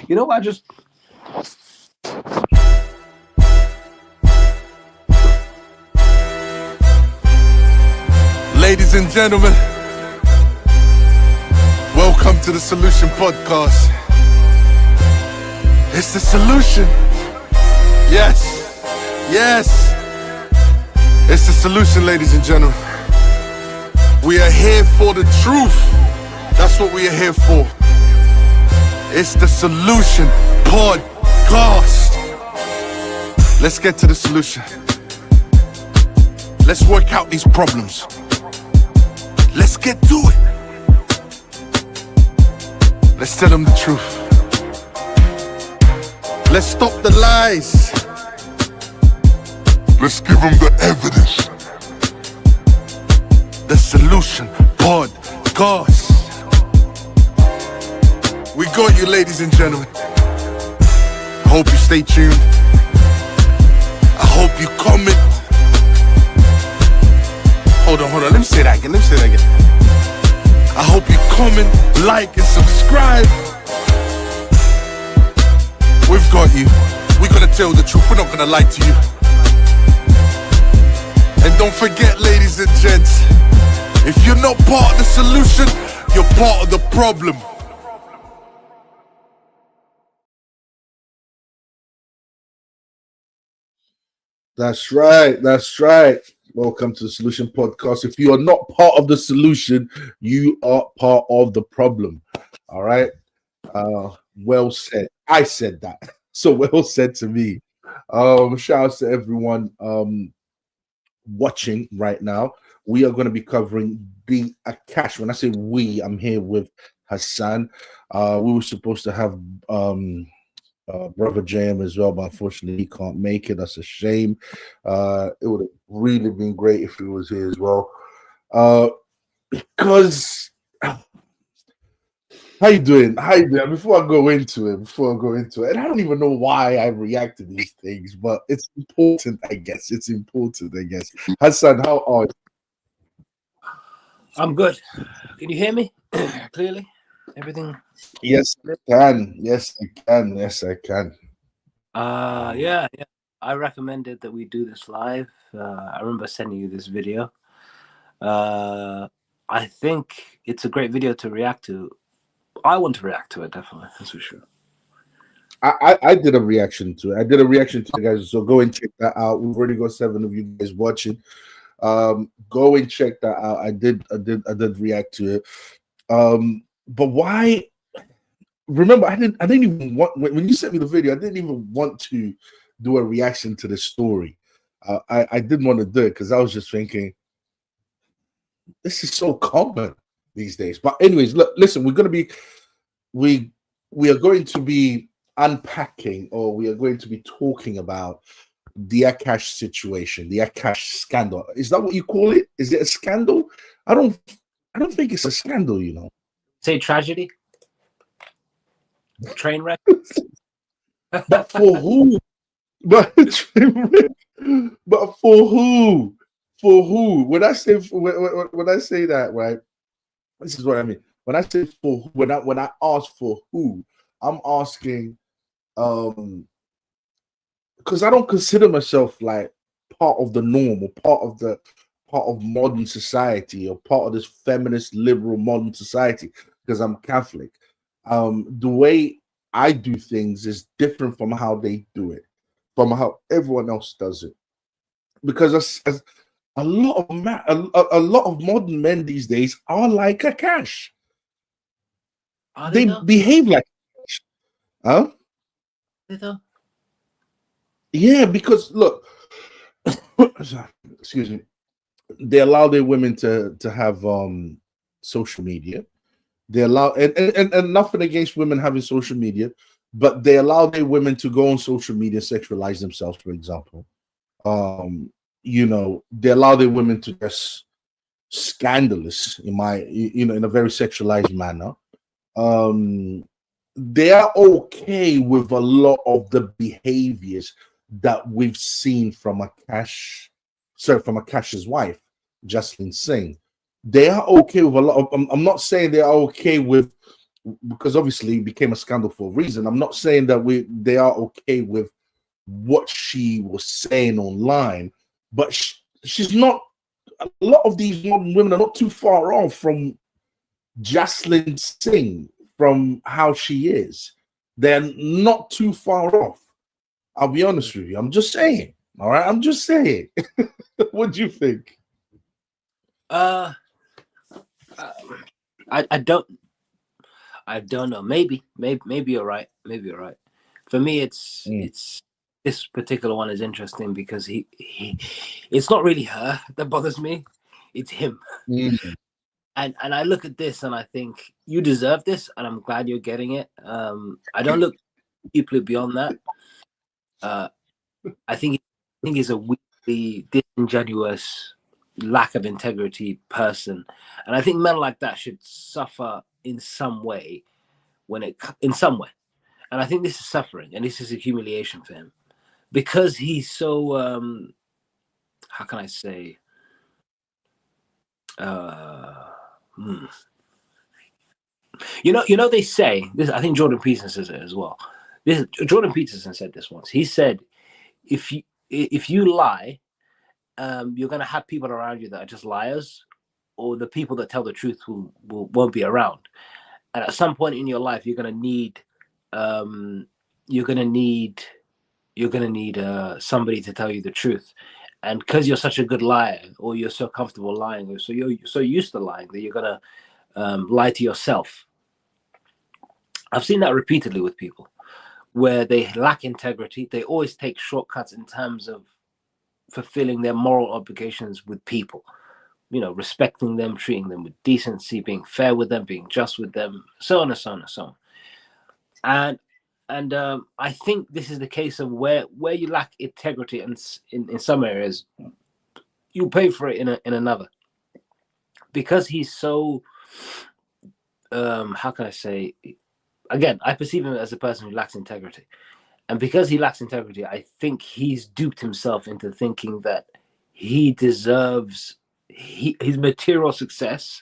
You know, I just Ladies and gentlemen, welcome to the Solution Podcast. It's the solution. Yes, yes. It's the solution, ladies and gentlemen. We are here for the truth. That's what we are here for. It's the Solution Podcast. Let's get to the solution. Let's work out these problems. Let's get to it. Let's tell them the truth. Let's stop the lies. Let's give them the evidence. The Solution Podcast. We got you, ladies and gentlemen. I hope you stay tuned. I hope you comment. Hold on. Let me say that again. I hope you comment, like, and subscribe. We've got you. We're gonna tell the truth. We're not gonna lie to you. And don't forget, ladies and gents, if you're not part of the solution, you're part of the problem. That's right. Welcome to the Solution Podcast. If you are not part of the solution, you are part of the problem. All right. Well said. I said that. So well said to me. Shout out to everyone watching right now. We are going to be covering the Akaash. When I say we, I'm here with Hassan. We were supposed to have Brother JM as well, but unfortunately he can't make it. That's a shame. It would have really been great if he was here as well. Because how you doing? Before I go into it, and I don't even know why I react to these things, but it's important, I guess. Hassan, how are you? I'm good. Can you hear me clearly? Everything? Yes, I can. Yes, I can. Yeah. I recommended that we do this live. I remember sending you this video. I think it's a great video to react to. I want to react to it, definitely. That's for sure. I did a reaction to it. Guys. So go and check that out. We've already got 7 of you guys watching. Go and check that out. I did react to it. But why? Remember, I didn't even want, when you sent me the video, I didn't even want to do a reaction to the story. I didn't want to do it because I was just thinking, this is so common these days. But anyways, listen, we are going to be unpacking, or we are going to be talking about the Akaash situation, the Akaash scandal. Is that what you call it? Is it a scandal? I don't think it's a scandal, you know. Say tragedy? Train wreck? But for who? But for who? For who? When I say that, right? This is what I mean. When I say for when I ask for who, I'm asking because I don't consider myself like part of the norm, or part of modern society, or part of this feminist liberal modern society, because I'm Catholic. The way I do things is different from how they do it, from how everyone else does it. Because as a lot of modern men these days are like Akaash. They behave like Akaash. Huh? Yeah, because look, excuse me. They allow their women to have social media. They allow and nothing against women having social media, but they allow their women to go on social media, sexualize themselves, for example. They allow their women to dress scandalous in a very sexualized manner. They are okay with a lot of the behaviors that we've seen from Akaash's wife, Jasleen Singh. they are okay with a lot of. I'm not saying they are okay with, because obviously it became a scandal for a reason. I'm not saying that they are okay with what she was saying online, but she's not. A lot of these modern women are not too far off from Jasleen Singh, from how she is. They're not too far off. I'll be honest with you. I'm just saying. All right, I'm just saying. What do you think? I don't know. Maybe you're right. Maybe you're right. For me, it's this particular one is interesting because he it's not really her that bothers me. It's him. And I look at this and I think you deserve this, and I'm glad you're getting it. I don't look deeply beyond that. I think he's a weakly disingenuous, lack of integrity person, and I think men like that should suffer in some way in some way. And I think this is suffering, and this is a humiliation for him because he's so how can I say you know they say this. I think Jordan Peterson says it as well. Jordan Peterson said this once. He said, if you lie, you're going to have people around you that are just liars, or the people that tell the truth won't be around. And at some point in your life, you're going to need somebody to tell you the truth. And because you're such a good liar, or you're so comfortable lying, or you're so used to lying, that you're going to lie to yourself. I've seen that repeatedly with people where they lack integrity. They always take shortcuts in terms of fulfilling their moral obligations with people, respecting them, treating them with decency, being fair with them, being just with them, so on and so on and so on. And I think this is the case of where you lack integrity, and in some areas you pay for it in another, because he's so how can I say, again, I perceive him as a person who lacks integrity. And because he lacks integrity, I think he's duped himself into thinking that he deserves his material success,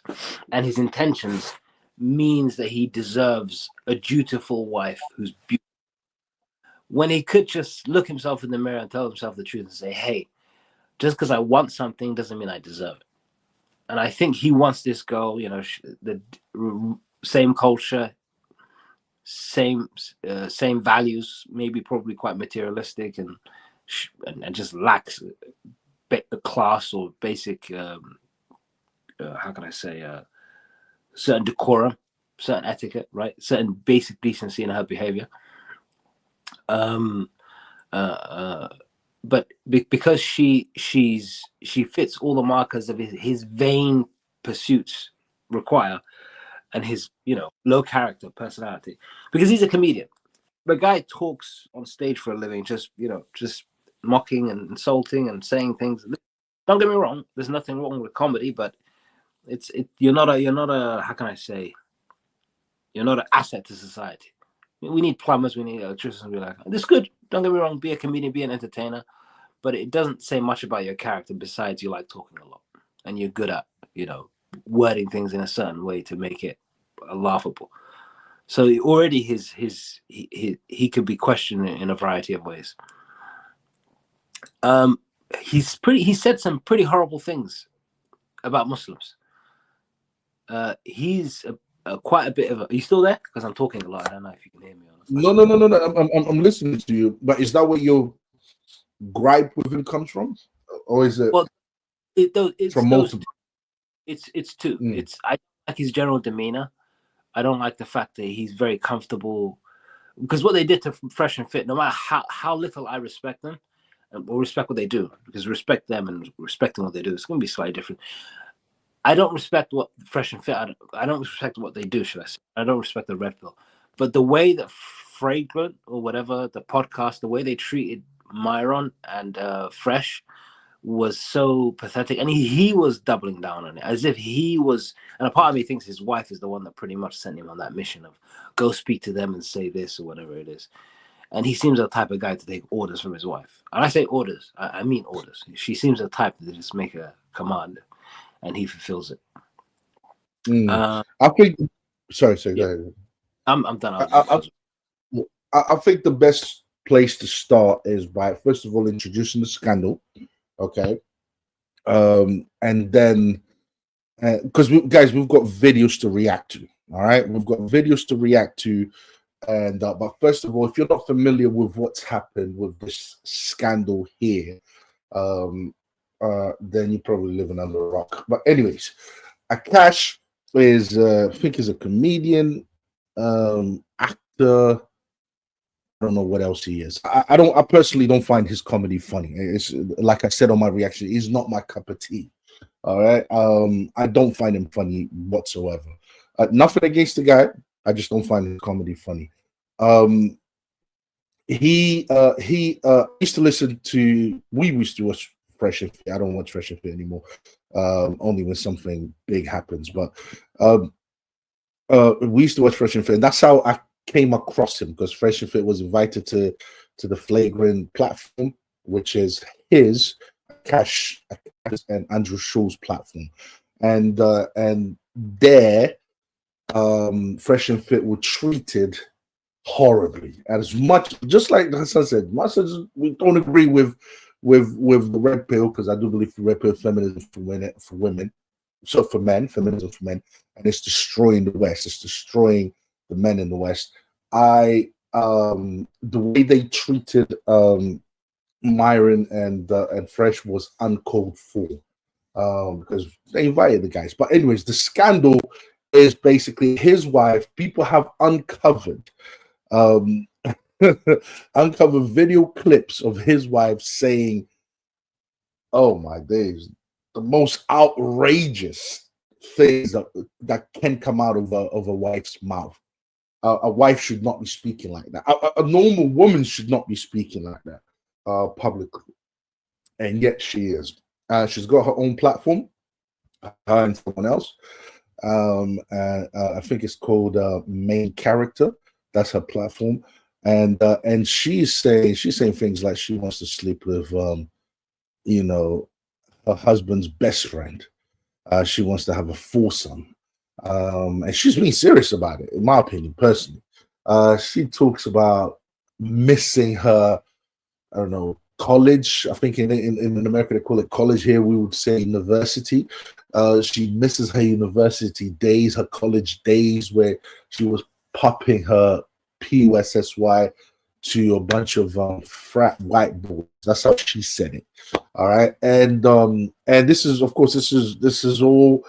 and his intentions means that he deserves a dutiful wife who's beautiful. When he could just look himself in the mirror and tell himself the truth and say, hey, just because I want something doesn't mean I deserve it. And I think he wants this girl, the same culture, same values, maybe probably quite materialistic, and just lacks a class or basic how can I say certain decorum, certain etiquette, right, certain basic decency in her behavior. But because she fits all the markers of his vain pursuits require, and his low character personality, because he's a comedian. The guy talks on stage for a living, just mocking and insulting and saying things. Don't get me wrong, there's nothing wrong with comedy, but you're not a how can I say, you're not an asset to society. We need plumbers, we need electricians. We're like, this is good. Don't get me wrong, be a comedian, be an entertainer, but it doesn't say much about your character besides you like talking a lot and you're good at wording things in a certain way to make it laughable. So already he could be questioned in a variety of ways. He said some pretty horrible things about Muslims. He's quite a bit of a. Are you still there? Because I'm talking a lot. I don't know if you can hear me. No. I'm listening to you. But is that where your gripe with him comes from, or is it? Well, it's from multiple. It's two. I don't like his general demeanor. I don't like the fact that he's very comfortable, because what they did to Fresh and Fit, no matter how little I respect them, or respect what they do, because respect them and respecting what they do, it's going to be slightly different. I don't respect what Fresh and Fit. I don't respect what they do, should I say? I don't respect the Red Pill, but the way that Fragrant or whatever the podcast, the way they treated Myron and Fresh was so pathetic, and he was doubling down on it as if he was. And a part of me thinks his wife is the one that pretty much sent him on that mission of go speak to them and say this or whatever it is. And he seems the type of guy to take orders from his wife. And I say orders, I mean orders. She seems the type to just make a command, and he fulfills it. Uh, I think. Sorry, go yeah, ahead. I'm done. I was I, just I, I think the best place to start is by first of all introducing the scandal, okay, and then because guys, we've got videos to react to. All right, we've got videos to react to, and but first of all, if you're not familiar with what's happened with this scandal here, um, then you're probably living under a rock. But anyways, Akaash is, I think, is a comedian, actor. I don't know what else he is. I don't. I personally don't find his comedy funny. It's like I said on my reaction. He's not my cup of tea. All right. I don't find him funny whatsoever. Nothing against the guy. I just don't find his comedy funny. Um, he used to listen to. We used to watch Fresh and Fit. I don't watch Fresh and Fit anymore. Only when something big happens. But um, we used to watch Fresh and Fit, and that's how I came across him because Fresh and Fit was invited to the Flagrant platform, which is his Cash and Andrew Shaw's platform, and there, Fresh and Fit were treated horribly. As much, just like Hassan said, much as we don't agree with the red pill, because I do believe the red pill feminism for women, so for men, feminism for men, and it's destroying the West. It's destroying the men in the West. The way they treated Myron and Fresh was uncalled for, because they invited the guys. But anyways, the scandal is basically his wife. People have uncovered um, uncovered video clips of his wife saying, "Oh my days, the most outrageous things that can come out of a wife's mouth. A wife should not be speaking like that. A normal woman should not be speaking like that publicly, and yet she is. She's got her own platform, her and someone else. I think it's called Main Character. That's her platform, and she's saying things like she wants to sleep with you know, her husband's best friend. She wants to have a foursome. And she's being serious about it, in my opinion, personally. She talks about missing her, I don't know, college. I think in America they call it college. Here we would say university. She misses her university days, her college days, where she was popping her PUSSY to a bunch of frat white boys. That's how she said it. All right, and this is, of course, this is all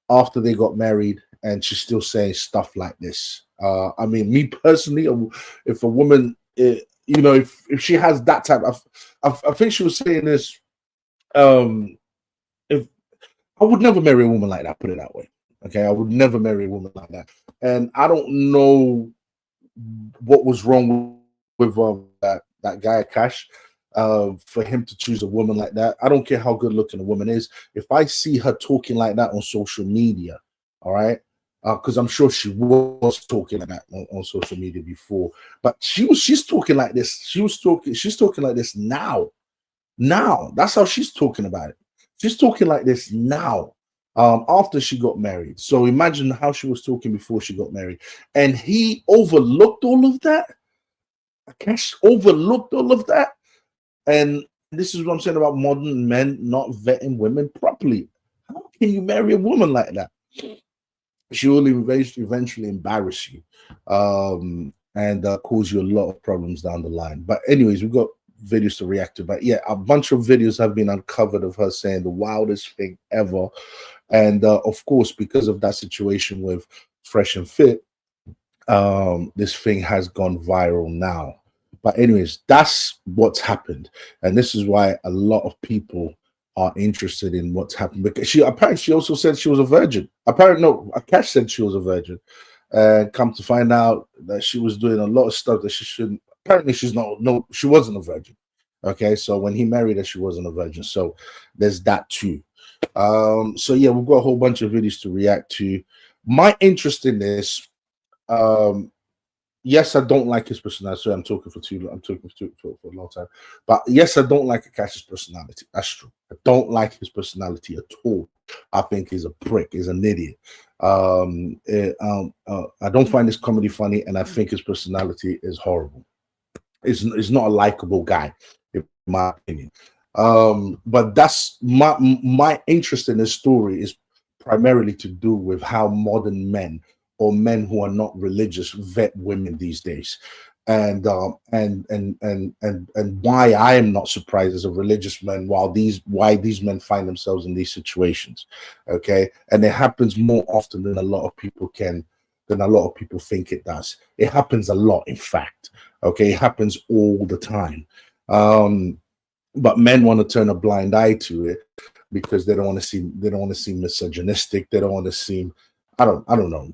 after they got married, and she's still saying stuff like this. I mean, me personally, if a woman, if she has that type of, I think she was saying this. If I would never marry a woman like that, put it that way. Okay, I would never marry a woman like that, and I don't know what was wrong with that guy Cash, for him to choose a woman like that. I don't care how good looking a woman is. If I see her talking like that on social media, all right, because I'm sure she was talking like that on social media before, but she's talking like this. She's talking like this now. Now that's how she's talking about it. She's talking like this now. After she got married. So imagine how she was talking before she got married. And he overlooked all of that. Akash overlooked all of that. And this is what I'm saying about modern men not vetting women properly. How can you marry a woman like that? She will eventually embarrass you, and cause you a lot of problems down the line. But anyways, we've got videos to react to. But yeah, a bunch of videos have been uncovered of her saying the wildest thing ever. And of course, because of that situation with Fresh and Fit, this thing has gone viral now. But anyways, that's what's happened, and this is why a lot of people are interested in what's happened, because she also said she was a virgin. Apparently, no, Akash said she was a virgin, and come to find out that she was doing a lot of stuff that she shouldn't. Apparently, she's not. No, she wasn't a virgin. Okay, so when he married her, she wasn't a virgin. So there's that too. So yeah, we've got a whole bunch of videos to react to. My interest in this, yes, I don't like his personality. So I'm talking for too long. I'm talking for a long time. But yes, I don't like Akash's personality. That's true. I don't like his personality at all. I think he's a prick. He's an idiot. I don't find his comedy funny, and I think his personality is horrible. Is not a likable guy, in my opinion. But that's my interest in this story is primarily to do with how modern men or men who are not religious vet women these days, and why I am not surprised as a religious man why these men find themselves in these situations. Okay, and it happens more often than a lot of people think it does. It happens a lot, in fact. Okay, it happens all the time. But men want to turn a blind eye to it because they don't want to seem misogynistic. They don't want to seem, I don't know.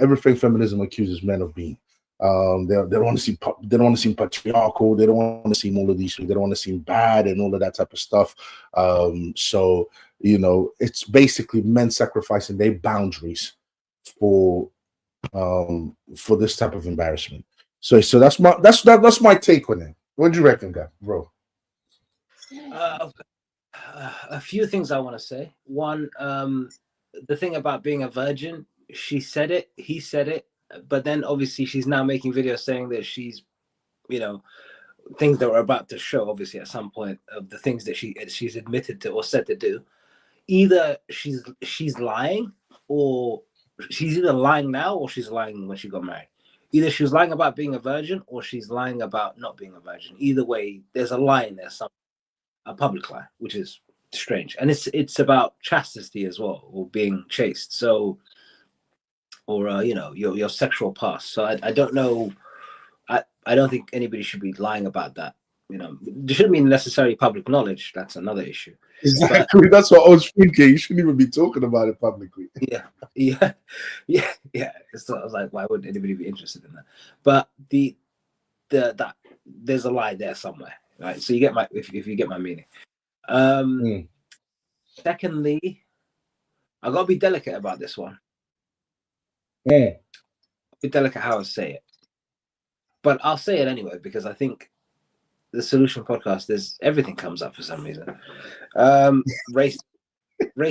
Everything feminism accuses men of being. They don't want to seem patriarchal. They don't want to seem all of these things. They don't want to seem bad and all of that type of stuff. So it's basically men sacrificing their boundaries for this type of embarrassment. So that's my take on it. What do you reckon, guy, bro? A few things I want to say. One, the thing about being a virgin, she said it, he said it, but then obviously she's now making videos saying that she's, things that we're about to show, obviously at some point, of the things that she's admitted to or said to do. Either she's lying, or she's either lying now or she's lying when she got married. Either she was lying about being a virgin or she's lying about not being a virgin. Either way, there's a lie in there, a public lie, which is strange. And it's about chastity as well, or being chaste. So, or your sexual past. So I don't know. I don't think anybody should be lying about that. There shouldn't be necessarily public knowledge. That's another issue. Exactly. But that's what I was thinking. You shouldn't even be talking about it publicly. Yeah. So I was like, why would anybody be interested in that? But that there's a lie there somewhere, right? So you get if you get my meaning. Secondly, I gotta be delicate about this one. Be delicate how I say it, but I'll say it anyway because I think the Solution Podcast, everything comes up for some reason. Race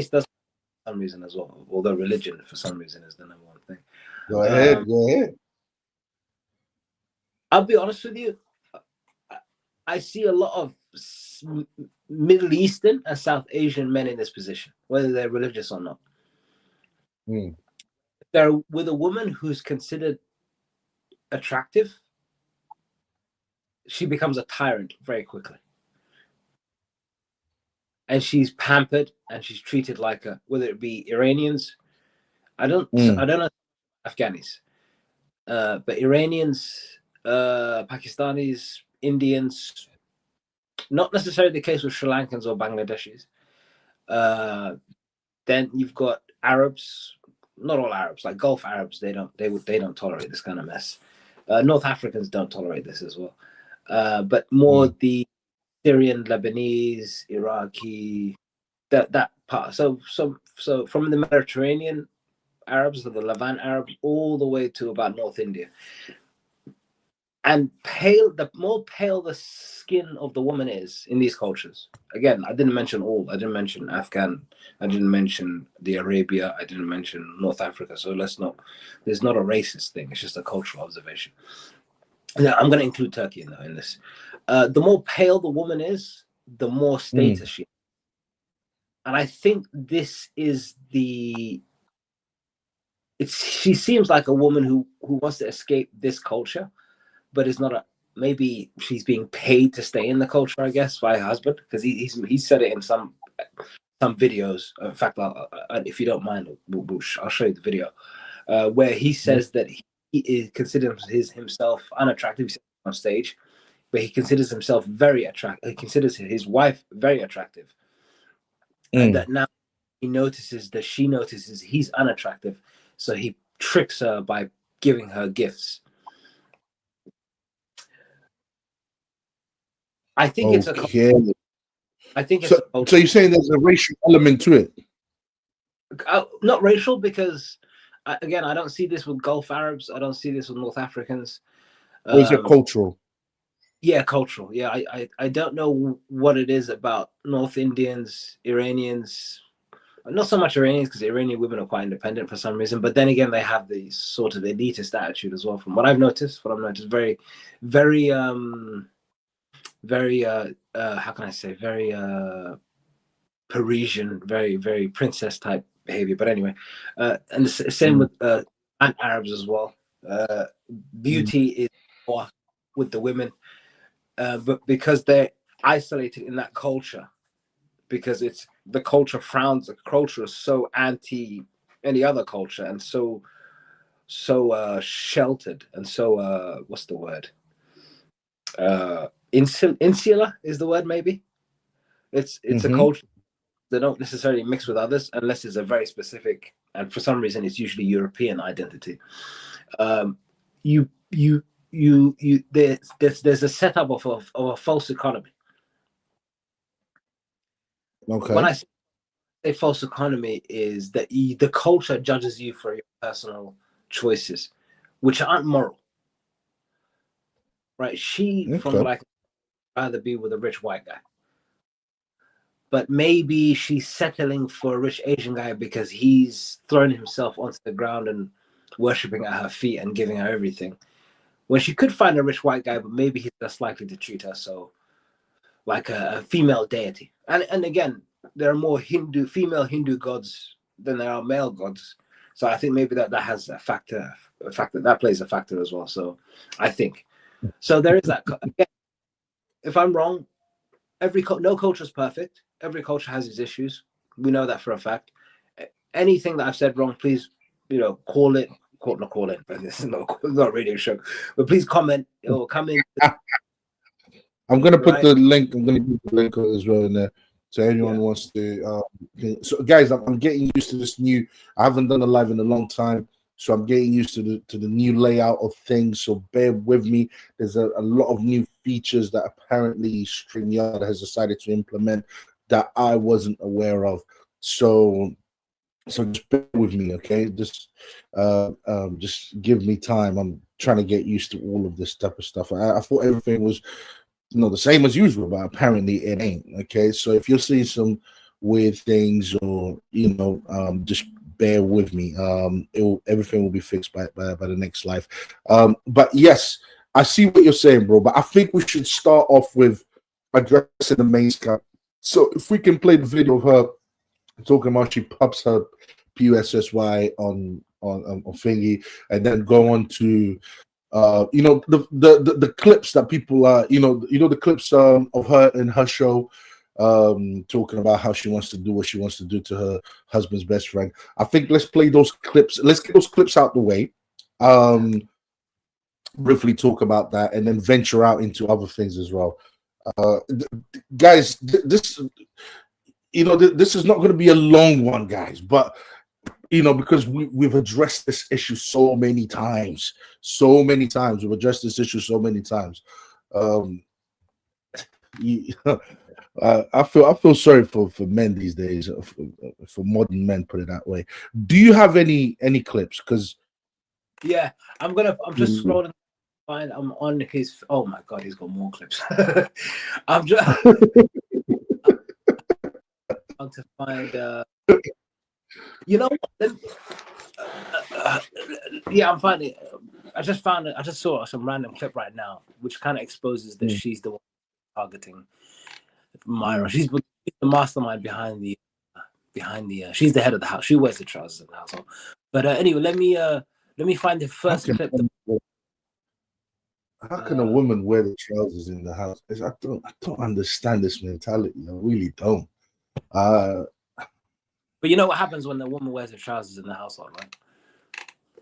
does for some reason as well, although religion for some reason is the number one thing. Go ahead. I'll be honest with you. I see a lot of Middle Eastern and South Asian men in this position, whether they're religious or not. They're with a woman who's considered attractive. She becomes a tyrant very quickly. And she's pampered and she's treated like whether it be Iranians. I don't know Afghanis, but Iranians, Pakistanis, Indians, not necessarily the case with Sri Lankans or Bangladeshis. Then you've got Arabs, not all Arabs, like Gulf Arabs. They don't tolerate this kind of mess. North Africans don't tolerate this as well, but more the Syrian, Lebanese, Iraqi, that part. So from the Mediterranean Arabs, to the Levant Arabs, all the way to about North India. And the more pale the skin of the woman is in these cultures. Again, I didn't mention all. I didn't mention Afghan. I didn't mention the Arabia. I didn't mention North Africa. So there's not a racist thing. It's just a cultural observation. Now, I'm going to include Turkey in this. The more pale the woman is, the more status she is. And I think this is she seems like a woman who wants to escape this culture, but it's not maybe she's being paid to stay in the culture, I guess, by her husband, because he said it in some videos. In fact, if you don't mind, I'll show you the video where he says that he considers himself unattractive on stage, but he considers himself very attractive. He considers his wife very attractive, and that now she notices he's unattractive, so he tricks her by giving her gifts. I think it's I think it's so you're saying there's a racial element to it? Not racial, because again, I don't see this with Gulf Arabs. I don't see this with North Africans. Or is it cultural? Yeah, cultural. Yeah, I don't know what it is about North Indians, Iranians, not so much Iranians, because Iranian women are quite independent for some reason, but then again they have the sort of elitist attitude as well. From what I've noticed, very, very, very, how can I say, very Parisian, very, very princess type behavior. But anyway, and the same with and Arabs as well. Beauty is more with the women, but because they're isolated in that culture, because it's the culture frowns. The culture is so anti any other culture, and so sheltered, and so what's the word? Insular is the word, maybe. It's a culture they don't necessarily mix with others unless it's a very specific, and for some reason it's usually European identity. There's a setup of a false economy. Okay. When I say false economy, is that the culture judges you for your personal choices, which aren't moral. Right? From what I can rather be with a rich white guy. But maybe she's settling for a rich Asian guy because he's thrown himself onto the ground and worshipping at her feet and giving her everything. When she could find a rich white guy, but maybe he's less likely to treat her so like a female deity. And again, there are more female Hindu gods than there are male gods. So I think maybe that has a factor that plays a factor as well. So I think so. There is that. If I'm wrong, no culture is perfect. Every culture has its issues. We know that for a fact. Anything that I've said wrong, please, call it. Not call it, but this is not a radio show. But please comment or come in. I'm gonna put the link. I'm gonna put the link as well in there, so anyone wants to. So, guys, I'm getting used to this new. I haven't done a live in a long time, so I'm getting used to the new layout of things. So bear with me. There's a lot of new features that apparently StreamYard has decided to implement that I wasn't aware of. So just bear with me, okay? Just give me time. I'm trying to get used to all of this type of stuff. I thought everything was the same as usual, but apparently it ain't. Okay, so if you're seeing some weird things, or just bear with me. Everything will be fixed by the next live. But yes, I see what you're saying, bro. But I think we should start off with addressing the main scam. So if we can play the video of her talking about she pops her PUSSY on thingy, and then go on to the clips that people are the clips of her in her show talking about how she wants to do what she wants to do to her husband's best friend. I think let's play those clips. Let's get those clips out the way. Briefly talk about that, and then venture out into other things as well. Guys, this is not going to be a long one, guys, but because we've addressed this issue so many times. We've addressed this issue so many times. I feel sorry for men these days, for modern men, put it that way. Do you have any clips? Because I'm just scrolling. I'm on his. Oh my god, he's got more clips. I'm just trying to find. I'm finding. I just saw some random clip right now, which kind of exposes that she's the one targeting Myra. She's the mastermind behind the. She's the head of the house. She wears the trousers in the household. But anyway, let me find the first clip. How can a woman wear the trousers in the house? I don't understand this mentality. I really don't. But you know what happens when the woman wears her trousers in the household, right?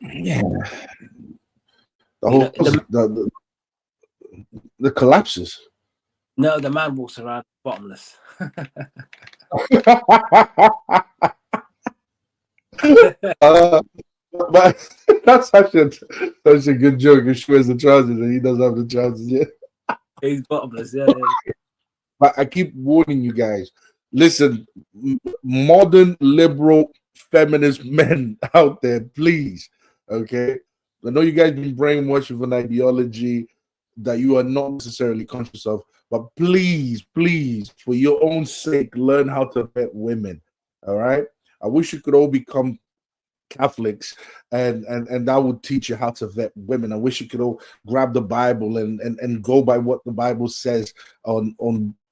Yeah. The collapses. No, the man walks around bottomless. But that's such a good joke. If she wears the trousers and he doesn't have the trousers yet. He's bottomless, yeah. But I keep warning you guys. Listen, modern liberal feminist men out there, please. Okay, I know you guys been brainwashed with an ideology that you are not necessarily conscious of, but please, for your own sake, learn how to vet women. All right. I wish you could all become Catholics, and that would teach you how to vet women. I wish you could all grab the Bible and go by what the Bible says on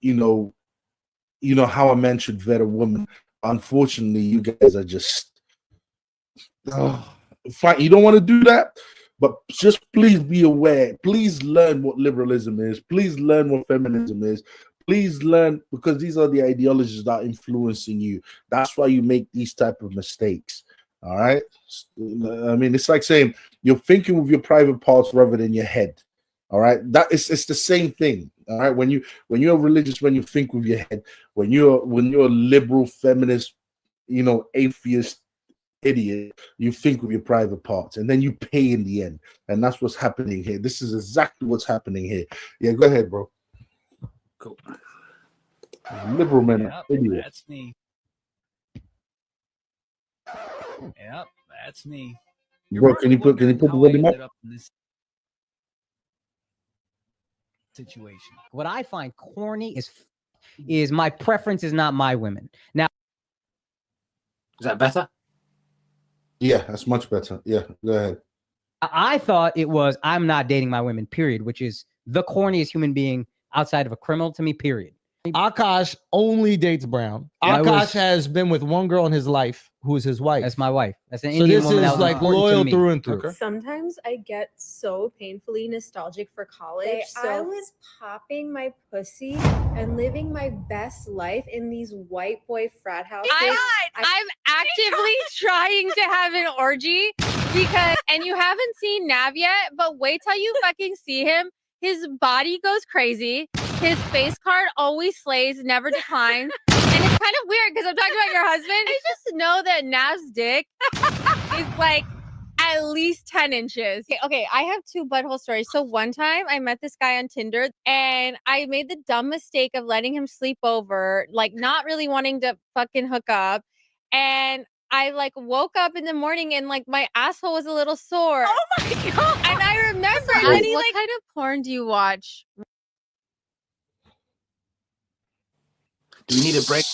how a man should vet a woman. Unfortunately, you guys are just fine. You don't want to do that, but just please be aware. Please learn what liberalism is. Please learn what feminism is. Please learn, because these are the ideologies that are influencing you. That's why you make these type of mistakes. All right. I mean, it's like saying you're thinking with your private parts rather than your head. All right. It's the same thing. All right. When you're religious, when you think with your head, when you're a liberal, feminist, atheist idiot, you think with your private parts, and then you pay in the end. And that's what's happening here. This is exactly what's happening here. Yeah, go ahead, bro. Cool. Liberal men are idiots. That's me. Yep, that's me. Bro, can you put the volume up? Situation. What I find corny is my preference is not my women. Now, is that better? Yeah, that's much better. Yeah, go ahead. I thought it was I'm not dating my women, period, which is the corniest human being outside of a criminal to me, period. Akaash only dates brown. Akaash has been with one girl in his life who is his wife. That's my wife. That's an so Indian this woman. is like loyal through and through. Okay. Sometimes I get so painfully nostalgic for college. I was popping my pussy and living my best life in these white boy frat houses. I'm actively trying to have an orgy and you haven't seen Nav yet, but wait till you fucking see him. His body goes crazy. His face card always slays, never declines. And it's kind of weird because I'm talking about your husband. I just know that Nav's dick is like at least 10 inches. Okay, I have two butthole stories. So one time I met this guy on Tinder and I made the dumb mistake of letting him sleep over, like not really wanting to fucking hook up. And I like woke up in the morning and like my asshole was a little sore. Oh my God. And I remember, what kind of porn do you watch? Do you need a break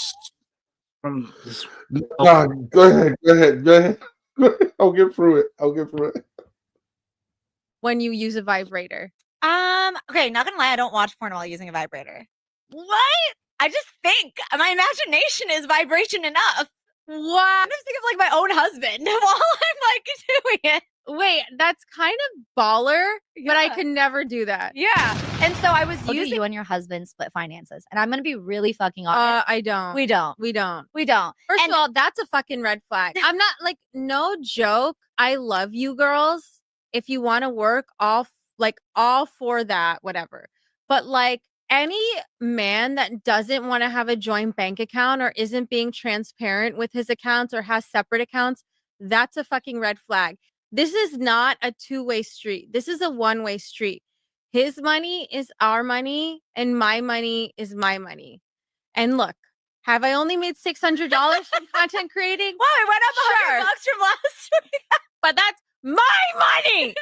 from this? No, go ahead. I'll get through it. When you use a vibrator. Okay, not gonna lie, I don't watch porn while using a vibrator. What? I just think my imagination is vibration enough. What? I just think of like my own husband while I'm like doing it. Wait, that's kind of baller, but I could never do that. Yeah. And so I was using you and your husband split finances. And I'm gonna be really fucking honest. I don't. We don't. First of all, that's a fucking red flag. I'm not like, no joke. I love you girls. If you want to work, all for that, whatever. But like any man that doesn't want to have a joint bank account or isn't being transparent with his accounts or has separate accounts, that's a fucking red flag. This is not a two-way street. This is a one-way street. His money is our money and my money is my money. And look, have I only made $600 from content creating? Wow, I went up $100 from last week. But that's my money.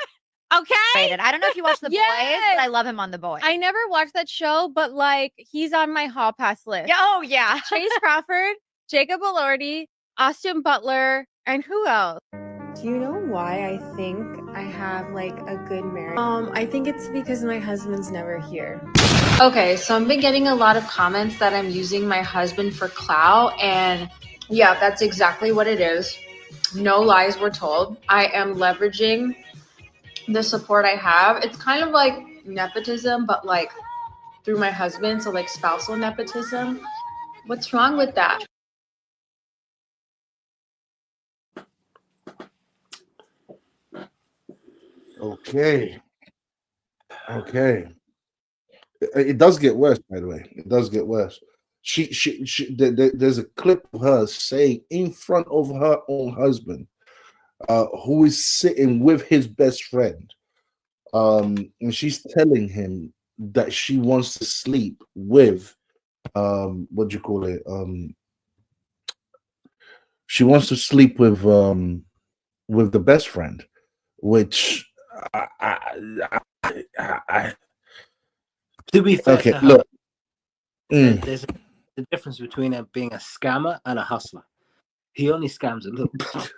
Okay. I don't know if you watch The Boys, but I love him on The Boys. I never watched that show, but like he's on my hall pass list. Oh yeah. Chase Crawford, Jacob Elordi, Austin Butler, and who else? Do you know why I think I have like a good marriage? I think it's because my husband's never here. Okay, so I've been getting a lot of comments that I'm using my husband for clout, and yeah, that's exactly what it is. No lies were told. I am leveraging the support I have. It's kind of like nepotism, but like through my husband, so like spousal nepotism. What's wrong with that? Okay. It does get worse, by the way. It does get worse. There's a clip of her saying in front of her own husband, who is sitting with his best friend, and she's telling him that she wants to sleep with, what do you call it? She wants to sleep with the best friend, which to be fair, okay, look. There's a difference between being a scammer and a hustler. He only scams a little bit.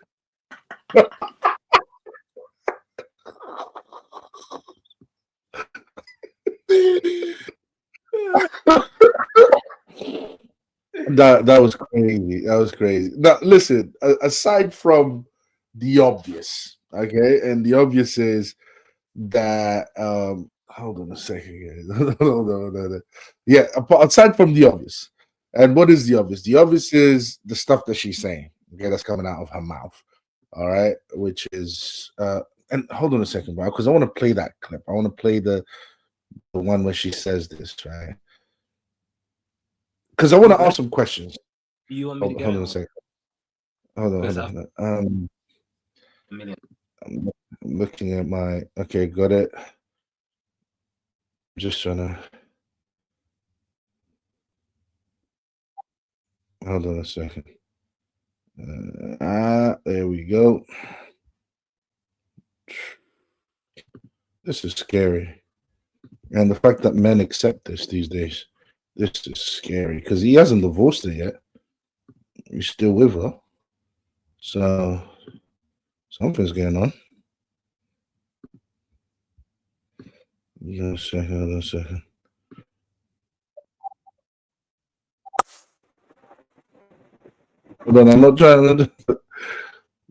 That was crazy. That was crazy. Now, listen. Aside from the obvious, okay, and the obvious is that hold on a second. Hold on. Yeah, aside from the obvious, and what is the obvious? The obvious is the stuff that she's saying. Okay, that's coming out of her mouth. All right, which is and hold on a second, bro, because I want to play that clip. I want to play the one where she says this, right? Because I want to ask some questions. You want me to get hold on a second. Hold on. A minute. I'm looking at my. Okay, got it. Just trying to. Hold on a second. There we go. This is scary, and the fact that men accept this these days, this is scary because he hasn't divorced her yet. He's still with her, so something's going on. Hold on a second. Hold on, I'm not trying to.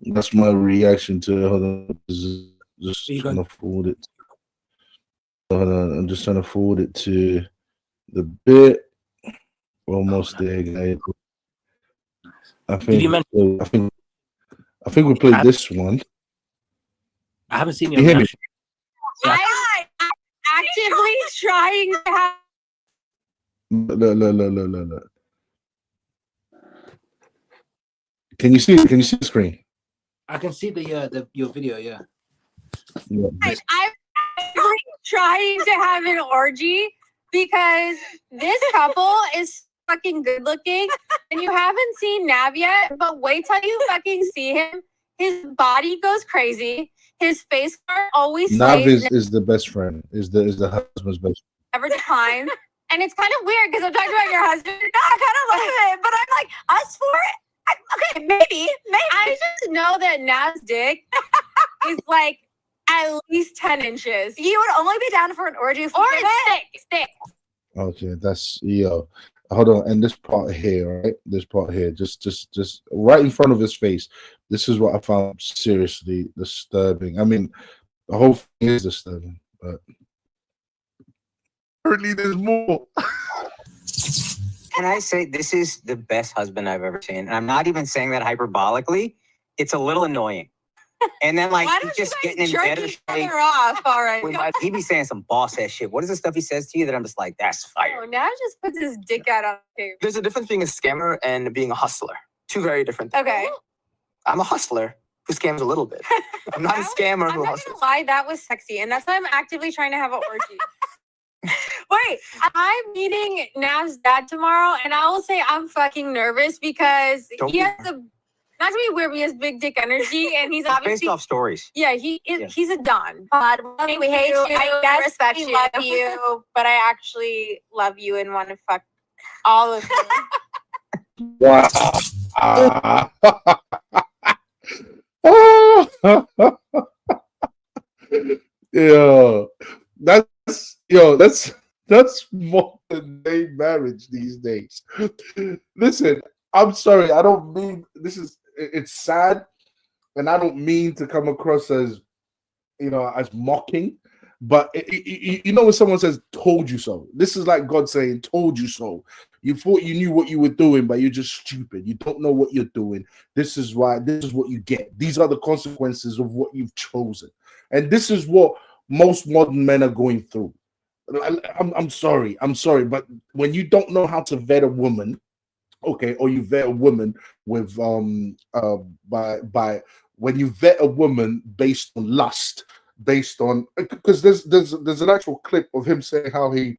That's my reaction to it. Hold on, just trying to forward it. Hold on, I'm just trying to forward it to the bit. Almost there, guys. I think we played this one. I haven't seen you hear me? I'm actively trying to have. Look. Can you see the screen? I can see your video, yeah. I'm trying to have an orgy because this couple is fucking good looking and you haven't seen Nav yet, but wait till you fucking see him. His body goes crazy. His face part always Nav stays is the best friend, is the husband's best friend. never decline. And it's kind of weird because I'm talking about your husband. No, I kind of love it, but I'm like, us for it? Okay, maybe. I just know that Nav's dick is like at least 10 inches. You would only be down for an orgy or it's thick. Okay, that's hold on, and this part here, right? This part here, just right in front of his face. This is what I found seriously disturbing. I mean, the whole thing is disturbing, but apparently there's more. Can I say this is the best husband I've ever seen? And I'm not even saying that hyperbolically. It's a little annoying. And then like he's just getting in better shape. Off, all right. He be saying some boss ass shit. What is the stuff he says to you that I'm just like, that's fire? Oh, Nav just puts his dick out on the table. There's a difference being a scammer and being a hustler. Two very different things. Okay. I'm a hustler who scams a little bit. I'm not a scammer who hustles. I'm not gonna lie, that was sexy, and that's why I'm actively trying to have an orgy. Wait, I'm meeting Nav's dad tomorrow, and I will say I'm fucking nervous because he has not to be weird, but he has big dick energy, and he's obviously based off stories. Yeah, he's a don. God, we hate you. I guess respect we you. love you, but I actually love you and want to fuck all of you. Wow. That's modern day marriage these days. Listen, I'm sorry, I don't mean it's sad, and I don't mean to come across as as mocking, but when someone says "told you so," this is like God saying "told you so." You thought you knew what you were doing, but you're just stupid. You don't know what you're doing. This is why. This is what you get. These are the consequences of what you've chosen, and this is what most modern men are going through. I'm sorry, but when you don't know how to vet a woman, okay, or you vet a woman with by when you vet a woman based on lust, based on because there's an actual clip of him saying how he,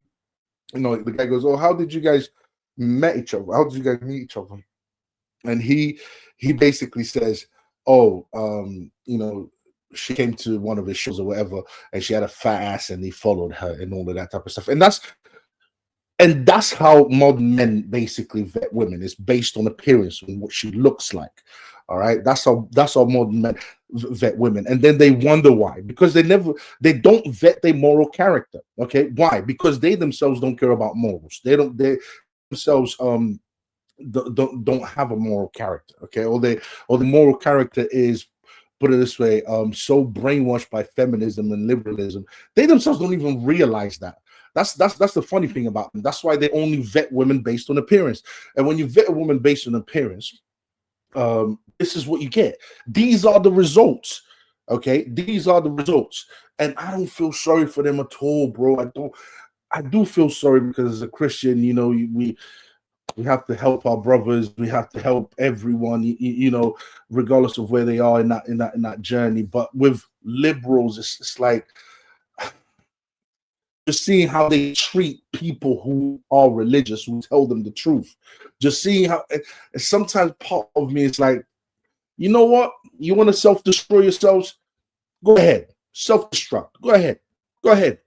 the guy goes, "Oh, how did you guys meet each other? How did you guys meet each other?" And he basically says, "Oh, she came to one of his shows or whatever, and she had a fat ass, and he followed her and all of that type of stuff." And that's And that's how modern men basically vet women. It's based on appearance and what she looks like. All right, that's how modern men vet women, and then they wonder why, because they don't vet their moral character. Okay, why? Because they themselves don't care about morals. They themselves don't have a moral character. Okay, or the moral character is, put it this way, so brainwashed by feminism and liberalism, they themselves don't even realize that. That's the funny thing about them. That's why they only vet women based on appearance. And when you vet a woman based on appearance, this is what you get. These are the results. Okay, these are the results. And I don't feel sorry for them at all, bro. I do feel sorry, because as a Christian, you know, we have to help our brothers. We have to help everyone, you know, regardless of where they are in that journey. But with liberals, it's like just seeing how they treat people who are religious, who tell them the truth. Just seeing how, sometimes part of me is like, you know what? You want to self-destroy yourselves? Go ahead. Self-destruct. Go ahead. Go ahead.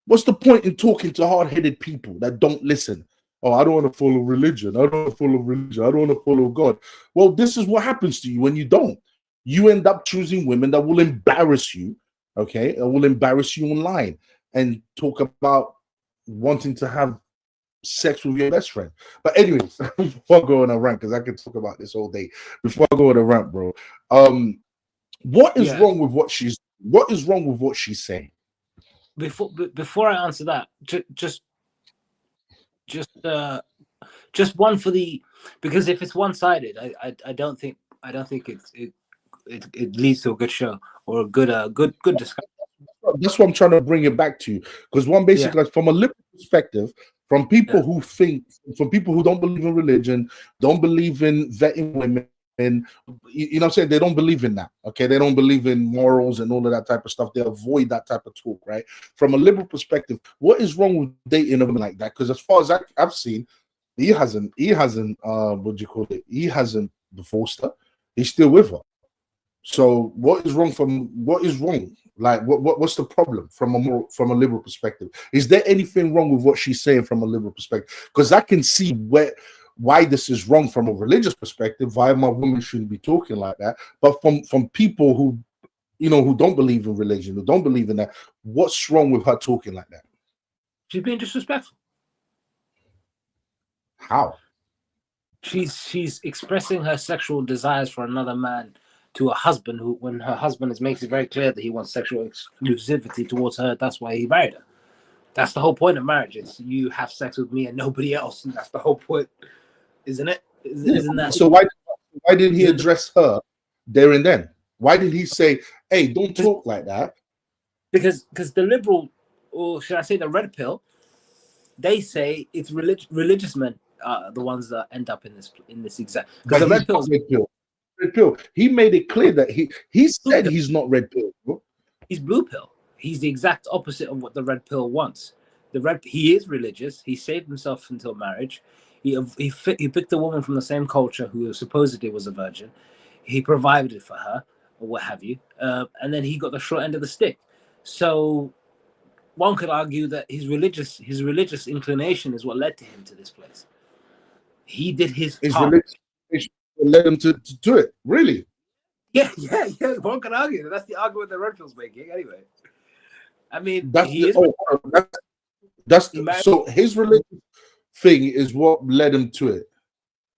What's the point in talking to hard-headed people that don't listen? Oh, I don't want to follow religion. I don't want to follow religion. I don't want to follow God. Well, this is what happens to you when you don't. You end up choosing women that will embarrass you, okay? And will embarrass you online and talk about wanting to have sex with your best friend. But anyways, before I go on a rant, because I could talk about this all day. Before I go on a rant, bro, what is wrong with what she's saying? Before I answer that, just one for the, because if it's one-sided, I don't think it leads to a good show or a good discussion. That's what I'm trying to bring it back to, because one basically, like, from a liberal perspective, from people who think, from people who don't believe in religion, don't believe in vetting women, and you know what I'm saying, they don't believe in that. Okay, they don't believe in morals and all of that type of stuff. They avoid that type of talk, right? From a liberal perspective, what is wrong with dating a woman like that? Because as far as I've seen, he hasn't what do you call it? He hasn't divorced her. He's still with her. So what is wrong? Like, what's the problem from a liberal perspective? Is there anything wrong with what she's saying from a liberal perspective? Because I can see why this is wrong from a religious perspective, why my woman shouldn't be talking like that. But from people who, you know, who don't believe in religion, who don't believe in that, what's wrong with her talking like that? She's being disrespectful. How? She's expressing her sexual desires for another man to a husband who, when her husband makes it very clear that he wants sexual exclusivity towards her, that's why he married her. That's the whole point of marriage. It's you have sex with me and nobody else, and that's the whole point, isn't it? Isn't that so? Why did he address her there and then? Why did he say, "Hey, don't talk like that"? Because the liberal, or should I say the red pill, they say it's religious men are the ones that end up in this exact. Because the red pill. He made it clear that he said he's not red pill, bro. He's blue pill. He's the exact opposite of what the red pill wants. He is religious. He saved himself until marriage. He picked a woman from the same culture who supposedly was a virgin. He provided for her, or what have you, and then he got the short end of the stick. So one could argue that his religious inclination is what led to him to this place. He did his part. Religious led him to do it. Really? Yeah. One can argue that. That's the argument that red pill's making. Anyway, I mean, so his religious thing is what led him to it.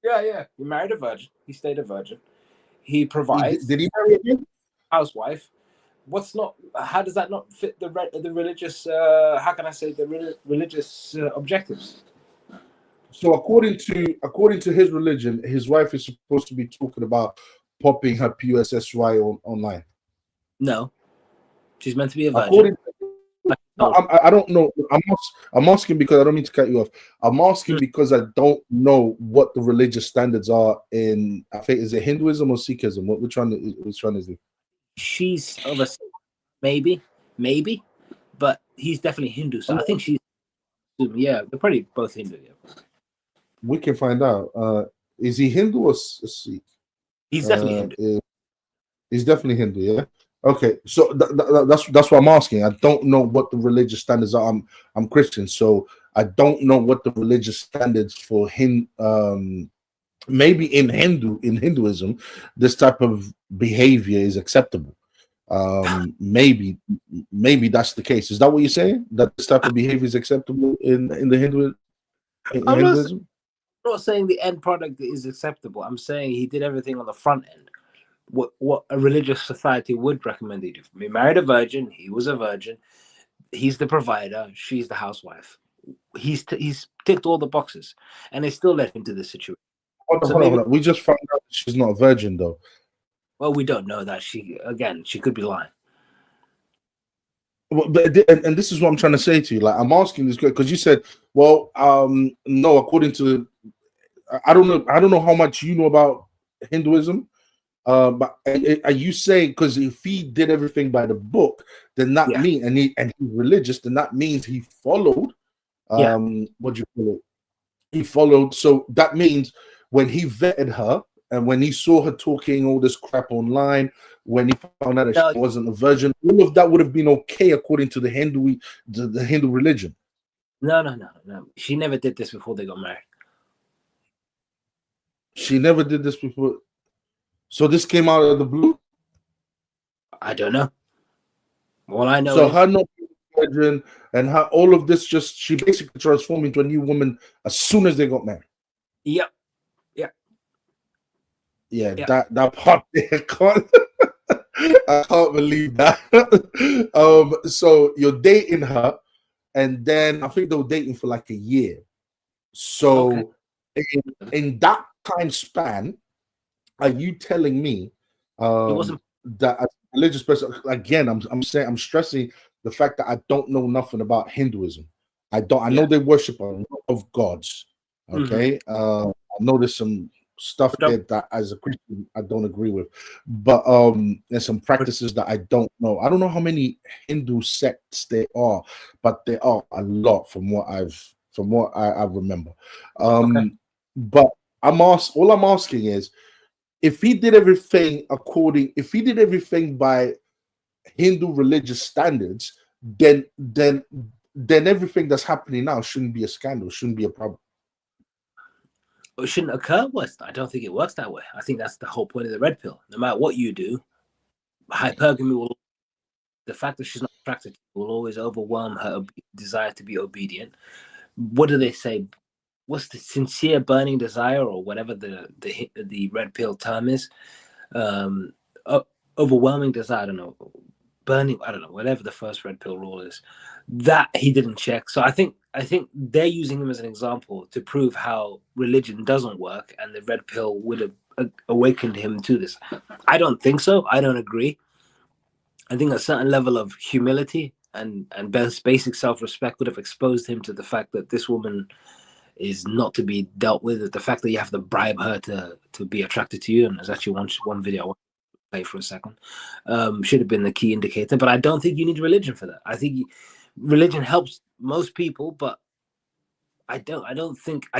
Yeah. He married a virgin. He stayed a virgin. He provides. Did he marry a housewife? How does that not fit the religious? How can I say the religious objectives? So according to his religion, his wife is supposed to be talking about popping her PUSSY online. No, she's meant to be a virgin. I don't know. I'm asking because I don't mean to cut you off. I'm asking because I don't know what the religious standards are in. I think, is it Hinduism or Sikhism? Which one is it? She's of a maybe, but he's definitely Hindu. So I think she's. Yeah, they're probably both Hindu. Yeah. We can find out. Is he Hindu or Sikh? He's definitely Hindu. He's definitely Hindu. Yeah. Okay, so that's what I'm asking. I don't know what the religious standards are. I'm Christian, so I don't know what the religious standards for him. Maybe in Hinduism, this type of behavior is acceptable. Maybe that's the case. Is that what you're saying? That this type of behavior is acceptable in the Hinduism? I'm not saying the end product is acceptable. I'm saying he did everything on the front end. What a religious society would recommend he do. He married a virgin. He was a virgin. He's the provider. She's the housewife. He's ticked all the boxes, and they still led him to this situation. Hold on. We just found out that she's not a virgin, though. Well, we don't know that. She could be lying. Well, and this is what I'm trying to say to you. Like, I'm asking this because you said, well, no, according to, I don't know how much you know about Hinduism, but are you saying, because if he did everything by the book, then that mean and he's religious, then that means he followed. What do you call it? He followed. So that means when he vetted her and when he saw her talking all this crap online, when he found out that she wasn't a virgin, all of that would have been okay according to the Hindu religion. No. She never did this before they got married. She never did this before. So this came out of the blue? I don't know. All I know is her not being a virgin and her all of this, just she basically transformed into a new woman as soon as they got married. Yep. Yeah. That part there, I can't believe that. So you're dating her, and then I think they were dating for like a year. So in that time span, are you telling me that as a religious person, again, I'm stressing the fact that I don't know nothing about Hinduism. I know they worship a lot of gods. Okay. I know there's some stuff there that as a Christian I don't agree with, but there's some practices that I don't know. I don't know how many Hindu sects there are, but there are a lot from what I remember. But all I'm asking is, if he did everything by Hindu religious standards, then everything that's happening now shouldn't be a scandal, shouldn't be a problem. It shouldn't occur. I don't think it works that way. I think that's the whole point of the red pill. No matter what you do, hypergamy will. The fact that she's not attracted will always overwhelm her desire to be obedient. What do they say? What's the sincere burning desire, or whatever the red pill term is? Overwhelming desire. I don't know. Burning. I don't know. Whatever the first red pill rule is, that he didn't check. So I think they're using him as an example to prove how religion doesn't work, and the red pill would have awakened him to this. I don't think so. I don't agree. I think a certain level of humility and basic self-respect would have exposed him to the fact that this woman is not to be dealt with. The fact that you have to bribe her to be attracted to you, and there's actually one video I want to play for a second, should have been the key indicator. But I don't think you need religion for that. I think religion helps most people, but I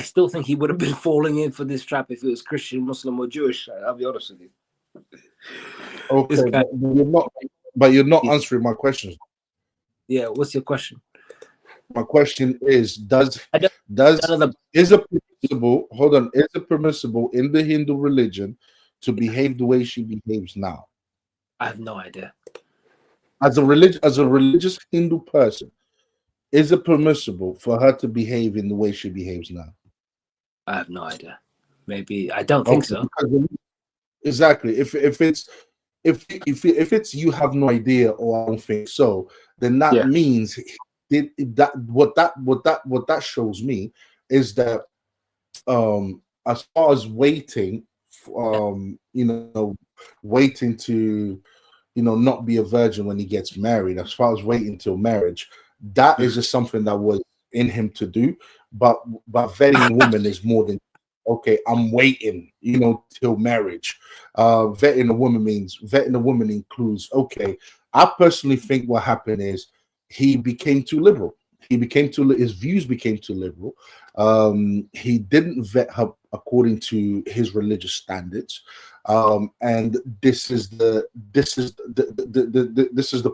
still think he would have been falling in for this trap if it was Christian, Muslim, or Jewish. I'll be honest with you. Okay, but you're not answering my questions. Yeah, what's your question? My question is, is it permissible in the Hindu religion to behave the way she behaves now? I have no idea. As a religious Hindu person, is it permissible for her to behave in the way she behaves now? I have no idea. Maybe I don't think so. Exactly. If it's you have no idea or I don't think so, then that means what that shows me is that as far as waiting to not be a virgin when he gets married, as far as waiting till marriage, that is just something that was in him to do. But vetting a woman is more than okay, I'm waiting, till marriage. Vetting a woman includes, okay, I personally think what happened is he became too liberal. His views became too liberal. He didn't vet her according to his religious standards. And this is the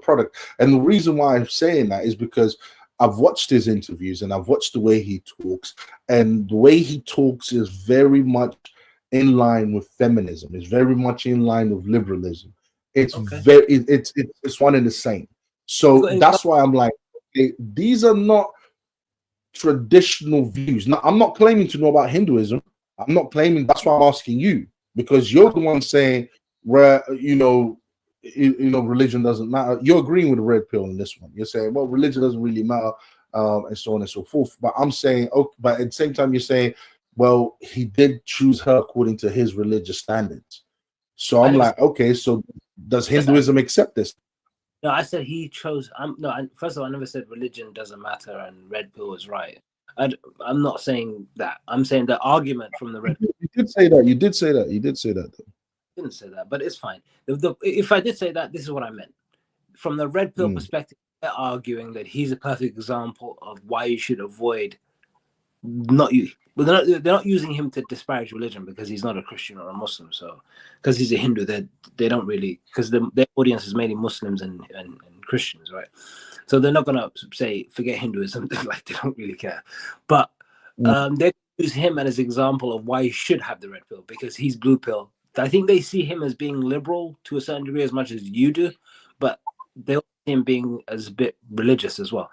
product. And the reason why I'm saying that is because I've watched his interviews and I've watched the way he talks, and the way he talks is very much in line with feminism. It's very much in line with liberalism. It's it's one and the same. So that's why I'm like, okay, these are not traditional views. Now, I'm not claiming to know about Hinduism. I'm not claiming. That's why I'm asking you, because you're the one saying where religion doesn't matter. You're agreeing with the red pill in this one. You're saying, well, religion doesn't really matter, and so on and so forth. But I'm saying, okay, but at the same time, you're saying, well, he did choose her according to his religious standards. So I'm like, okay, so does Hinduism accept this? No, I said he chose. First of all, I never said religion doesn't matter and red pill is right. I'm not saying that. I'm saying the argument from the red pill. You did say that. You did say that. You did say that. Though. Didn't say that, but it's fine. If I did say that, this is what I meant. From the red pill perspective, they're arguing that he's a perfect example of why you should avoid they're not using him to disparage religion because he's not a Christian or a Muslim. So because he's a Hindu, they don't really, because their audience is mainly Muslims and Christians, right? So they're not gonna say forget Hinduism, like they don't really care. But they use him as an example of why you should have the red pill because he's blue pill. I think they see him as being liberal to a certain degree as much as you do, but they also see him being as a bit religious as well.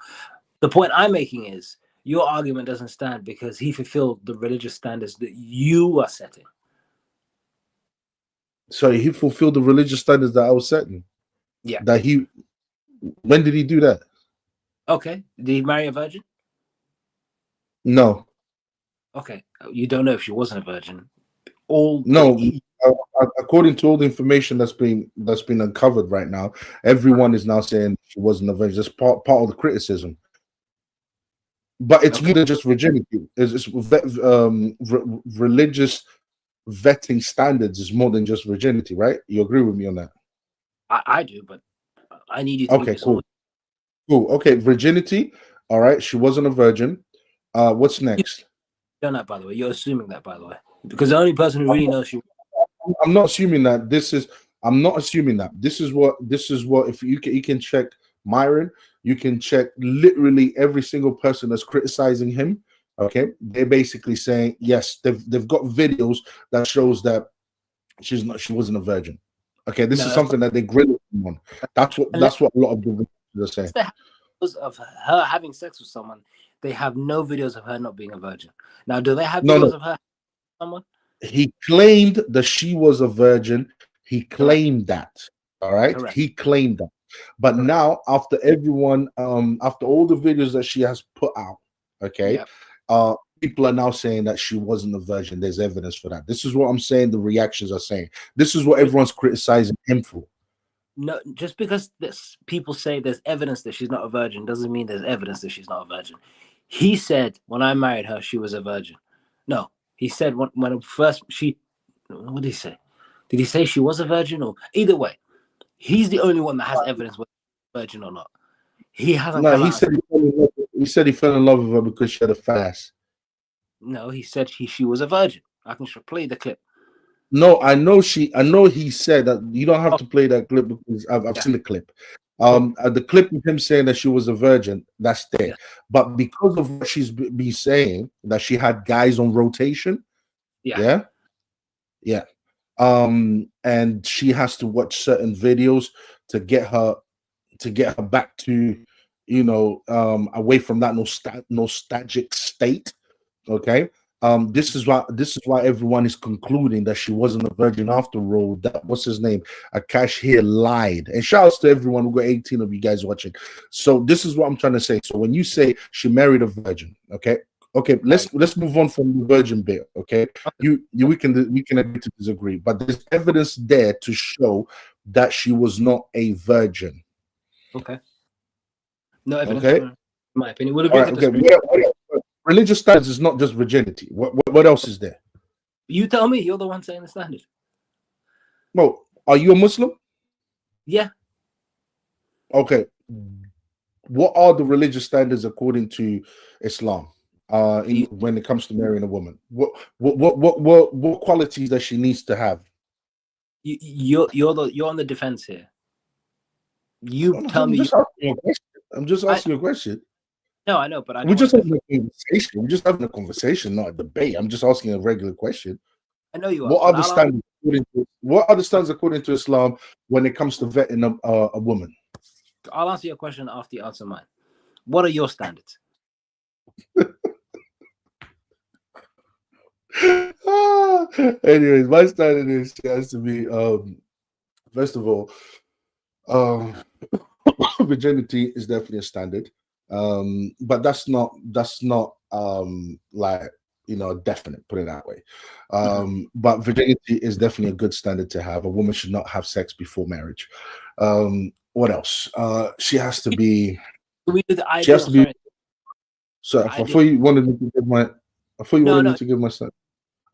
The point I'm making is your argument doesn't stand because he fulfilled the religious standards that you are setting. So he fulfilled the religious standards that I was setting. Yeah. When did he do that? Okay. Did he marry a virgin? No. Okay. You don't know if she wasn't a virgin. According to all the information that's been uncovered right now, everyone is now saying she wasn't a virgin. That's part of the criticism. But it's more than just virginity. It's religious vetting standards is more than just virginity, right? You agree with me on that? I do, but I need you to. Okay, cool. Okay, virginity. All right, she wasn't a virgin. What's next? You're not, by the way. You're assuming that, by the way, because the only person who really knows she. I'm not assuming that. I'm not assuming that. This is what. If you can check Myron, you can check literally every single person that's criticizing him. Okay, they're basically saying yes. They've got videos that shows that she wasn't a virgin. Okay, this is something that they grill him on. That's what a lot of the videos are saying. Because of her having sex with someone, they have no videos of her not being a virgin. Now, do they have videos of her with someone? He claimed that she was a virgin. He claimed that. All right, correct. He claimed that. But now, after everyone, after all the videos that she has put out, okay, people are now saying that she wasn't a virgin. There's evidence for that. This is what I'm saying. The reactions are saying. This is what everyone's criticizing him for. No, just because people say there's evidence that she's not a virgin doesn't mean there's evidence that she's not a virgin. He said when I married her, she was a virgin. No, he said when first she. What did he say? Did he say she was a virgin or either way? He's the only one that has evidence whether she's a virgin or not. He hasn't. No, he said he fell in love with her because she had a fast. No, he said she was a virgin. I can play the clip. No, I know he said that. You don't have to play that clip because I've seen the clip. The clip of him saying that she was a virgin, that's there. Yeah. But because of what she's been saying, that she had guys on rotation. Yeah. And she has to watch certain videos to get her back to, away from that nostalgic state. Okay. This is why everyone is concluding that she wasn't a virgin after all. That what's his name? Akaash here lied. And shout outs to everyone. We've got 18 of you guys watching. So this is what I'm trying to say. So when you say she married a virgin, okay, let's move on from the virgin bit. Okay, we can agree to disagree, but there's evidence there to show that she was not a virgin. Okay. No evidence. Okay. In my opinion, we'll agree to disagree. Religious standards is not just virginity. What else is there? You tell me. You're the one saying the standard. Well, are you a Muslim? Yeah. Okay. What are the religious standards according to Islam? When it comes to marrying a woman, what qualities that she needs to have? You're on the defense here. You tell me. I'm just asking you a question. No, I know, but I We're don't just want having a conversation. We're just having a conversation, not a debate. I'm just asking a regular question. I know you are. What are But the I'll standards? What are the standards according to Islam when it comes to vetting a woman? I'll answer your question after you answer mine. What are your standards? Anyways, my standard is she has to be first of all, virginity is definitely a standard. But that's not like definite, put it that way. But virginity is definitely a good standard to have. A woman should not have sex before marriage. What else? She has to be We do the she has ideal. to be Sorry. I thought you wanted me to give my me to give my standard.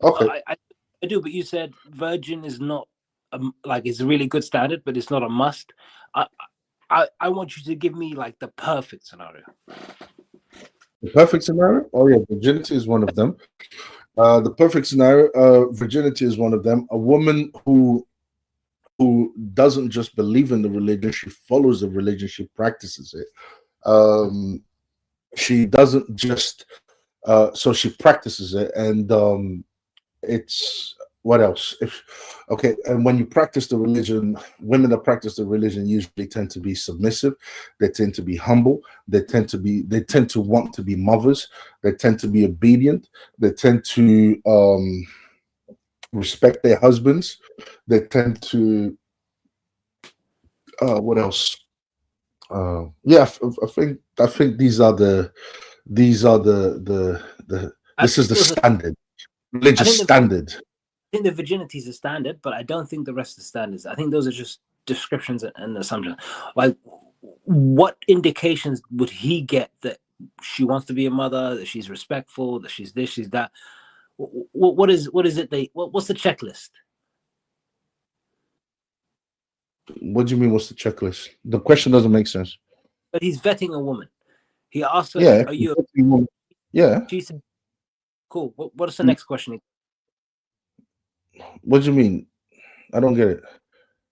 Okay. I do, but you said virgin is not like it's a really good standard, but it's not a must. I want you to give me like the perfect scenario. The perfect scenario? Oh yeah, virginity is one of them. The perfect scenario, virginity is one of them. A woman who doesn't just believe in the religion, she follows the religion, she practices it. She doesn't just so she practices it, and it's what else? And when you practice the religion, women that practice the religion usually tend to be submissive, they tend to be humble, they tend to want to be mothers, they tend to be obedient, they tend to respect their husbands, they tend to what else? Yeah, I think these are the this is the standard, religious standard. I think the virginity is a standard, but I don't think the rest of the standards. I think those are just descriptions and assumptions. Like, what indications would he get that she wants to be a mother, that she's respectful, that she's this, she's that? What is it? What's the checklist? What do you mean? What's the checklist? The question doesn't make sense. But he's vetting a woman. He asked her, Yeah. "Are you?" Yeah. She said, "Cool. What is the next question?" What do you mean? I don't get it.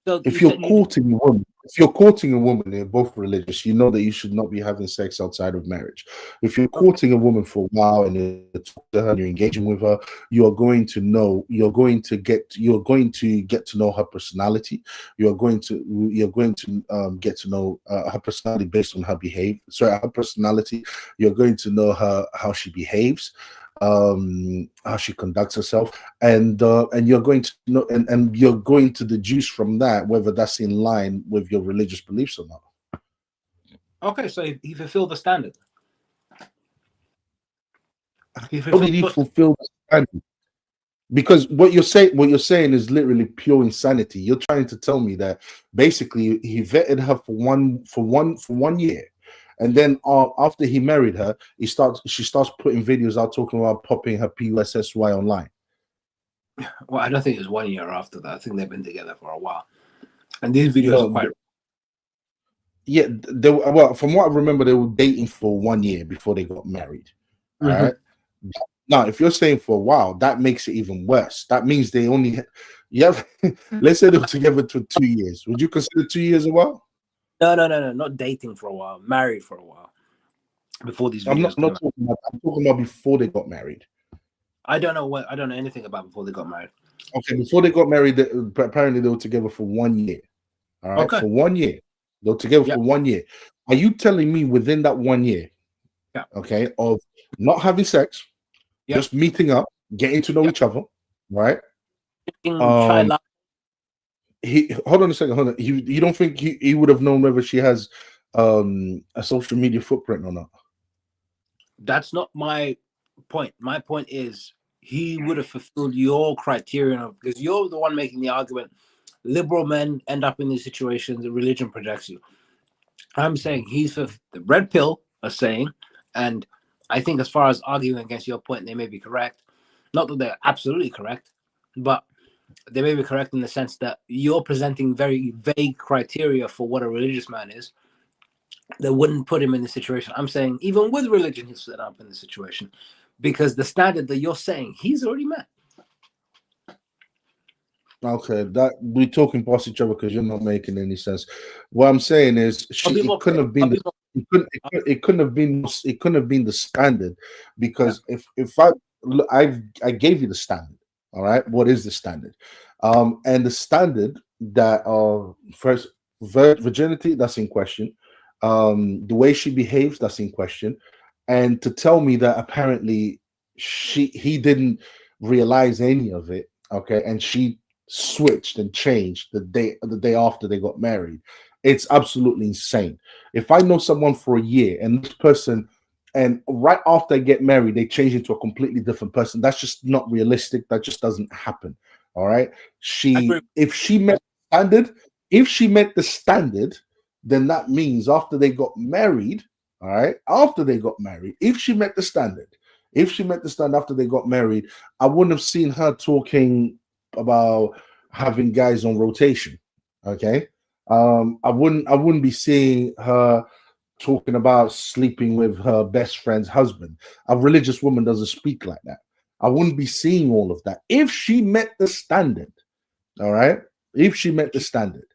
So if you're courting a woman, they're both religious, you know that you should not be having sex outside of marriage. If you're courting a woman for a while and you're engaging with her, you're going to get to know her personality. You're going to get to know her personality based on her her personality. You're going to know how she behaves, how she conducts herself, and you're going to know, and you're going to deduce from that whether that's in line with your religious beliefs or not. Okay, so he fulfilled the standard. How did he fulfill the standard? Because what you're saying is literally pure insanity. You're trying to tell me that basically he vetted her for one year. And then after he married her, she starts putting videos out talking about popping her PUSSY online. Well, I don't think it was 1 year after that. I think they've been together for a while. And these videos are quite... Yeah, well, from what I remember, they were dating for 1 year before they got married. All right. Now, if you're saying for a while, that makes it even worse. That means they only... let's say they were together for 2 years. Would you consider 2 years a while? No, not dating for a while, married for a while. Before these videos I'm talking about before they got married. I don't know anything about before they got married. Okay, before they got married, apparently they were together for 1 year. All right, for 1 year. They were together for 1 year. Are you telling me within that 1 year, okay, of not having sex, just meeting up, getting to know each other, right? Hold on a second. You don't think he would have known whether she has a social media footprint or not? That's not my point. My point is he would have fulfilled your criterion because you're the one making the argument. Liberal men end up in these situations. Religion protects you. I'm saying he's the red pill are saying, and I think as far as arguing against your point, they may be correct. Not that they're absolutely correct, but they may be correct in the sense that you're presenting very vague criteria for what a religious man is that wouldn't put him in the situation. I'm saying even with religion, he's set up in the situation because the standard that you're saying he's already met. Okay, that we're talking past each other because you're not making any sense. What I'm saying is it couldn't have been. it couldn't have been the standard, because if I gave you the standard. All right, what is the standard? And the standard that first virginity, that's in question. The way she behaves, that's in question. And to tell me that apparently he didn't realize any of it, okay, and she switched and changed the day after they got married. It's absolutely insane. If I know someone for a year and this person, and right after they get married, they change into a completely different person, that's just not realistic. That just doesn't happen. All right. If she met standard, then that means after they got married, all right, if she met the standard, after they got married, I wouldn't have seen her talking about having guys on rotation. Okay. I wouldn't be seeing her talking about sleeping with her best friend's husband. A religious woman doesn't speak like that. I wouldn't be seeing all of that if she met the standard. All right. If she met the standard.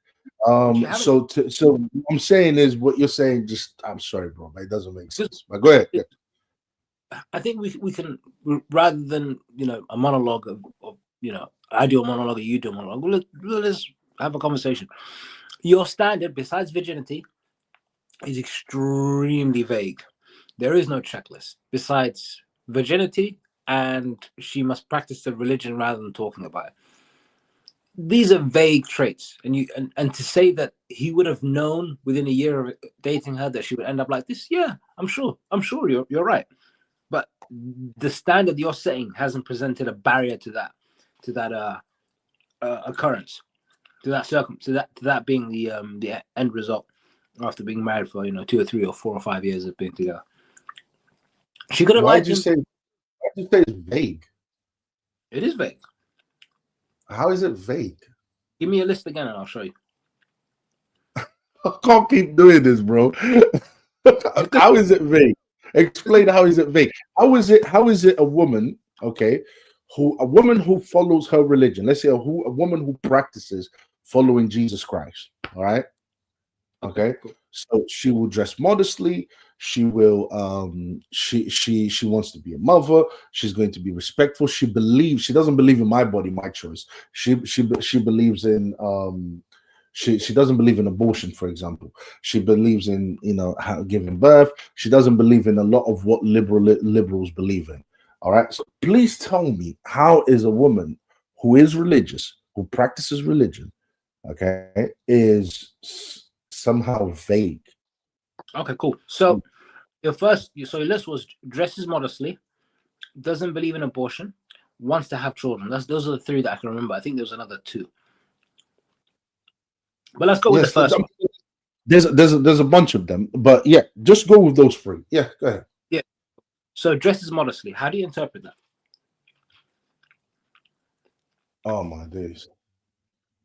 So what I'm saying is what you're saying. Just, I'm sorry, bro, it doesn't make sense. But go ahead. I think we can, rather than a monologue of I do a monologue or you do a monologue. Let's have a conversation. Your standard, besides virginity, is extremely vague. There is no checklist besides virginity, and she must practice the religion rather than talking about it. These are vague traits, and to say that he would have known within a year of dating her that she would end up like this, yeah, I'm sure you're right. But the standard you're setting hasn't presented a barrier to that occurrence, to that being the end result after being married for 2 or 3 or 4 or 5 years of being together. She could have Why'd lied you to say him. it's vague? It is vague. How is it vague? Give me a list again and I'll show you. I can't keep doing this, bro. How is it vague? Explain how is it vague. How is it a woman, okay, a woman who follows her religion, let's say a woman who practices following Jesus Christ, all right? Okay. So she will dress modestly, she will she wants to be a mother, she's going to be respectful, she doesn't believe in my body, my choice. She believes in she doesn't believe in abortion, for example. She believes in giving birth. She doesn't believe in a lot of what liberals believe in. All right. So please tell me, how is a woman who is religious, who practices religion, okay, is somehow vague? Okay, cool. So your list was dresses modestly, doesn't believe in abortion, wants to have children. Those are the 3 that I can remember. I think there was another 2. But let's go with the first one. There's a bunch of them, but yeah, just go with those 3. Yeah, go ahead. Yeah. So dresses modestly. How do you interpret that? Oh my days.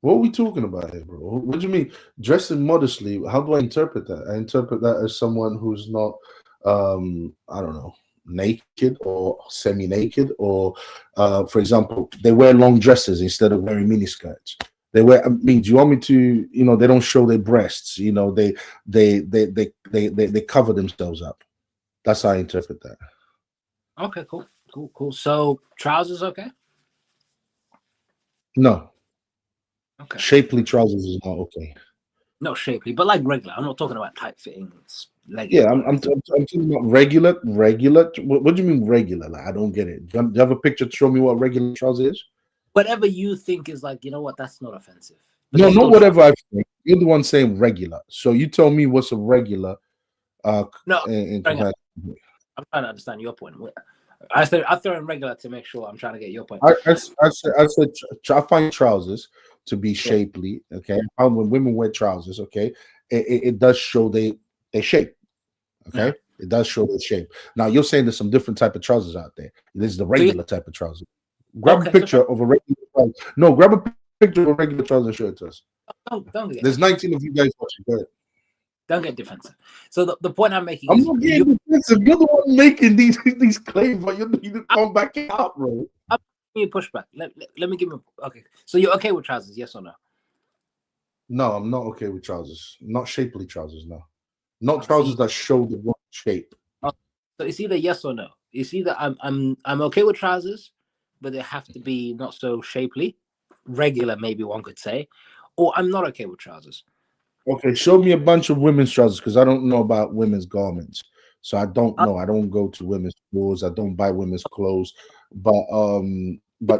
What are we talking about here, bro? What do you mean dressing modestly? How do I interpret that? I interpret that as someone who's not I don't know, naked or semi-naked, or for example, they wear long dresses instead of wearing mini skirts. Do you want me to, they don't show their breasts, they cover themselves up. That's how I interpret that. Okay, cool. So trousers, okay? No. Okay. Shapely trousers is not okay. No, shapely, but like regular. I'm not talking about tight fitting. Yeah, I'm talking about regular. What do you mean regular? Like, I don't get it. Do you have a picture to show me what regular trouser is? Whatever you think is like, what, that's not offensive. But no, not whatever I think. You're the one saying regular. So you tell me what's a regular. No, I'm trying to understand your point. I throw in regular to make sure I'm trying to get your point. I said I find trousers to be shapely. Okay, when women wear trousers, okay, it does show they shape. Okay, it does show the shape. Now you're saying there's some different type of trousers out there. This is the regular type of trouser. Grab a picture of a regular trouser. No, grab a picture of a regular trouser and show it to us. Don't get There's 19 of you guys watching. Go ahead. Don't get defensive. So the point I'm making is not getting defensive. You're the one making these claims, but you need to come back out, bro. I'm giving you pushback. Let me give you. Okay, so you're okay with trousers? Yes or no? No, I'm not okay with trousers. Not shapely trousers. No. Not trousers that show the wrong shape. So it's either yes or no. It's either I'm okay with trousers, but they have to be not so shapely, regular, maybe one could say, or I'm not okay with trousers. Okay, show me a bunch of women's trousers because I don't know about women's garments. So I don't know. I don't go to women's stores. I don't buy women's clothes. But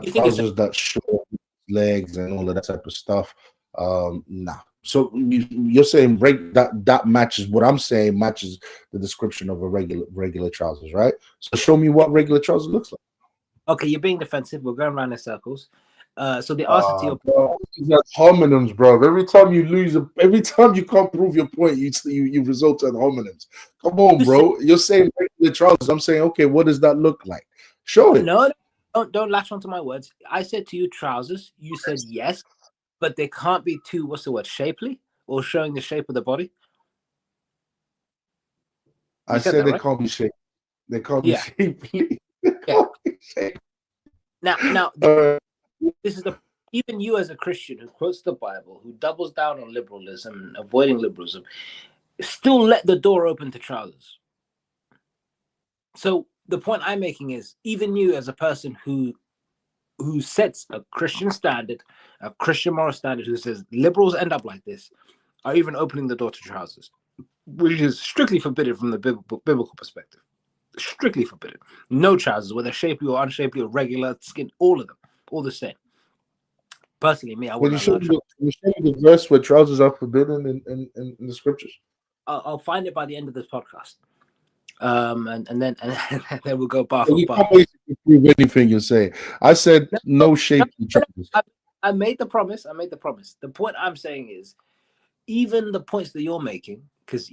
trousers that show legs and all of that type of stuff. Nah. So you're saying that matches what I'm saying, matches the description of a regular trousers, right? So show me what regular trousers looks like. Okay, you're being defensive. We're going around in circles. So the answer to your point, that's homonyms, bro. Every time you lose, every time you can't prove your point, you result in homonyms. Come on, bro. You're saying regular trousers. I'm saying, okay, what does that look like? Show it. No, don't latch onto my words. I said to you trousers. You said yes, but they can't be too, what's the word, shapely or showing the shape of the body. I said they can't be shapely. They can't be shapely. Now, this is even you as a Christian who quotes the Bible, who doubles down on liberalism and avoiding liberalism, still let the door open to trousers. So the point I'm making is, even you as a person who sets a Christian standard, a Christian moral standard, who says liberals end up like this, are even opening the door to trousers, which is strictly forbidden from the biblical perspective. Strictly forbidden. No trousers, whether shapely or unshapely or regular skin, all of them, all the same. Personally, me, I wouldn't allow trousers. You show me the verse where trousers are forbidden in the scriptures. I'll find it by the end of this podcast. And then we'll go bar for You bar. can't basically prove anything you're saying. I said no shapely trousers. I made the promise. The point I'm saying is, even the points that you're making, because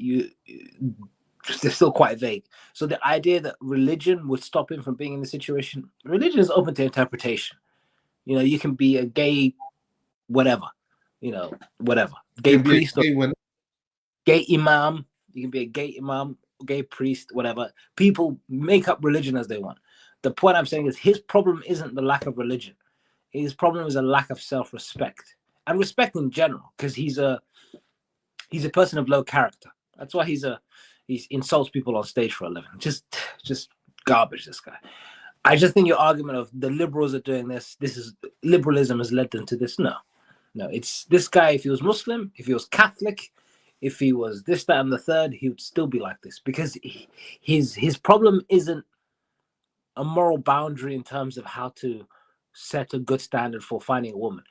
they're still quite vague. So the idea that religion would stop him from being in the situation, religion is open to interpretation. You know, you can be a gay, whatever, whatever. Gay priest, gay imam. You can be a gay imam, gay priest, whatever. People make up religion as they want. The point I'm saying is his problem isn't the lack of religion. His problem is a lack of self-respect and respect in general, because he's a person of low character. That's why he insults people on stage for a living. Just garbage, this guy. I just think your argument of the liberals are doing this is liberalism has led them to this. No, it's this guy. If he was Muslim, if he was Catholic, if he was this, that, and the third, he would still be like this, because his problem isn't a moral boundary in terms of how to set a good standard for finding a woman.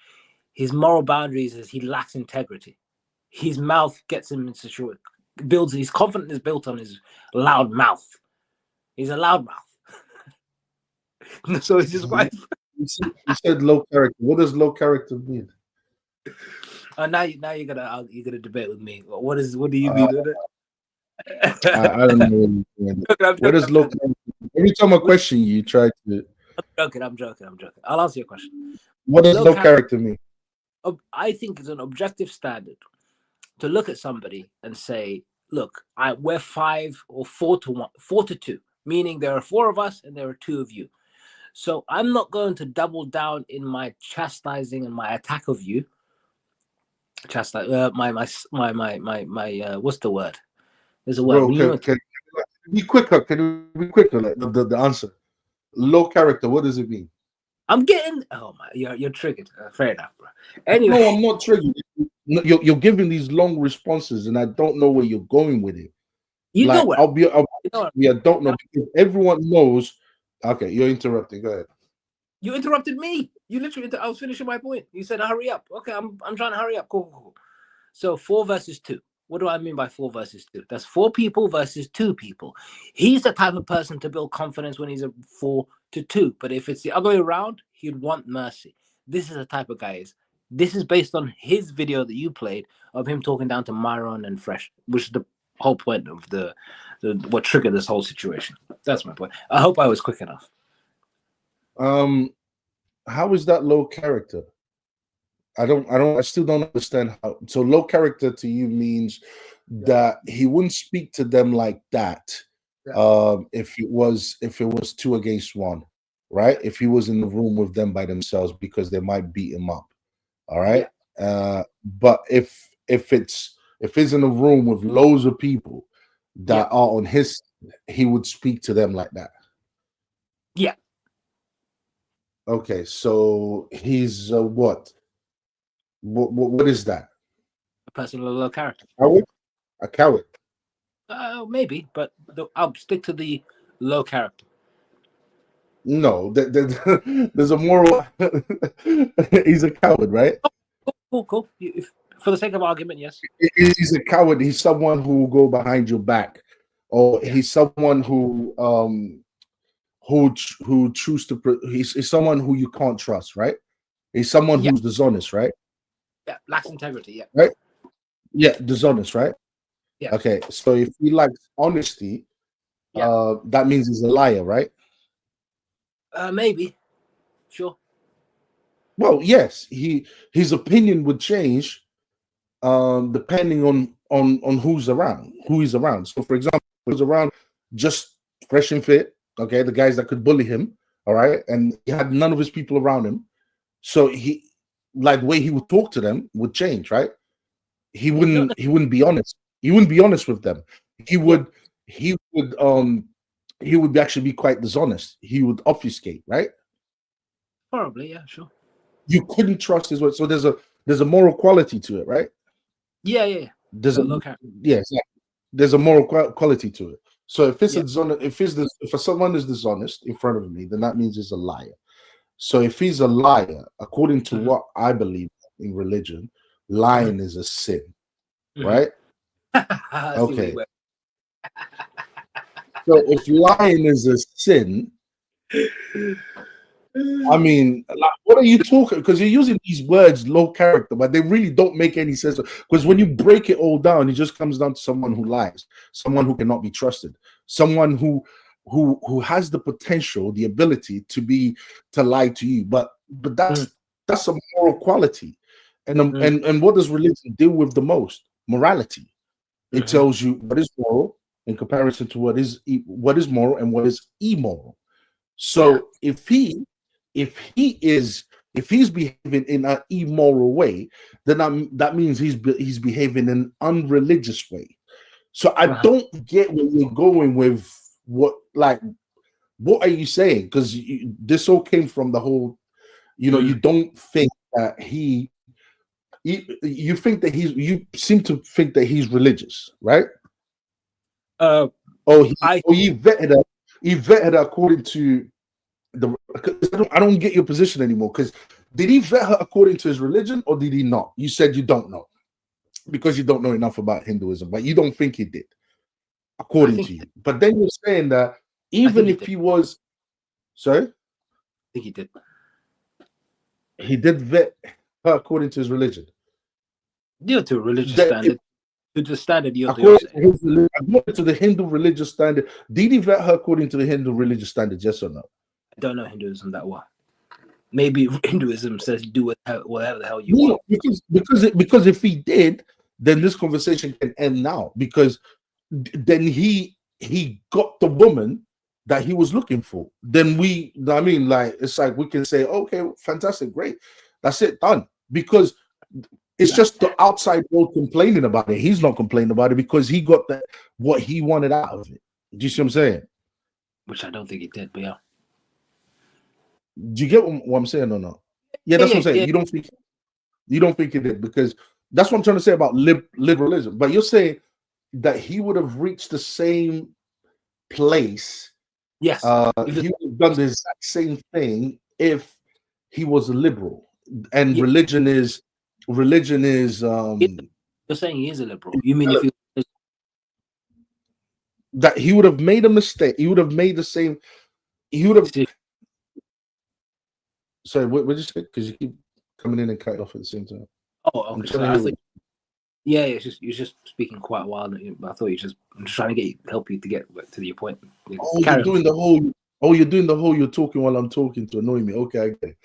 His moral boundaries is he lacks integrity. His mouth gets him insecure. His confidence is built on his loud mouth. He's a loud mouth. So is his wife. You said low character. What does low character mean? Now you're gonna debate with me. What do you mean with it? I don't know. What is low character? Every time I question you try to. I'm joking. I'll answer your question. What does low character mean? I think it's an objective standard to look at somebody and say, look, we're 5 or 4 to 1, 4 to 2, meaning there are 4 of us and there are 2 of you. So I'm not going to double down in my chastising and my attack of you. Chastise, my what's the word? There's a word. Bro, can you be quicker? Can you be quicker? Like the answer. Low character. What does it mean? I'm getting. Oh my, you're triggered. Fair enough, bro. Anyway, no, I'm not triggered. You're giving these long responses, and I don't know where you're going with it. You know what? I don't know, because everyone knows. Okay, you're interrupting. Go ahead. You interrupted me. You literally. I was finishing my point. You said hurry up. Okay, I'm trying to hurry up. Cool. So 4 versus 2. What do I mean by 4 versus 2? That's 4 people versus 2 people. He's the type of person to build confidence when he's a 4 to 2. But if it's the other way around, he'd want mercy. This is the type of guy is. This is based on his video that you played of him talking down to Myron and Fresh, which is the whole point of the what triggered this whole situation. That's my point. I hope I was quick enough. How is that low character? I still don't understand how. So low character to you means that he wouldn't speak to them like that. If it was 2 against 1, right? If he was in the room with them by themselves, because they might beat him up. All right. But if it's if he's in a room with loads of people that Yeah. are on his, he would speak to them like that. Yeah. Okay, so he's what? What is that? A person with a low character. Coward? A coward? Maybe, but I'll stick to the low character. No, there's a moral. He's a coward, right? Cool. For the sake of argument, yes. He's a coward. He's someone who will go behind your back, or he's someone who choose to. He's someone who you can't trust, right? He's someone who's dishonest, right? Yeah, lacks integrity. Yeah. Right. Yeah, dishonest, right? Yeah. Okay, so if he likes honesty, that means he's a liar, right? Maybe. Sure. Well, yes, his opinion would change depending on who's around, who he's around. So, for example, who's around just fresh and fit, okay, the guys that could bully him, all right, and he had none of his people around him, so the way he would talk to them would change, right? He wouldn't be honest. He wouldn't be honest with them. He would actually be quite dishonest. He would obfuscate, right? Probably, yeah, sure. You couldn't trust his word. So there's a moral quality to it, right? Yeah. There's a moral quality to it. So if it's if someone is dishonest in front of me, then that means he's a liar. So if he's a liar, according to what I believe in religion, lying is a sin, right? Okay. So if lying is a sin, I mean, what are you talking? Because you're using these words, low character, but they really don't make any sense. Because when you break it all down, it just comes down to someone who lies, someone who cannot be trusted, someone who has the potential, the ability to lie to you. But that's a moral quality, and what does religion deal with the most? Morality. It tells you what is moral in comparison to what is moral and what is immoral. So if he's behaving in an immoral way, then that means he's behaving in an unreligious way. So I don't get where you're going with what are you saying? Because this all came from the whole, you don't think that you think that you seem to think that he's religious, right? He vetted her according to I don't get your position anymore, because did he vet her according to his religion or did he not? You said you don't know because you don't know enough about Hinduism, but you don't think he did, according to you. But then you're saying that even if he was, sorry, I think he did. He did vet her according to his religion. Yeah, to a religious standard. To the standard according to the Hindu religious standard, did he vet her according to the Hindu religious standard? Yes or no? I don't know Hinduism that well. Maybe Hinduism says do whatever the hell you want. Because if he did, then this conversation can end now. Because then he got the woman that he was looking for. Then it's like we can say, okay, fantastic, great, that's it, done. Because it's just the outside world complaining about it. He's not complaining about it because he got what he wanted out of it. Do you see what I'm saying? Which I don't think he did, but yeah. Do you get what I'm saying or not? Yeah, that's what I'm saying. Yeah. You don't think he did, because that's what I'm trying to say about liberalism. But you're saying that he would have reached the same place. Yes. He would have done the exact same thing if he was a liberal. And religion is you're saying he is a liberal. You mean if that he would have made a mistake, he would have made the same, he would have. Sorry, what did you say? Because you keep coming in and cutting off at the same time. Oh, okay. You're just speaking quite wild. I thought I'm just trying to help you to get to your point. You're doing the whole you're talking while I'm talking to annoy me. Okay, I get it.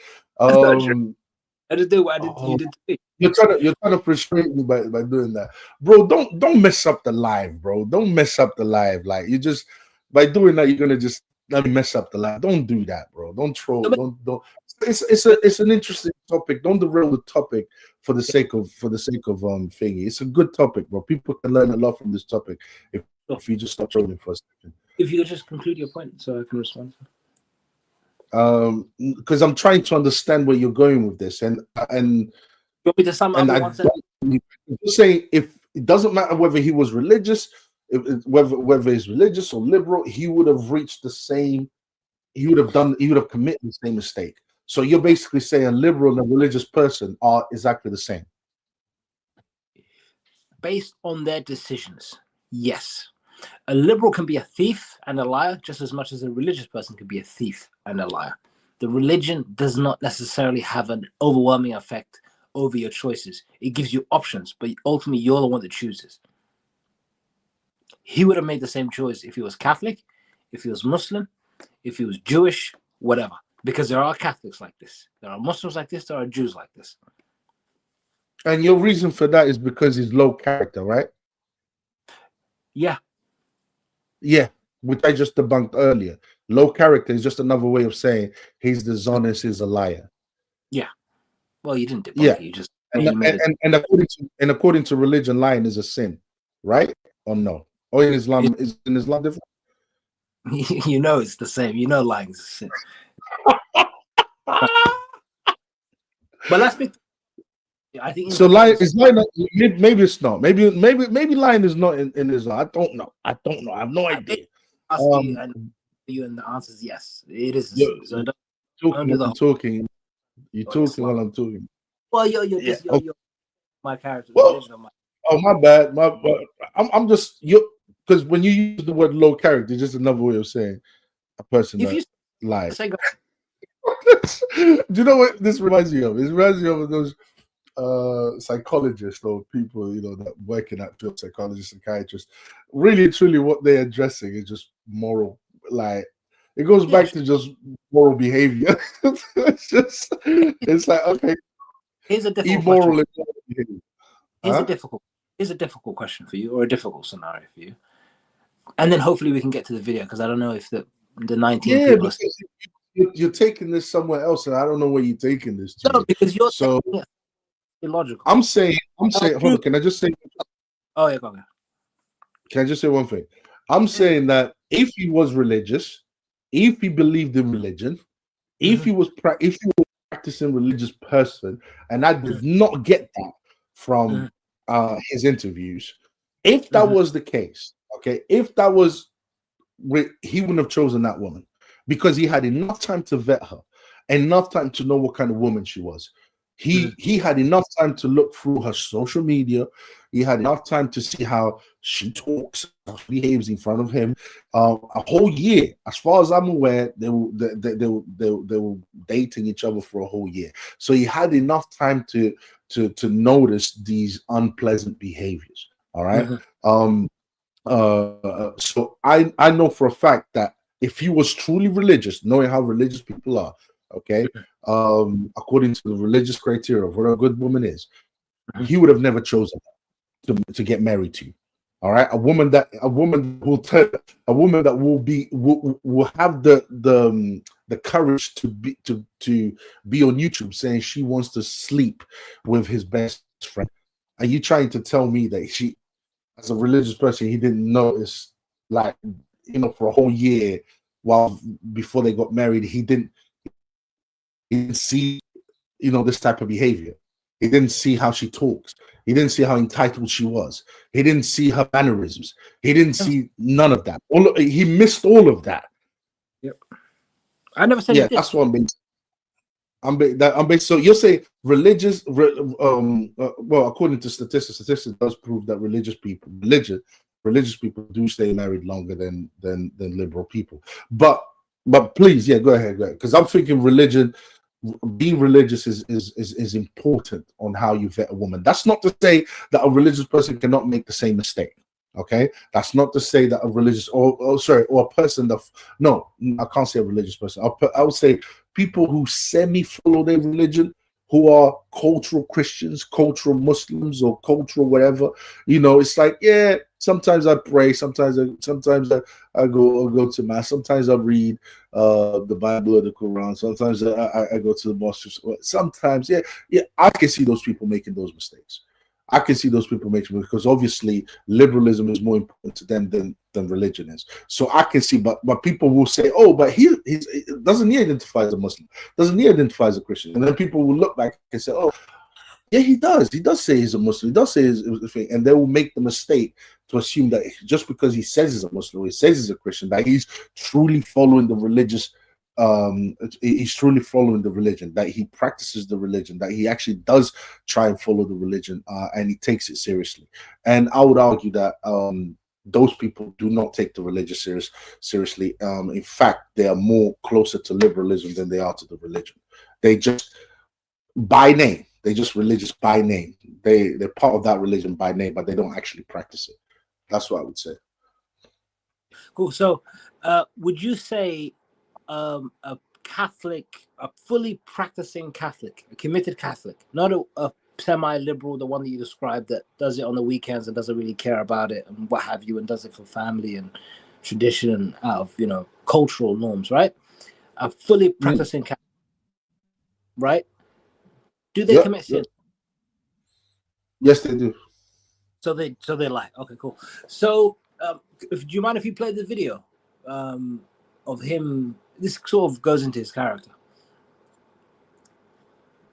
I just do what you did to me. You're trying to frustrate me by doing that, bro. Don't mess up the live, bro. Don't mess up the live. Like, you just, by doing that, you're gonna just let me mess up the live. Don't do that, bro. Don't troll. Don't it's an interesting topic. Don't derail the topic for the sake of thingy. It's a good topic, bro. People can learn a lot from this topic if you just stop trolling for a second. If you could just conclude your point, so I can respond. Because I'm trying to understand where you're going with this, and you want me to sum up in one sentence? Just saying, if it doesn't matter whether he was religious, whether he's religious or liberal, he would have reached the same. He would have committed the same mistake. So you're basically saying a liberal and a religious person are exactly the same. Based on their decisions, yes. A liberal can be a thief and a liar just as much as a religious person can be a thief and a liar. The religion does not necessarily have an overwhelming effect over your choices. It gives you options, but ultimately you're the one that chooses. He would have made the same choice if he was Catholic, if he was Muslim, if he was Jewish, whatever. Because there are Catholics like this. There are Muslims like this. There are Jews like this. And your reason for that is because he's low character, right? Yeah. Yeah, which I just debunked earlier. Low character is just another way of saying he's dishonest, he's a liar. Yeah. Well, you didn't debunk it. You just and according to religion, lying is a sin, right? Or no? Or in Islam, is in Islam different? You know it's the same. You know lying is a sin. But let's be. I think so. Lying is lying. Maybe it's not. Maybe lying is not in Islam. I don't know. I have no idea. You and the answer is yes. It is. So I'm talking. You're talking while I'm talking. Well, you're my character. Oh, my bad. I'm just because when you use the word low character, it's just another way of saying a person that lies. Do you know what this reminds me of? It reminds me of those psychologists or people, that work in that field, psychologists, psychiatrists. Really and truly what they're addressing is just moral, like it goes back to just moral behavior. it's like, okay, here's a difficult immoral behavior. Here's a difficult question for you, or a difficult scenario for you. And then hopefully we can get to the video, because I don't know if the 19 people you're taking this somewhere else, and I don't know where you're taking this to. No, because you're so illogical. I'm saying, hold on, can I just say? Oh yeah, go ahead. Can I just say one thing? I'm saying that if he was religious, if he believed in religion, if he was practicing religious person, and I did not get that from his interviews. If that was the case, okay, if that was, he wouldn't have chosen that woman, because he had enough time to vet her, enough time to know what kind of woman she was. He had enough time to look through her social media. He had enough time to see how she talks, how she behaves in front of him. A whole year, as far as I'm aware, they were dating each other for a whole year. So he had enough time to notice these unpleasant behaviors. All right. So I know for a fact that if he was truly religious, knowing how religious people are, okay, according to the religious criteria of what a good woman is, he would have never chosen to get married to. All right, a woman that will have the courage to be on YouTube saying she wants to sleep with his best friend. Are you trying to tell me that she, as a religious person, he didn't notice, like, for a whole year before they got married, he didn't see, this type of behavior. He didn't see how she talks. He didn't see how entitled she was. He didn't see her mannerisms. He didn't see none of that. He missed all of that. Yep. I never said. Yeah, that's what I'm based. So you're saying religious? Well, according to statistics does prove that religious people do stay married longer than liberal people. But please, yeah, go ahead, because I'm thinking religion. Being religious is important on how you vet a woman. That's not to say that a religious person cannot make the same mistake. Okay, that's not to say that a religious or a person that, no, I can't say a religious person. I would say people who semi-follow their religion, who are cultural Christians, cultural Muslims, or cultural whatever. You know, it's like, yeah, sometimes I pray, sometimes I go to mass, sometimes I read the Bible or the Quran, sometimes I go to the mosque. Sometimes, yeah, I can see those people making those mistakes. I can see those people making, because obviously liberalism is more important to them than religion is. So I can see, but people will say, oh, but he doesn't he identify as a Muslim? Doesn't he identify as a Christian? And then people will look back and say, oh, yeah, he does. He does say he's a Muslim. He does say his thing, and they will make the mistake to assume that just because he says he's a Muslim, or he says he's a Christian, that he's truly following the religious. He's truly following the religion, that he practices the religion, that he actually does try and follow the religion, and he takes it seriously. And I would argue that those people do not take the religious seriously. In fact, they are more closer to liberalism than they are to the religion. They just, by name, they just religious by name. They're part of that religion by name, but they don't actually practice it. That's what I would say. Cool. So, would you say a Catholic, a fully practicing Catholic, a committed Catholic, not a semi-liberal, the one that you described that does it on the weekends and doesn't really care about it and what have you, and does it for family and tradition and out of, you know, cultural norms, right? A fully practicing Catholic, right? Do they commit sin? Yes, they do. So they lie. Okay, cool. So, do you mind if you play the video of him? This sort of goes into his character.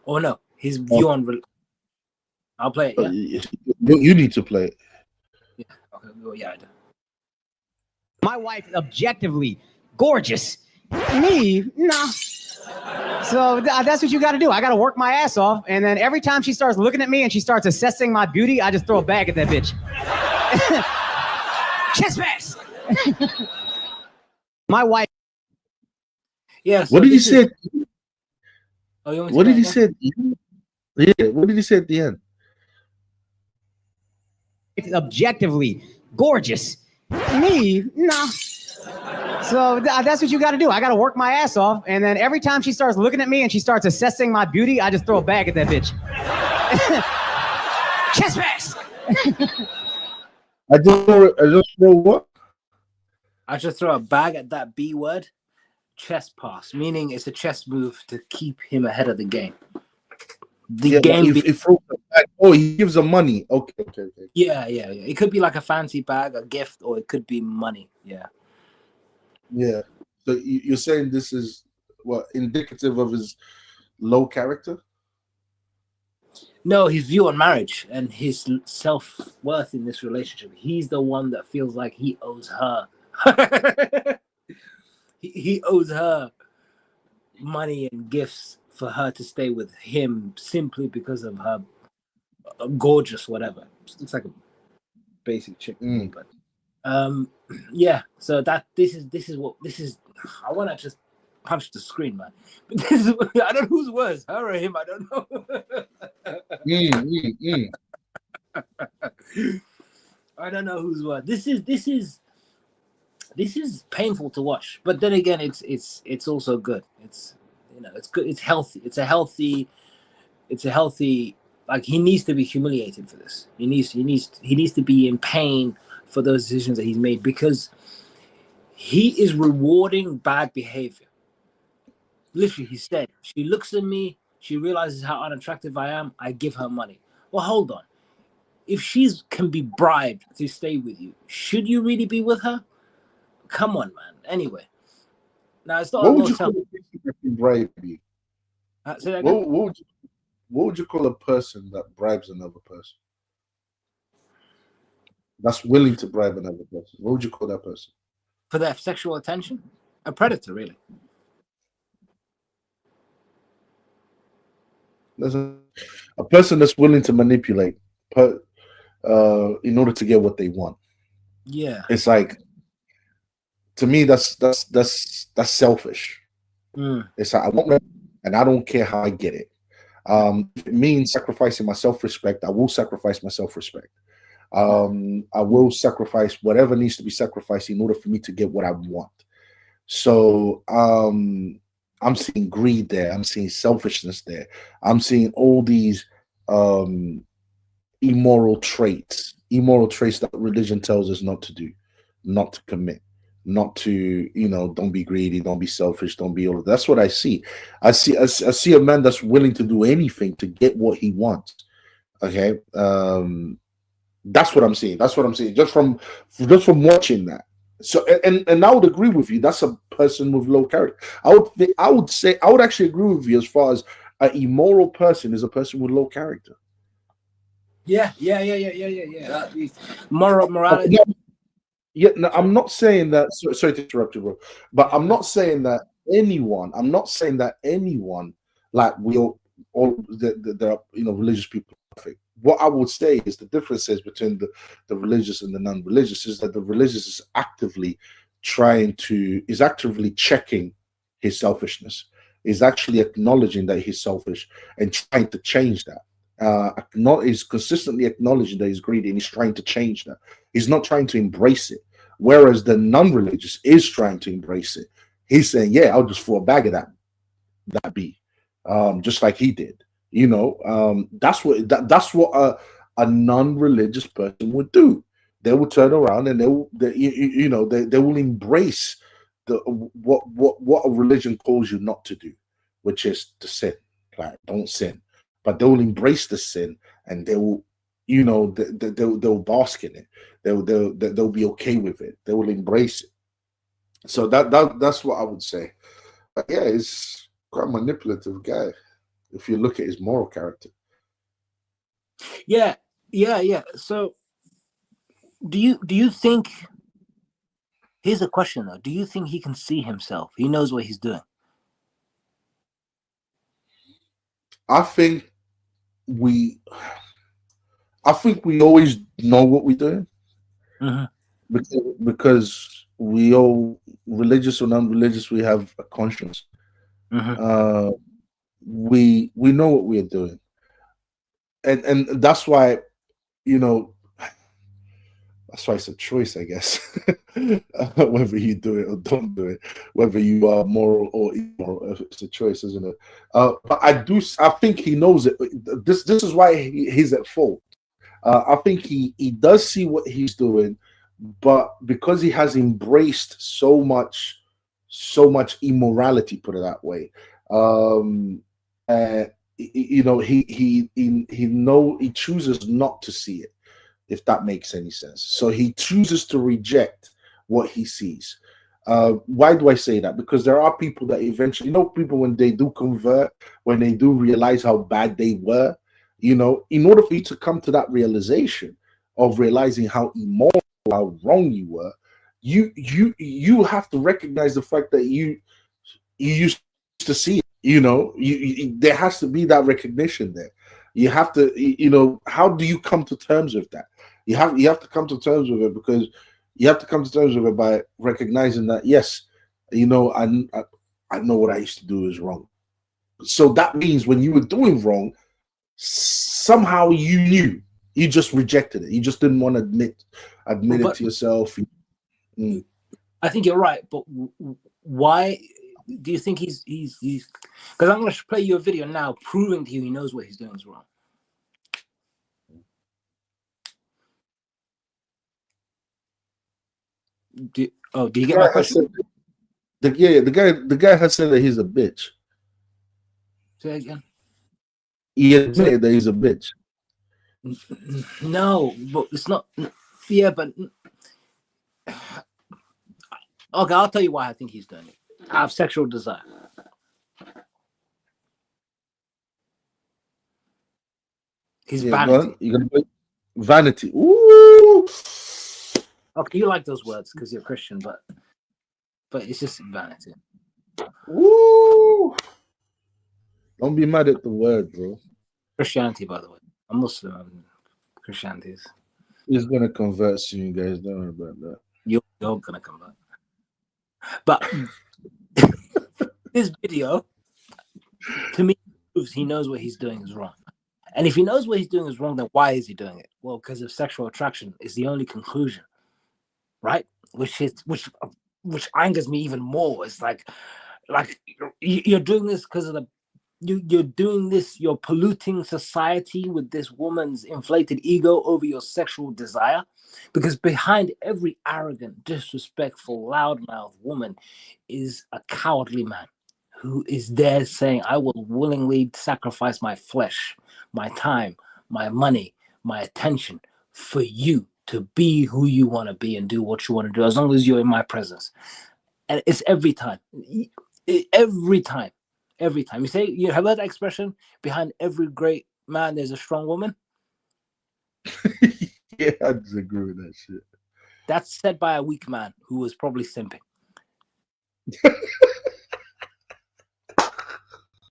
Or no, his view on. I'll play it. Yeah? You need to play it. Yeah. Okay. Well, yeah, I do. My wife is objectively gorgeous. Me, no. So that's what you got to do. I got to work my ass off, and then every time she starts looking at me and she starts assessing my beauty, I just throw a bag at that bitch. Chest pass. My wife. Yeah. So what did he say? Oh, what did he say? Yeah. What did he say at the end? It's objectively gorgeous. Me, no. So that's what you got to do. I got to work my ass off, and then every time she starts looking at me and she starts assessing my beauty, I just throw a bag at that bitch. Chest pass. I just throw what? I just throw a bag at that B word. Chess pass, meaning it's a chess move to keep him ahead of the game. The game. Oh, he gives them money. Okay. Yeah. It could be like a fancy bag, a gift, or it could be money. Yeah. Yeah. So you're saying this is what, indicative of his low character? No, his view on marriage and his self-worth in this relationship. He's the one that feels like he owes her. He owes her money and gifts for her to stay with him simply because of her gorgeous whatever. It's like a basic chick to me, but yeah. So this is. I want to just punch the screen, man. But this is, I don't know whose words, her or him. I don't know. I don't know whose word. This is painful to watch, but then again, it's also good. It's, you know, it's good. It's healthy. It's a healthy. Like, he needs to be humiliated for this. He needs to be in pain for those decisions that he's made, because he is rewarding bad behavior. Literally, he said, she looks at me, she realizes how unattractive I am, I give her money. Well, hold on. If she can be bribed to stay with you, should you really be with her? Come on, man. Anyway, now it's not. What would you call a person that can bribe you? Say that again? What would you call a person that bribes another person? That's willing to bribe another person. What would you call that person? For their sexual attention? A predator, really. A person that's willing to manipulate in order to get what they want. Yeah. It's like, to me, that's selfish. It's like, I want it, and I don't care how I get it. If it means sacrificing my self-respect, I will sacrifice my self-respect. I will sacrifice whatever needs to be sacrificed in order for me to get what I want. So I'm seeing greed there. I'm seeing selfishness there. I'm seeing all these immoral traits that religion tells us not to do, not to commit, not to, don't be greedy, don't be selfish, don't be all of that. That's what I see. I see a man that's willing to do anything to get what he wants. Okay. That's what I'm seeing. That's what I'm seeing. Just from watching that. So and I would agree with you. That's a person with low character. I would actually agree with you as far as an immoral person is a person with low character. Yeah. Morality. Yeah, no, I'm not saying that. Sorry to interrupt you, bro. But I'm not saying that anyone. I'm not saying that anyone, like we all there are religious people. Perfect. What I would say is the difference is between the religious and the non-religious is that the religious is actively checking his selfishness, is actually acknowledging that he's selfish and trying to change that. Is consistently acknowledging that he's greedy and he's trying to change that. He's not trying to embrace it. Whereas the non-religious is trying to embrace it. He's saying, "Yeah, I'll just throw a bag of that be," just like he did. That's what a non-religious person would do. They will turn around and they will embrace what a religion calls you not to do, which is to sin. Like, don't sin. But they will embrace the sin and they will, they'll bask in it. They'll be okay with it. They will embrace it. So that's what I would say. But yeah, he's quite a manipulative guy if you look at his moral character. Yeah. So do you think, here's a question though, do you think he can see himself? He knows what he's doing? I think we always know what we're doing. Mm-hmm. Because we all, religious or non-religious, we have a conscience. Mm-hmm. We know what we are doing, and that's why that's why it's a choice, I guess. Whether you do it or don't do it, whether you are moral or immoral, it's a choice, isn't it? But I think he knows it. This is why he's at fault. I think he does see what he's doing, but because he has embraced so much immorality, put it that way, he chooses not to see it, if that makes any sense. So he chooses to reject what he sees. Why do I say that? Because there are people that eventually, people when they do convert, when they do realize how bad they were, in order for you to come to that realization of realizing how immoral, how wrong you were, you have to recognize the fact that you used to see it. There has to be that recognition there. You have to, how do you come to terms with that? You have to come to terms with it, because you have to come to terms with it by recognizing that, yes, I know what I used to do is wrong. So that means when you were doing wrong, somehow you knew, you just rejected it. You just didn't want to admit it to yourself. I think you're right, but why do you think he's because I'm going to play you a video now proving to you he knows what he's doing is wrong. Do you get my question? The guy has said that he's a bitch. Say again. He admitted that he's a bitch. No, but it's not. Yeah, but okay, I'll tell you why I think he's doing it. I have sexual desire. His vanity. You're gonna play vanity. Ooh. Okay, you like those words because you're Christian, but it's just vanity. Ooh. Don't be mad at the word, bro. Christianity, by the way. I'm Muslim. Christianity. He's gonna convert soon, guys. Don't worry about that. You're gonna convert. But this video, to me, proves he knows what he's doing is wrong. And if he knows what he's doing is wrong, then why is he doing it? Well, because of sexual attraction is the only conclusion, right? Which angers me even more. It's like, like you're doing this because of the you're doing this, you're polluting society with this woman's inflated ego over your sexual desire, because behind every arrogant, disrespectful, loudmouth woman is a cowardly man who is there saying, I will willingly sacrifice my flesh, my time, my money, my attention for you to be who you want to be and do what you want to do, as long as you're in my presence. And it's every time. Every time. Every time. You have heard that expression, behind every great man, there's a strong woman? Yeah, I disagree with that shit. That's said by a weak man who was probably simping.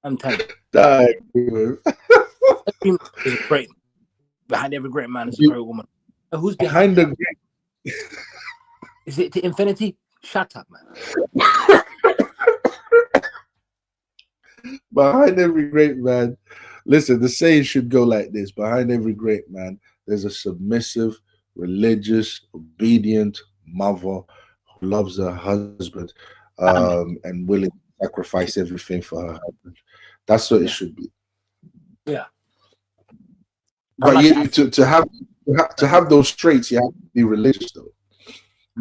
I'm telling you. Every man is a great. Behind every great man is a great woman. Who's behind the great? Is it to infinity? Shut up, man. Behind every great man, listen, the saying should go like this: behind every great man, there's a submissive, religious, obedient mother who loves her husband and willing to sacrifice everything for her husband. That's what it should be. Yeah. But to have those traits, you have to be religious, though.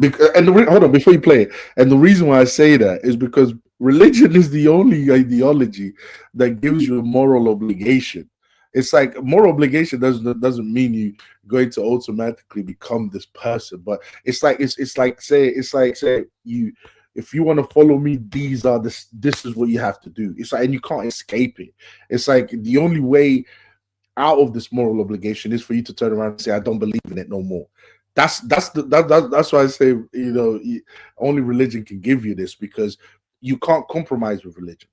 Hold on, before you play it, and the reason why I say that is because religion is the only ideology that gives you a moral obligation. It's like moral obligation doesn't mean you going to automatically become this person, but it's like say you, if you want to follow me, this is what you have to do. It's like, and you can't escape it. It's like the only way out of this moral obligation is for you to turn around and say, I don't believe in it no more. That's why I say, only religion can give you this, because you can't compromise with religion.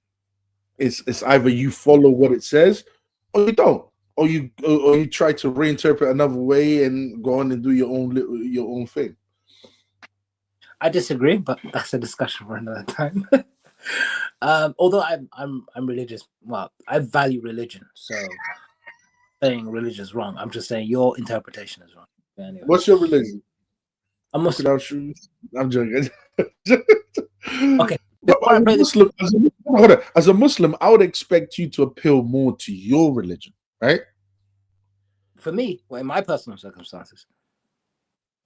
It's either you follow what it says or you don't, or you try to reinterpret another way and go on and do your own thing. I disagree, but that's a discussion for another time. Although I'm religious, well, I value religion, so saying religion is wrong. I'm just saying your interpretation is wrong. Anyway. What's your religion? I'm Muslim. I'm joking. Okay. As a Muslim, I would expect you to appeal more to your religion, right? For me, well, in my personal circumstances.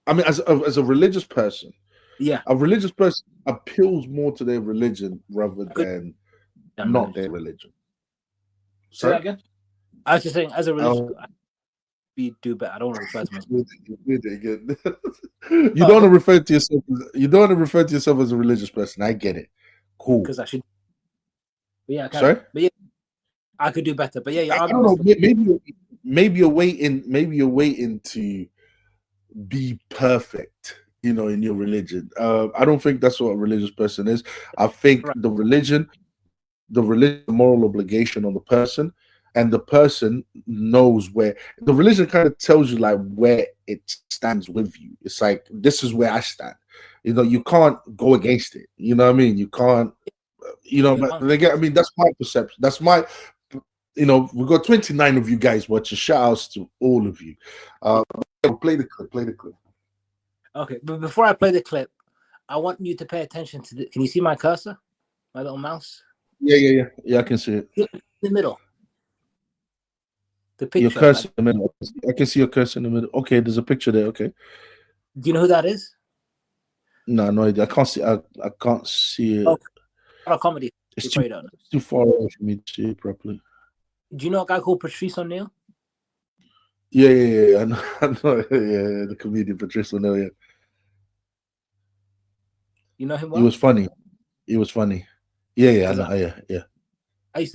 I mean, as a religious person, yeah, a religious person appeals more to their religion rather than not their religion. Say that again? I was just saying, as a religious, we do better. I don't want to refer to myself. You don't want to refer to yourself. You don't want to refer to yourself as a religious person. I get it. Cool. Because I should. But yeah, sorry. But yeah, I could do better. But yeah, I don't know. Maybe you're waiting to be perfect, in your religion. I don't think that's what a religious person is. I think the religion moral obligation on the person, and the person knows where the religion kind of tells you like where it stands with you. It's like, this is where I stand. You can't go against it. You know what I mean? You can't. But again, I mean, that's my perception. That's my. We've got 29 of you guys watching. Shout outs to all of you. Play the clip. Okay, but before I play the clip, I want you to pay attention to can you see my cursor? My little mouse? Yeah, I can see it. In the middle. The picture. Your cursor in the middle. I can see your cursor in the middle. Okay, there's a picture there. Okay. Do you know who that is? No idea. I can't see. I can't see it. Oh, not a comedy. It's too far away for me to see it properly. Do you know a guy called Patrice O'Neill? Yeah. I know. Yeah, the comedian Patrice O'Neill. Yeah. You know him well? He was funny. Yeah. I know. Yeah.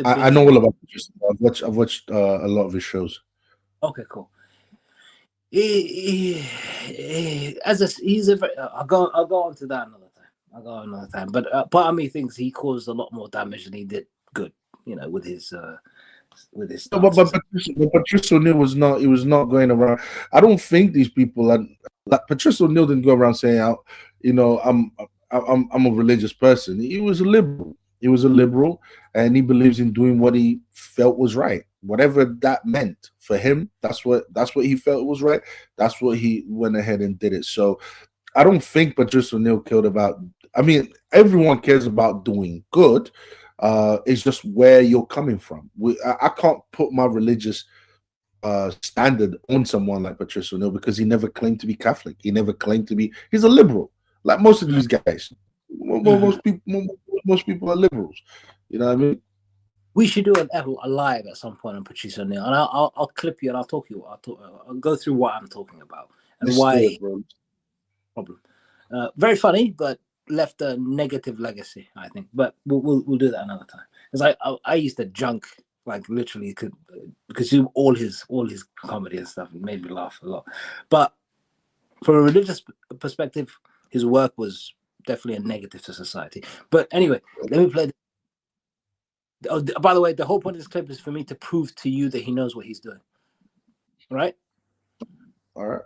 I know all about Patrice. I've watched a lot of his shows. Okay, cool. He's I'll go on to that another time. But part of me thinks he caused a lot more damage than he did good. With his. But Patrice O'Neill was not. He was not going around. I don't think these people like Patrice O'Neill didn't go around saying, I'm a religious person. He was a liberal. And he believes in doing what he felt was right, whatever that meant for him. That's what he felt was right. That's what he went ahead and did it. So I don't think Patrice O'Neill cared about I mean, everyone cares about doing good. It's just where you're coming from. I can't put my religious standard on someone like Patrice O'Neal because he never claimed to be Catholic. He never claimed to be. He's a liberal, like most of these guys. Most people are liberals. You know what I mean? We should do a live at some point on Patrice O'Neal, and I'll clip you and I'll go through what I'm talking about and why. Problem. Very funny, but left a negative legacy, I think. But we'll do that another time. Because I used to junk, like literally could consume all his comedy and stuff. It made me laugh a lot. But from a religious perspective, his work was definitely a negative to society. But anyway, let me play. Oh, by the way, the whole point of this clip is for me to prove to you that he knows what he's doing. All right? All right.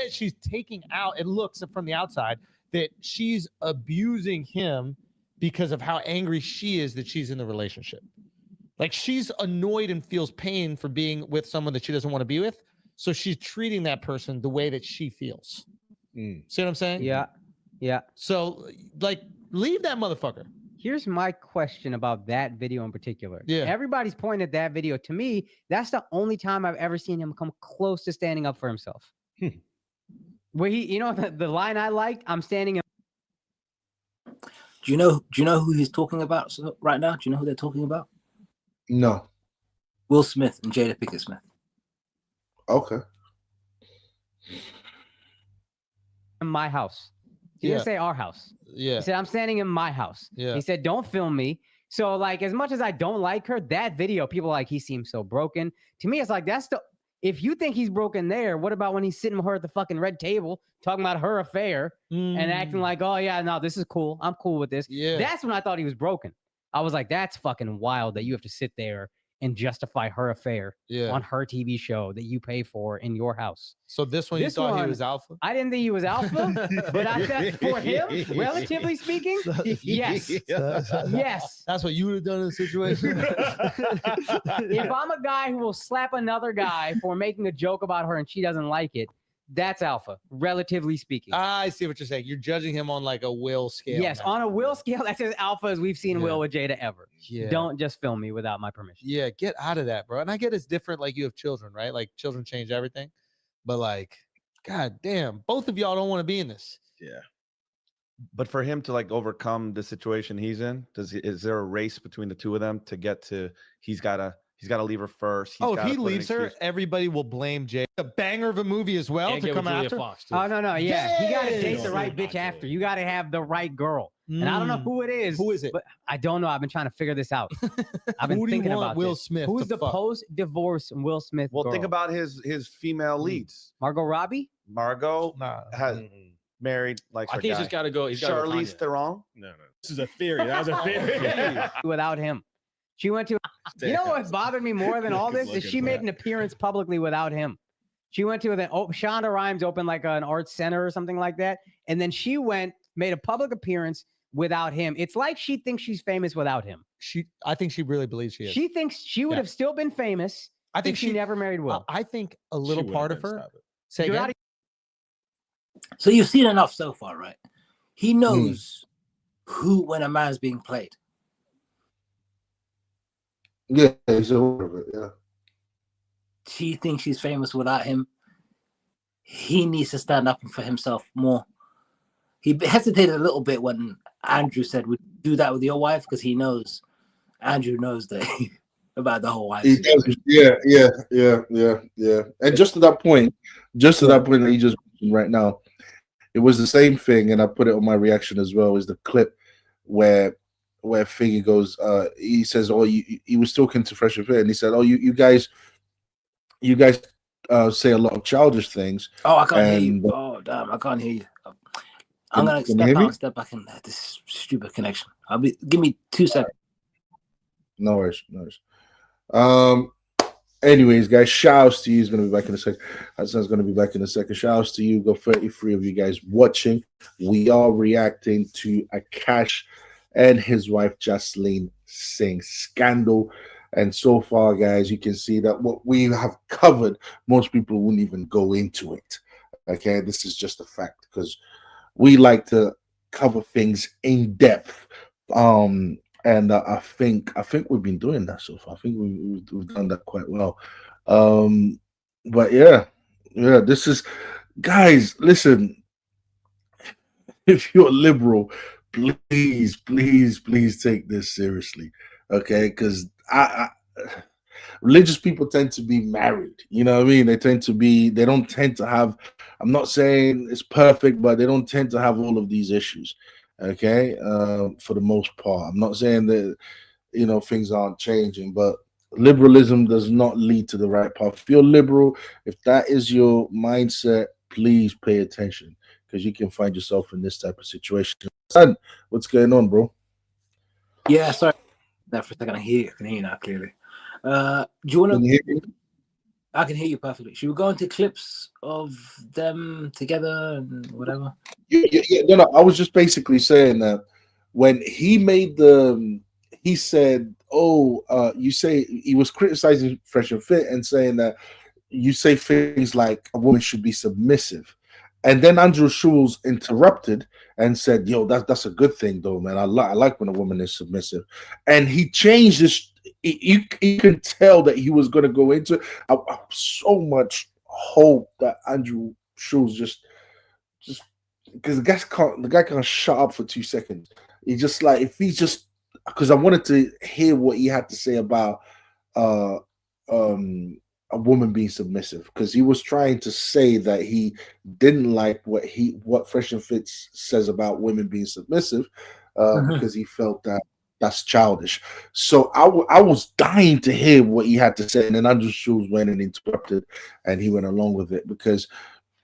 She's taking out, it looks from the outside that she's abusing him because of how angry she is that she's in the relationship. Like she's annoyed and feels pain for being with someone that she doesn't want to be with. So she's treating that person the way that she feels. See what I'm saying? Yeah. Yeah. So like leave that motherfucker. Here's my question about that video in particular. Yeah. Everybody's pointing at that video. To me, that's the only time I've ever seen him come close to standing up for himself. Where he, you know, the line I liked, I'm standing in. Do you know who he's talking about right now? Do you know who they're talking about? No. Will Smith and Jada Pinkett Smith. Okay. In my house. He didn't say our house. Yeah. He said, I'm standing in my house. Yeah. He said, don't film me. So, like, as much as I don't like her, that video, people are like, he seems so broken. To me, it's like, if you think he's broken there, what about when he's sitting with her at the fucking red table talking about her affair and acting like, oh, yeah, no, this is cool. I'm cool with this. Yeah. That's when I thought he was broken. I was like, that's fucking wild that you have to sit there and justify her affair on her TV show that you pay for in your house. So this one, you thought he was alpha? I didn't think he was alpha, but I thought for him, relatively speaking, yes. Yes. That's what you would have done in the situation. If I'm a guy who will slap another guy for making a joke about her and she doesn't like it, that's alpha, relatively speaking. I see what you're saying. You're judging him on like a Will scale. Yes, on a Will scale, that's as alpha as we've seen Will with Jada ever. Yeah. Don't just film me without my permission. Yeah, get out of that, bro. And I get it's different. Like you have children, right? Like children change everything. But like, god damn, both of y'all don't want to be in this. Yeah. But for him to like overcome the situation he's in, is there a race between the two of them to get to? He's got to leave her first. If he leaves her, everybody will blame Jay. A banger of a movie as well to come after. Oh no, yeah. You gotta date the right bitch after. You gotta have the right girl. And I don't know who it is. Who is it? But I don't know. I've been trying to figure this out. I've been Who do you thinking want about Will this. Smith Who's to the fuck? post-divorce Will Smith Well, girl? think about his female leads. Margot Robbie. Margot has married like I think he's just got to go. He's got to Charlize Theron. No. This is a theory. That was a theory. Without him. She went to, you know what bothered me more than all this is she made an appearance publicly without him. She went to Shonda Rhimes opened like an arts center or something like that. And then she made a public appearance without him. It's like she thinks she's famous without him. I think she really believes she is. She thinks she would have still been famous. I think if she never married Will. I think a little part of her. Say You're again? So you've seen enough so far, right? He knows when a man's being played. Yeah, he's aware of it. Yeah. She thinks she's famous without him. He needs to stand up for himself more. He hesitated a little bit when Andrew said, "Would you do that with your wife?" Because Andrew knows that about the whole wife. Yeah. And just to that point that you just mentioned right now, it was the same thing, and I put it on my reaction as well. Is the clip where Figgy goes, he says, "Oh, he was talking to Fresh Affair, and he said, oh, you guys say a lot of childish things." Oh, I can't hear you. Oh, damn, I can't hear you. I'm gonna step back in this stupid connection. Give me 2 seconds. No worries. Anyways, guys, shout outs to you. He's gonna be back in a second. Hassan's gonna be back in a second. Shout outs to you. Got 33 of you guys watching. We are reacting to Akaash and his wife Jasleen Singh scandal. And so far, guys, you can see that what we have covered, most people wouldn't even go into it. Okay, this is just a fact because we like to cover things in depth. And I think we've been doing that so far. I think we've done that quite well. But yeah, this is, guys, listen, if you're liberal, please take this seriously, okay? Because I religious people tend to be married. You know what I mean? They don't tend to have, I'm not saying it's perfect, but they don't tend to have all of these issues. Okay. For the most part. I'm not saying that, things aren't changing, but liberalism does not lead to the right path. If you're liberal, if that is your mindset, please pay attention, because you can find yourself in this type of situation. Son, what's going on, bro? Yeah, sorry. There for a second. I can hear you now clearly. Do you want to? I can hear you perfectly. Should we go into clips of them together and whatever? No, I was just basically saying that when he made he said, you say, he was criticizing Fresh and Fit and saying that you say things like a woman should be submissive. And then Andrew Schulz interrupted and said, "Yo, that's a good thing, though, man. I like when a woman is submissive." And he changed this. You can tell that he was going to go into it. I so much hope that Andrew Schulz just because the guy can't shut up for 2 seconds. He just like, if he just, because I wanted to hear what he had to say about a woman being submissive, because he was trying to say that he didn't like what Fresh and Fit says about women being submissive, because he felt that that's childish. So I was dying to hear what he had to say, and then Andrew Schulz went and interrupted, and he went along with it because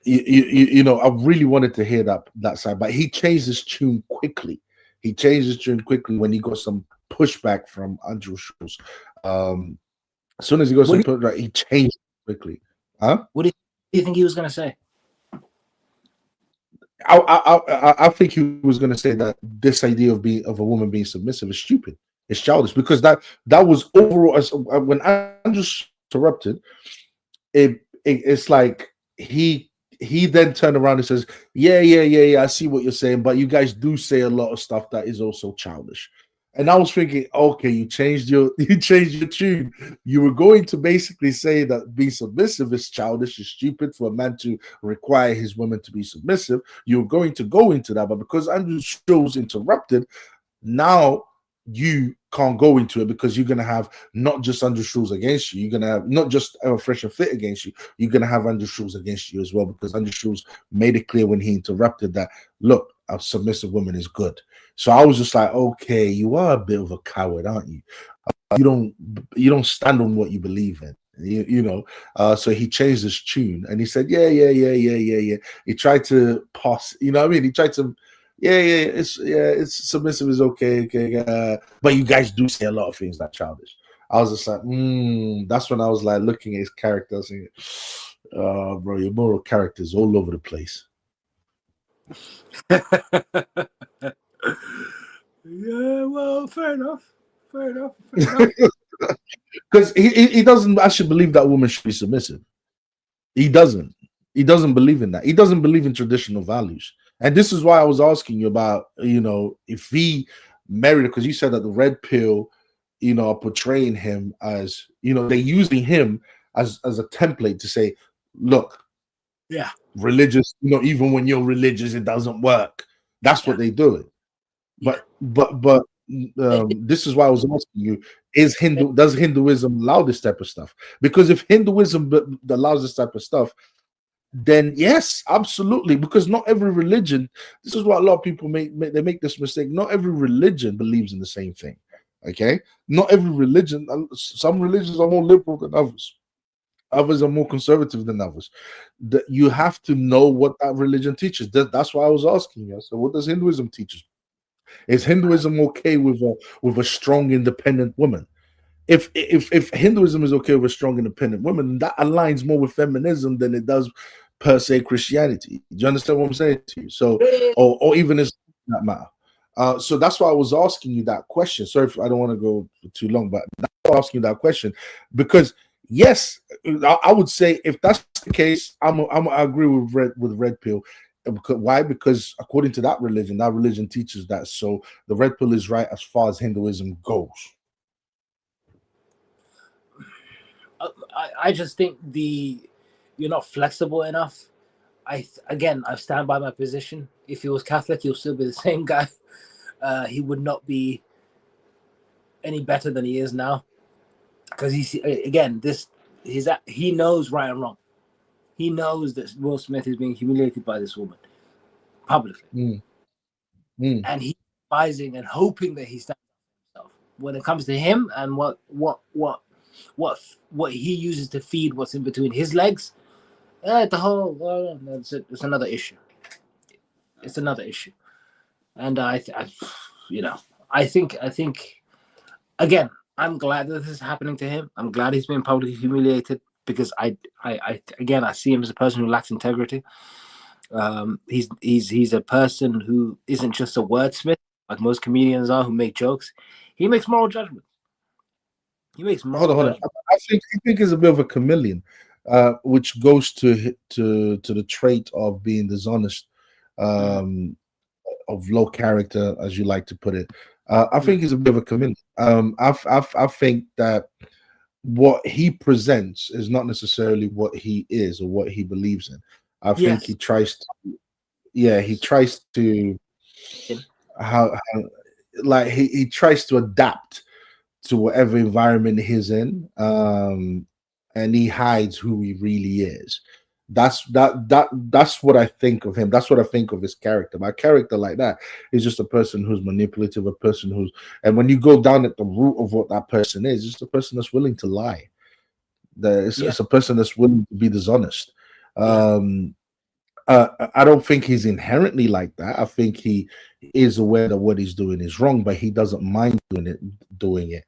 I really wanted to hear that side, but he changed his tune quickly. He changed his tune quickly when he got some pushback from Andrew Schulz. As soon as he got some pushback, he changed quickly. Huh? What do you think he was going to say? I think he was going to say that this idea of a woman being submissive is stupid. It's childish, because that was overall, when Andrew interrupted, it's like he then turned around and says, yeah, I see what you're saying, but you guys do say a lot of stuff that is also childish. And I was thinking, okay, you changed your tune. You were going to basically say that being submissive is childish, is stupid for a man to require his woman to be submissive. You were going to go into that, but because Andrew Schulz interrupted, now you can't go into it, because you're going to have not just Andrew Schulz against you. You're going to have not just Fresh and Fit against you. You're going to have Andrew Schulz against you as well, because Andrew Schulz made it clear when he interrupted that, look, a submissive woman is good. So I was just like, okay, you are a bit of a coward, aren't you? You don't stand on what you believe in. So he changed his tune and he said, yeah. He tried to pass, you know what I mean? He tried to, it's submissive is okay, but you guys do say a lot of things that childish. I was just like, that's when I was like looking at his character, saying, bro, your moral character is all over the place. Yeah, well, fair enough. Because he doesn't actually believe that woman should be submissive. He doesn't believe in that. He doesn't believe in traditional values. And this is why I was asking you about, if he married her, because you said that the red pill, are portraying him as, they're using him as a template to say, look, yeah, religious, even when you're religious, it doesn't work. That's what they do it. But this is why I was asking you: does Hinduism allow this type of stuff? Because if Hinduism allows this type of stuff, then yes, absolutely. Because not every religion. This is what a lot of people make this mistake. Not every religion believes in the same thing. Okay, not every religion. Some religions are more liberal than others. Others are more conservative than others. That you have to know what that religion teaches. That's why I was asking you. So, what does Hinduism teach us? Is Hinduism okay with a strong, independent woman? If Hinduism is okay with a strong, independent woman, then that aligns more with feminism than it does per se Christianity. Do you understand what I'm saying to you? So, or even as that matter. So that's why I was asking you that question. Sorry if I don't want to go too long, but I'm asking you that question because yes, I would say if that's the case, I agree with Red Pill. Why? Because according to that religion teaches that. So the red pill is right as far as Hinduism goes. I just think you're not flexible enough. I stand by my position. If he was Catholic, he'll still be the same guy. He would not be any better than he is now, because he knows right and wrong. He knows that Will Smith is being humiliated by this woman publicly, and he's advising and hoping that he stands up for himself. When it comes to him and what he uses to feed what's in between his legs, it's another issue. It's another issue, and I think again, I'm glad that this is happening to him. I'm glad he's being publicly humiliated, because I see him as a person who lacks integrity. He's a person who isn't just a wordsmith like most comedians are who make jokes. He makes moral judgment. Hold on. I think he's a bit of a chameleon, which goes to the trait of being dishonest, of low character, as you like to put it. I think he's a bit of a chameleon. I think that what he presents is not necessarily what he is or what he believes in. I think he tries to, he tries to he tries to adapt to whatever environment he's in, and he hides who he really is. That's what I think of him. That's what I think of his character. My character like that is just a person who's manipulative, a person who's, and when you go down at the root of what that person is, it's just a person that's willing to lie. It's a person that's willing to be dishonest. I don't think he's inherently like that. I think he is aware that what he's doing is wrong, but he doesn't mind doing it.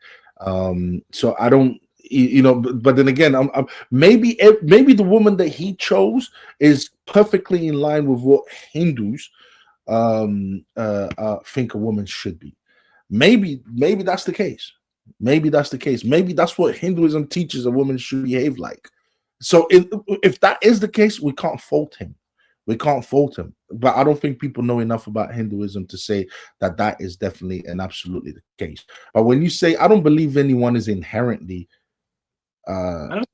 So I don't, but then again, maybe the woman that he chose is perfectly in line with what Hindus think a woman should be. Maybe that's the case. Maybe that's the case. Maybe that's what Hinduism teaches a woman should behave like. So if that is the case, we can't fault him. But I don't think people know enough about Hinduism to say that that is definitely and absolutely the case. But when you say, I don't believe anyone is inherently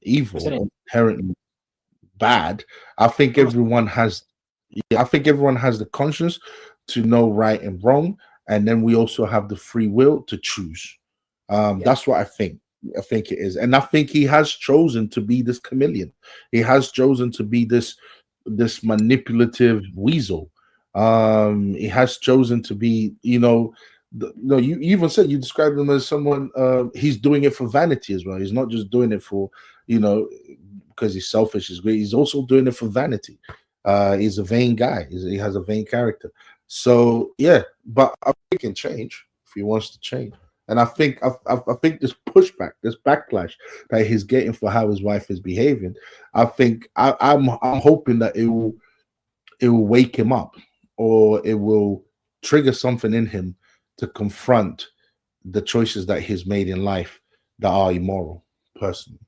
evil or inherently bad, I think everyone has the conscience to know right and wrong, and then we also have the free will to choose. That's what I think it is. And I think he has chosen to be this chameleon. He has chosen to be this manipulative weasel. He has chosen to be, you even said, you described him as someone, he's doing it for vanity as well. He's not just doing it for, because he's selfish, he's great. He's also doing it for vanity. He's a vain guy. He has a vain character. So yeah, but I think he can change if he wants to change. And I think this pushback, this backlash that he's getting for how his wife is behaving, I think I'm hoping that it will wake him up, or it will trigger something in him to confront the choices that he's made in life that are immoral, personally.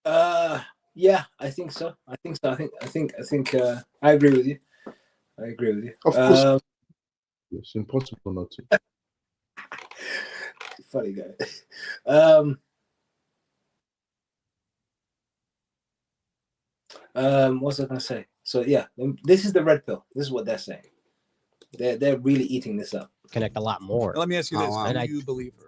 Yeah, I think so. I think I agree with you. Of course, it's impossible not to. Funny guy. What's I gonna say? So yeah, this is the red pill. This is what they're saying. They're really eating this up. Connect a lot more. Let me ask you this: wow. do you believe her?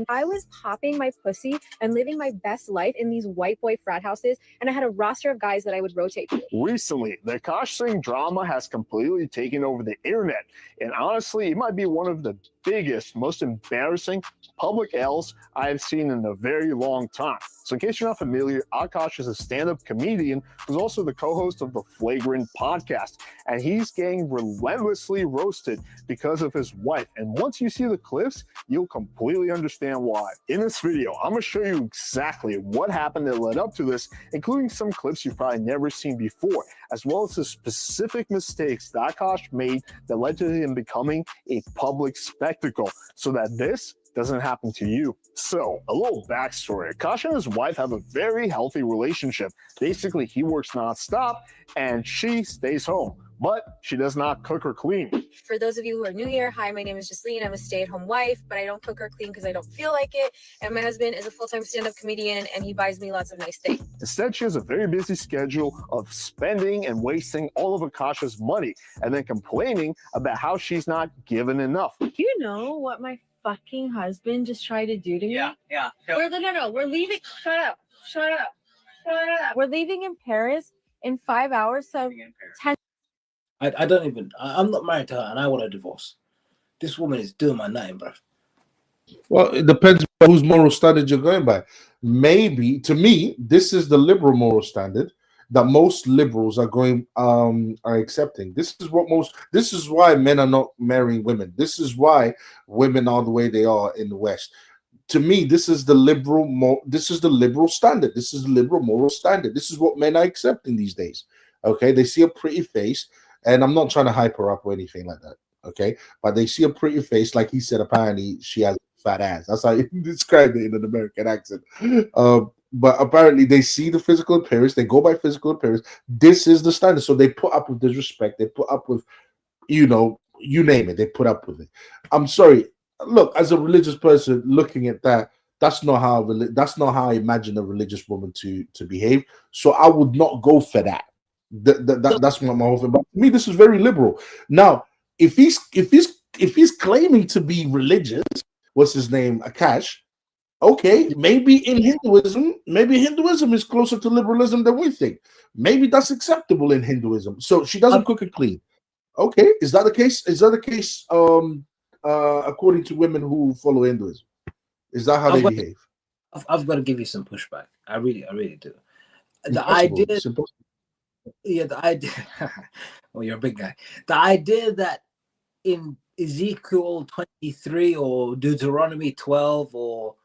I was popping my pussy and living my best life in these white boy frat houses, and I had a roster of guys that I would rotate to. Recently, the Akaash Singh drama has completely taken over the internet, and honestly, it might be one of the biggest, most embarrassing public L's I have seen in a very long time. So in case you're not familiar, Akaash is a stand-up comedian who's also the co-host of the Flagrant podcast, and he's getting relentlessly roasted because of his wife. And once you see the clips, you'll completely understand why. In this video, I'm going to show you exactly what happened that led up to this, including some clips you've probably never seen before, as well as the specific mistakes that Akaash made that led to him becoming a public spectacle, so that this doesn't happen to you. So, a little backstory. Akaash and his wife have a very healthy relationship. Basically, he works nonstop and she stays home, but she does not cook or clean. For those of you who are new here, hi, my name is Jasleen. I'm a stay-at-home wife, but I don't cook or clean because I don't feel like it. And my husband is a full-time stand-up comedian, and he buys me lots of nice things. Instead, she has a very busy schedule of spending and wasting all of Akaash's money, and then complaining about how she's not given enough. Do you know what my fucking husband just tried to do to me? Yeah. No. We're leaving. Shut up. We're leaving in Paris in 5 hours. So 10. I don't even. I'm not married to her, and I want a divorce. This woman is doing my nutting, bro. Well, it depends on whose moral standard you're going by. Maybe, to me, this is the liberal moral standard that most liberals are accepting. This is why men are not marrying women. This is why women are the way they are in the West. To me, this is the liberal standard. This is the liberal moral standard. This is what men are accepting these days. Okay, they see a pretty face, and I'm not trying to hype her up or anything like that. Okay, but they see a pretty face, like he said. Apparently, she has a fat ass. That's how he described it in an American accent. But apparently, they see the physical appearance. They go by physical appearance. This is the standard. So they put up with disrespect. They put up with, you name it. They put up with it. I'm sorry. Look, as a religious person looking at that, that's not how I imagine a religious woman to behave. So I would not go for that. That's my whole thing. But to me, this is very liberal. Now, if he's claiming to be religious, what's his name, Akaash? Okay, maybe Hinduism is closer to liberalism than we think. Maybe that's acceptable in Hinduism. So she doesn't cook and clean. Okay, is that the case? According to women who follow Hinduism, is that how they behave? I've got to give you some pushback. I really do. The idea. Well, you're a big guy. The idea that in Ezekiel 23 or Deuteronomy 12 or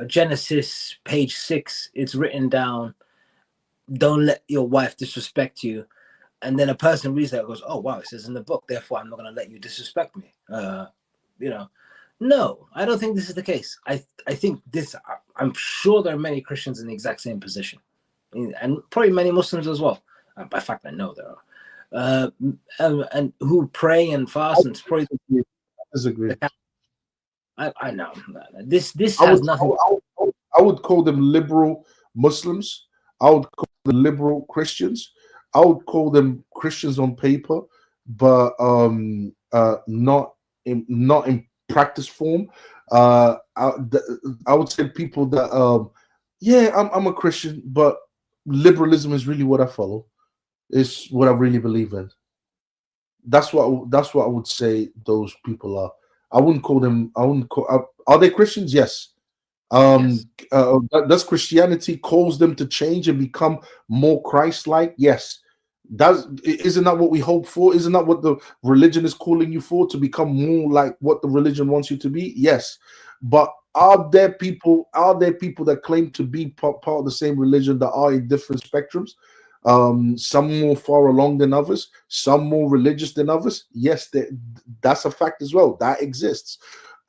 Genesis page 6, it's written down, don't let your wife disrespect you. And then a person reads that and goes, oh, wow, it says in the book, therefore I'm not going to let you disrespect me. No, I don't think this is the case. I think I'm sure there are many Christians in the exact same position. And probably many Muslims as well. By fact, I know there are. And who pray and fast and pray. Disagree. I know. This has nothing. I would call them liberal Muslims. I would call them liberal Christians. I would call them Christians on paper, but not in practice form. I would say people that I'm a Christian, but liberalism is really what I follow. It's what I really believe in. That's what I would say those people are. I wouldn't call them. Are they Christians? Yes. Yes. Does Christianity cause them to change and become more Christ-like? Yes. Isn't that what we hope for? Isn't that what the religion is calling you for, to become more like what the religion wants you to be? Yes. But are there people that claim to be part of the same religion that are in different spectrums? Some more far along than others, some more religious than others. Yes, that's a fact as well. That exists.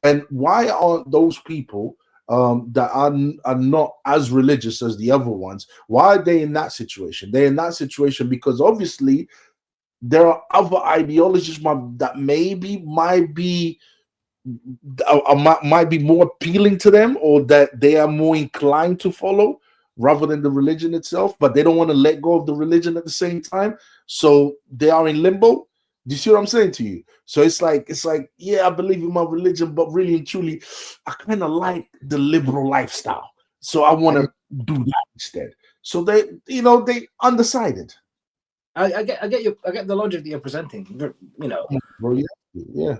And why aren't those people that are not as religious as the other ones, why are they in that situation? They're in that situation because obviously there are other ideologies that maybe might be more appealing to them, or that they are more inclined to follow rather than the religion itself, but they don't want to let go of the religion at the same time. So they are in limbo. Do you see what I'm saying to you? So it's like, yeah, I believe in my religion, but really and truly, I kind of like the liberal lifestyle. So I want to do that instead. So they undecided. I get the logic that you're presenting. Yeah.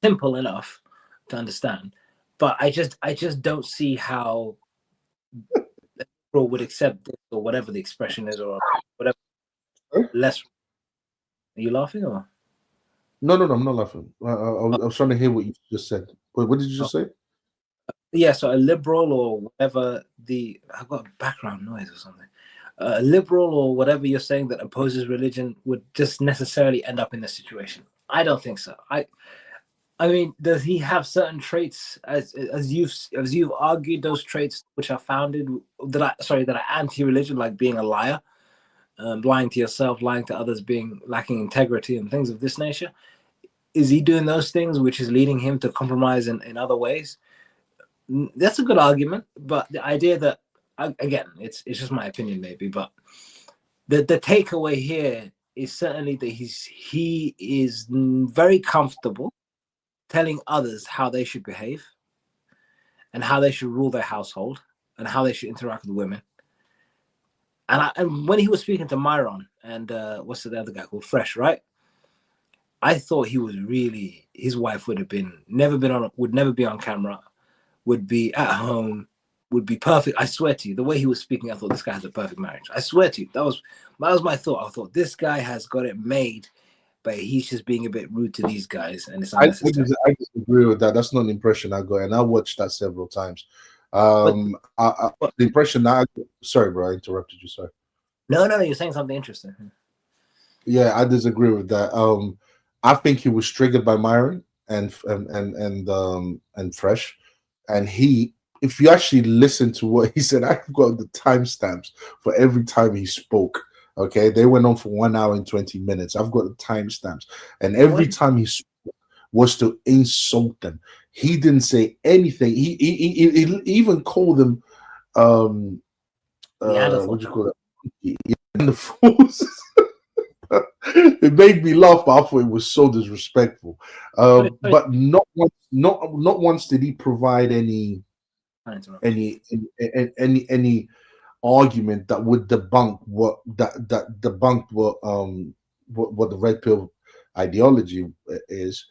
Simple enough to understand, but I just don't see how people would accept this, or whatever the expression is, or whatever. Less. Are you laughing or? No, I'm not laughing. I was trying to hear what you just said. What did you just say? Yeah, so a liberal or whatever I've got a background noise or something. A liberal or whatever you're saying that opposes religion would just necessarily end up in this situation. I don't think so. I mean, does he have certain traits as you've argued those traits which are founded that are anti-religion, like being a liar, lying to yourself, lying to others, being lacking integrity, and things of this nature? Is he doing those things which is leading him to compromise in other ways? That's a good argument, but the idea that, again, it's just my opinion maybe, but the takeaway here is certainly that he is very comfortable telling others how they should behave and how they should rule their household and how they should interact with women. And when he was speaking to Myron and what's the other guy called Fresh, right? I thought he was really, his wife would never be on camera, would be at home, would be perfect. I swear to you, the way he was speaking, I thought this guy has a perfect marriage. I swear to you, that was my thought. I thought this guy has got it made, but he's just being a bit rude to these guys, and it's unnecessary. I disagree with that. That's not the impression I got, and I watched that several times. The impression I sorry, bro, I interrupted you. Sorry. No, you're saying something interesting. Yeah, I disagree with that. I think he was triggered by Myron and Fresh, and if you actually listen to what he said, I've got the timestamps for every time he spoke. Okay, they went on for 1 hour and 20 minutes. I've got the timestamps, and every time he spoke was to insult them. He didn't say anything. He even called them what do you call it? The fools. It made me laugh, but I thought it was so disrespectful. But not once did he provide any argument that would debunk what the red pill ideology is.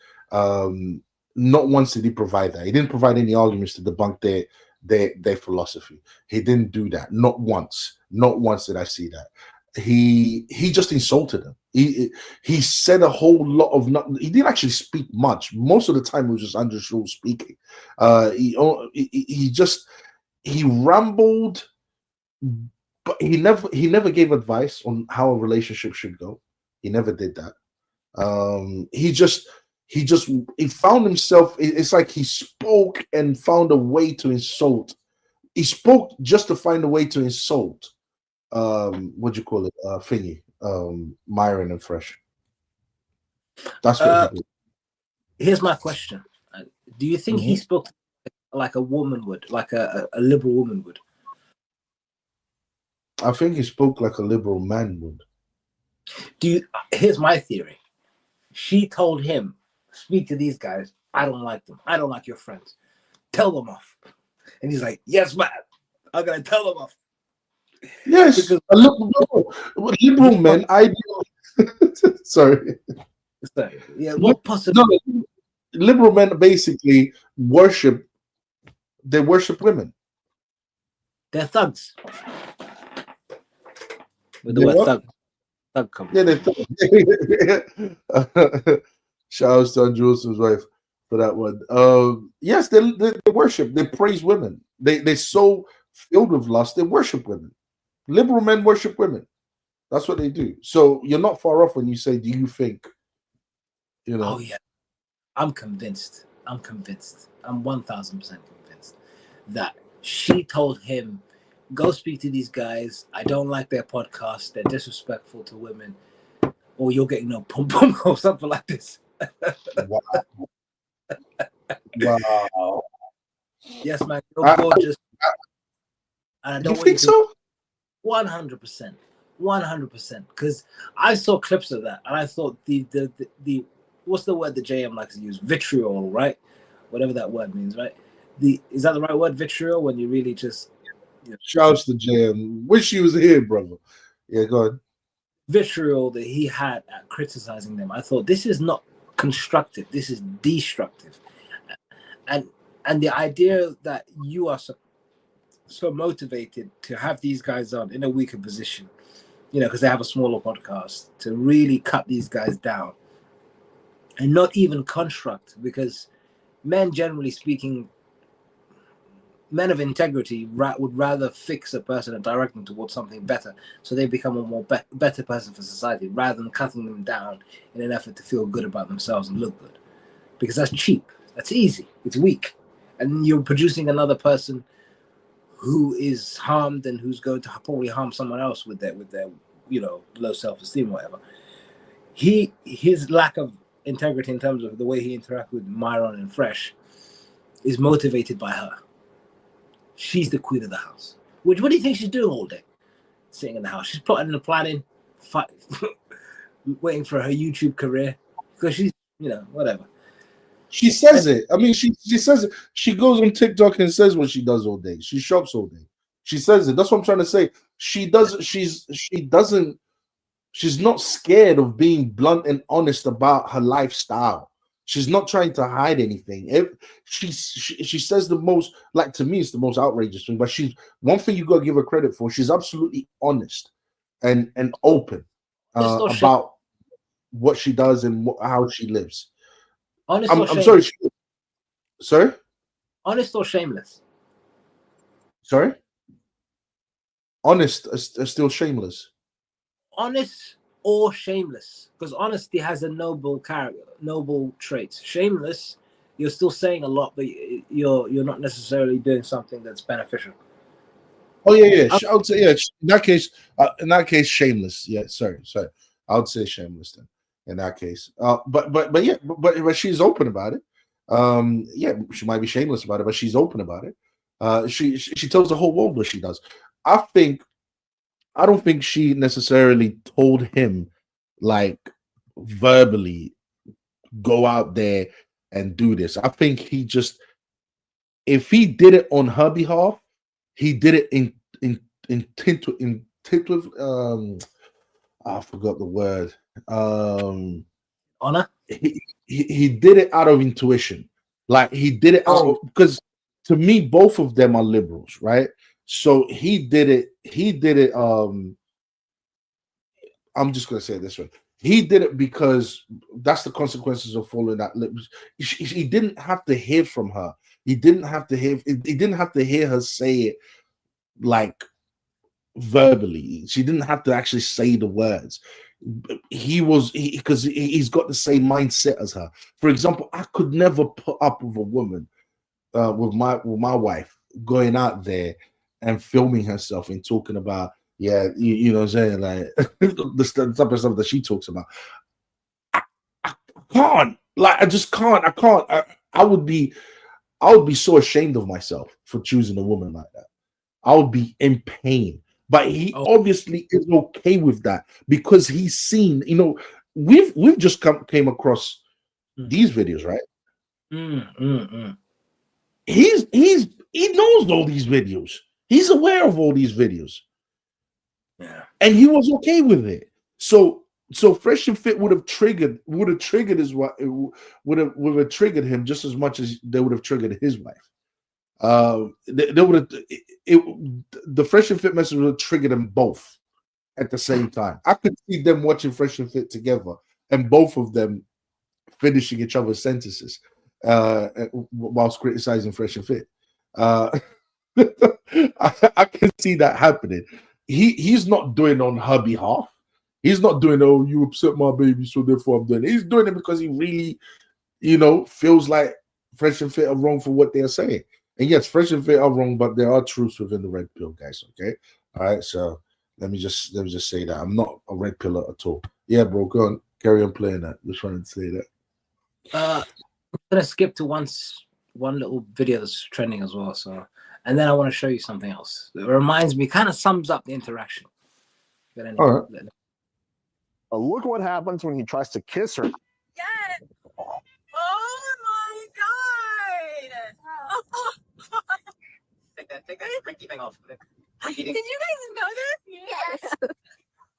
Not once did he provide that. He didn't provide any arguments to debunk their philosophy. He didn't do that. Not once. Not once did I see that. He just insulted them. He said a whole lot of he didn't actually speak much. Most of the time it was just Andrew Schultz speaking. He rambled, but he never gave advice on how a relationship should go. He never did that. He found himself. It's like he spoke and found a way to insult. He spoke just to find a way to insult. What do you call it? Thingy. Myron and Fresh. That's what he did. Here's my question: do you think he spoke like a woman would, like a liberal woman would? I think he spoke like a liberal man would. Here's my theory. She told him, speak to these guys. I don't like them. I don't like your friends. Tell them off. And he's like, yes, man. I'm going to tell them off. Yes. Because liberal men, sorry. Yeah, what possible? No, liberal men basically worship women. They're thugs. With the word thug comes. Yeah, they're thugs. Shout out to Aunt Joseph's wife for that one. Yes, they worship, they praise women. They're so filled with lust, they worship women. Liberal men worship women. That's what they do. So you're not far off when you say, do you think, Oh, yeah. I'm convinced. I'm 1000% convinced that she told him, go speak to these guys. I don't like their podcast. They're disrespectful to women. Or you're getting no pum pum or something like this. Wow. Wow. Yes, man. You're gorgeous. And I don't think so? 100%. 100%. Because I saw clips of that and I thought the what's the word that JM likes to use? Vitriol, right? Whatever that word means, right? Is that the right word, vitriol? When you really just Shouts to JM. Wish he was here, brother. Yeah, go ahead. Vitriol that he had at criticizing them. I thought this is not constructive. This is destructive. And the idea that you are so motivated to have these guys on in a weaker position, because they have a smaller podcast, to really cut these guys down and not even construct, because men, generally speaking, men of integrity would rather fix a person and direct them towards something better so they become a better person for society rather than cutting them down in an effort to feel good about themselves and look good. because that's cheap. That's easy. It's weak. And you're producing another person who is harmed and who's going to probably harm someone else with their low self-esteem or whatever. His lack of integrity in terms of the way he interacts with Myron and Fresh is motivated by her. She's the queen of the house. What do you think she's doing all day? Sitting in the house. She's plotting and planning, waiting for her YouTube career because she's, whatever. She says it. I mean, she says it. She goes on TikTok and says what she does all day. She shops all day. She says it. That's what I'm trying to say. She doesn't. She's not scared of being blunt and honest about her lifestyle. She's not trying to hide anything. She says the most, like, to me, it's the most outrageous thing. But she's one thing you got to give her credit for. She's absolutely honest and open about what she does and how she lives. Honest I'm or shameless? sorry. Sorry? Honest or shameless? Sorry? Honest are still shameless. Honest or shameless? Because honesty has a noble character, noble traits. Shameless, you're still saying a lot, but you're not necessarily doing something that's beneficial. Oh yeah. I would say In that case, shameless. Yeah, sorry. I would say shameless then. In that case, but she's open about it. She might be shameless about it, but she's open about it. She tells the whole world what she does. I don't think she necessarily told him, like, verbally, go out there and do this. I think he just, if he did it on her behalf, he did it in I forgot the word. Honor. He did it out of intuition. Like, he did it out of, because to me, both of them are liberals, right? So he did it. I'm just gonna say it this way. He did it because that's the consequences of following that. He didn't have to hear from her. He didn't have to hear her say it, like, verbally. She didn't have to actually say the words. Because he's got the same mindset as her. For example, I could never put up with a woman, with my wife, going out there and filming herself and talking about, you know what I'm saying, like, the type of stuff that she talks about. I can't. Like, I just can't. I can't. I would be so ashamed of myself for choosing a woman like that. I would be in pain. But he obviously is okay with that because he's seen, we've just came across these videos, right? He knows all these videos. He's aware of all these videos. Yeah. And he was okay with it. So Fresh and Fit would have triggered him just as much as they would have triggered his wife. They would have, the Fresh and Fit message would have triggered them both at the same time. I could see them watching Fresh and Fit together and both of them finishing each other's sentences whilst criticizing Fresh and Fit. I can see that happening. He's not doing it on her behalf. He's not doing, oh, you upset my baby, so therefore I'm doing it. He's doing it because he really, feels like Fresh and Fit are wrong for what they're saying. And yes, Fresh and Fit are wrong, but there are truths within the red pill, guys. Okay, all right. So let me just say that I'm not a red pillar at all. Yeah, bro, go on, carry on playing that. Just trying to say that. I'm gonna skip to one little video that's trending as well. So, and then I want to show you something else. It reminds me, kind of sums up the interaction. But anyway, all right. Look what happens when he tries to kiss her. Yes. Oh my god. Take that freaky thing off. Did you guys know this? Yes.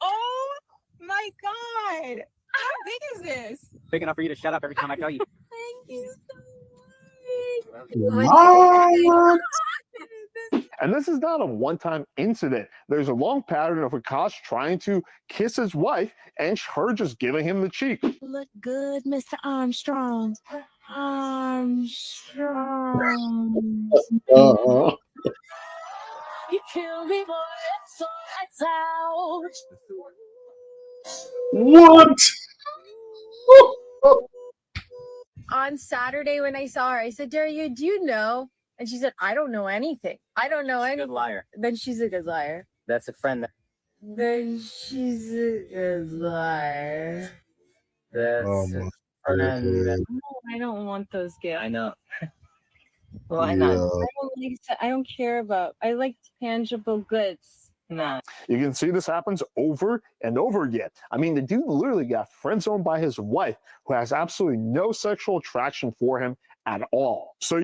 Oh my god. How big is this? Big enough for you to shut up every time I tell you. Thank you so What? And this is not a one-time incident. There's a long pattern of Akaash trying to kiss his wife and her just giving him the cheek. Look good, Mr. Armstrong. Armstrong. You kill me, boy. So lights out. What? on Saturday when I saw her, I said, Daria, do you know? And she said, I don't know anything. I don't know anything. Good liar. Then she's a good liar. That's a friend. Then she's a good liar. Oh That's my a friend. God. No, I don't want those gifts. I know. Why Yeah. not? I don't care about. I like tangible goods. Nah. You can see this happens over and over again. I mean, the dude literally got friend zoned by his wife, who has absolutely no sexual attraction for him at all. So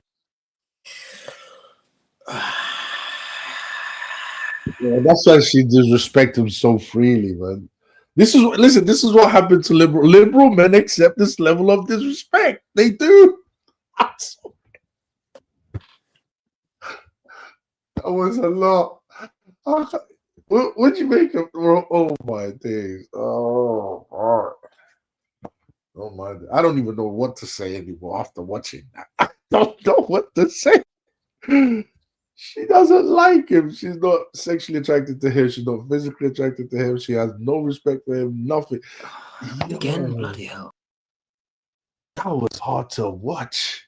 Yeah, that's why she disrespect him so freely, man. This is listen. This is what happened to liberal men. Accept this level of disrespect. They do. That was a lot. What'd you make of? Oh my days. Oh, oh my. I don't even know what to say anymore after watching that. I don't know what to say. She doesn't like him. She's not sexually attracted to him. She's not physically attracted to him. She has no respect for him. Nothing. Again, bloody hell. That was hard to watch.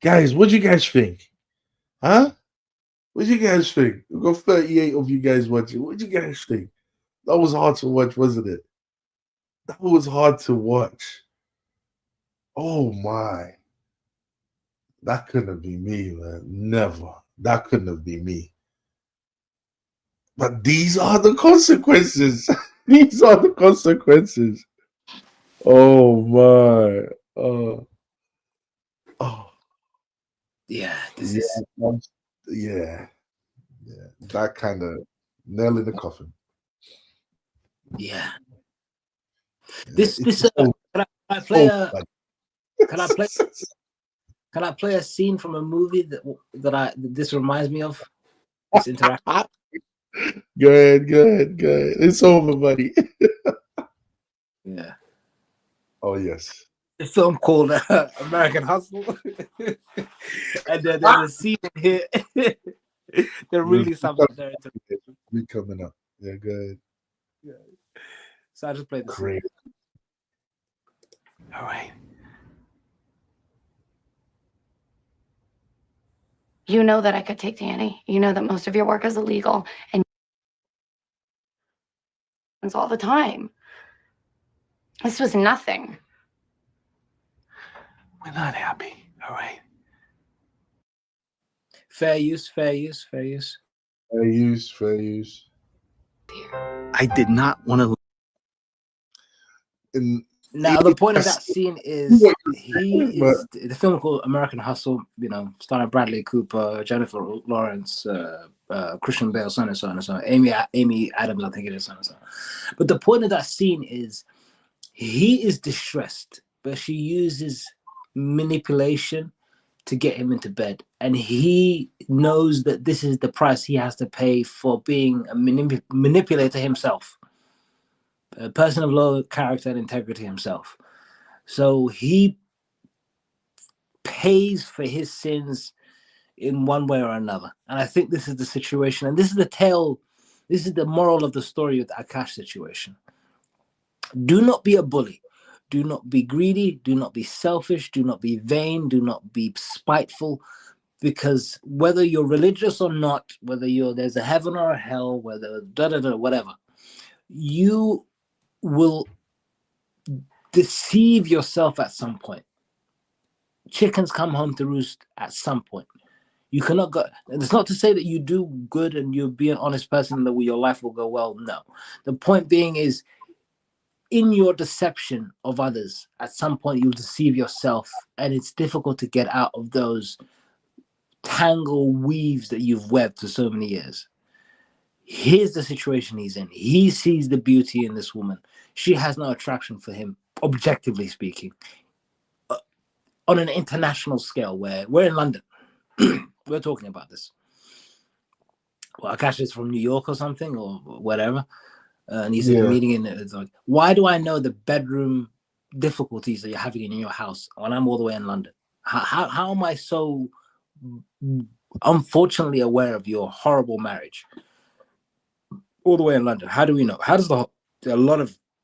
Guys, what do you guys think? Huh? What do you guys think? We've got 38 of you guys watching. What do you guys think? That was hard to watch, wasn't it? That was hard to watch. Oh my. That couldn't have been me, man. Never. That couldn't have been me. But these are the consequences. These are the consequences. Oh my. Oh. Yeah, this Yeah, is. yeah. That kind of nail in the coffin. Yeah. Can I play a can I play a scene from a movie that this reminds me of? This interaction. Good. It's over, buddy. Yeah. Oh yes. A film called American Hustle, and then there's a scene here. They're really something there. We coming up. Yeah, good. Yeah. So I just played the Great. scene. All right. You know that I could take Danny. You know that most of your work is illegal and it's all the time. This was nothing. We're not happy. All right. Fair use. Fair use. I did not want to. Now the point of that scene is the film called American Hustle, starring Bradley Cooper, Jennifer Lawrence, Christian Bale, so and so and so, Amy Adams, I think it is, so and so. But the point of that scene is he is distressed, but she uses manipulation to get him into bed, and he knows that this is the price he has to pay for being a manipulator himself. A person of low character and integrity himself. So he pays for his sins in one way or another. And I think this is the situation. And this is the tale. This is the moral of the story with the Akaash situation. Do not be a bully. Do not be greedy. Do not be selfish. Do not be vain. Do not be spiteful. Because whether you're religious or not, whether there's a heaven or a hell, whether whatever, you will deceive yourself at some point. Chickens come home to roost at some point. You cannot go. It's not to say that you do good and you be an honest person that your life will go well. No. The point being is, in your deception of others, at some point you'll deceive yourself, and it's difficult to get out of those tangle weaves that you've webbed for so many years. Here's the situation he's in. He sees the beauty in this woman. She has no attraction for him, objectively speaking. On an international scale, where we're in London, we're talking about this. Well, Akaash is from New York or something, or whatever. And he's in a meeting, and it's like, why do I know the bedroom difficulties that you're having in your house when I'm all the way in London? How am I so unfortunately aware of your horrible marriage all the way in London? How do we know? How does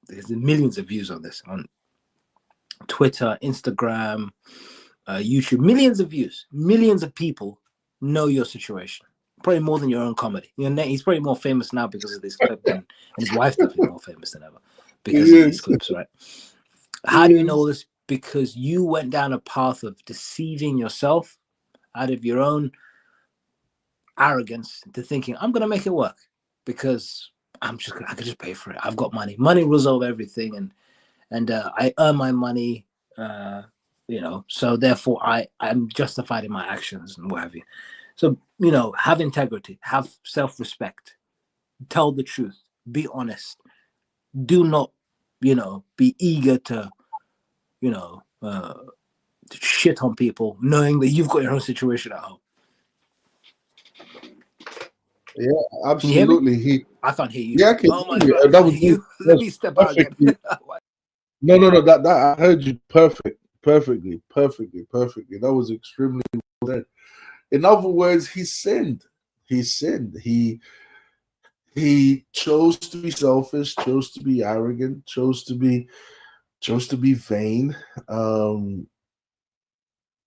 there's millions of views on this. Twitter, Instagram, YouTube, millions of views, millions of people know your situation. Probably more than your own comedy. He's probably more famous now because of this clip than, and his wife's definitely more famous than ever because of these clips, right? How do you know this? Because you went down a path of deceiving yourself out of your own arrogance to thinking, I'm going to make it work because I could just pay for it. I've got money. Money will resolve everything. And I earn my money, so therefore I'm justified in my actions and what have you. So, have integrity, have self-respect, tell the truth, be honest. Do not, be eager to, shit on people, knowing that you've got your own situation at home. Yeah, absolutely. I can't hear you. Yeah, I can Oh my hear you. God, That was you. Let me step out again. No. That I heard you perfectly. That was extremely well said. In other words, he sinned. He sinned. He chose to be selfish, chose to be arrogant, chose to be vain.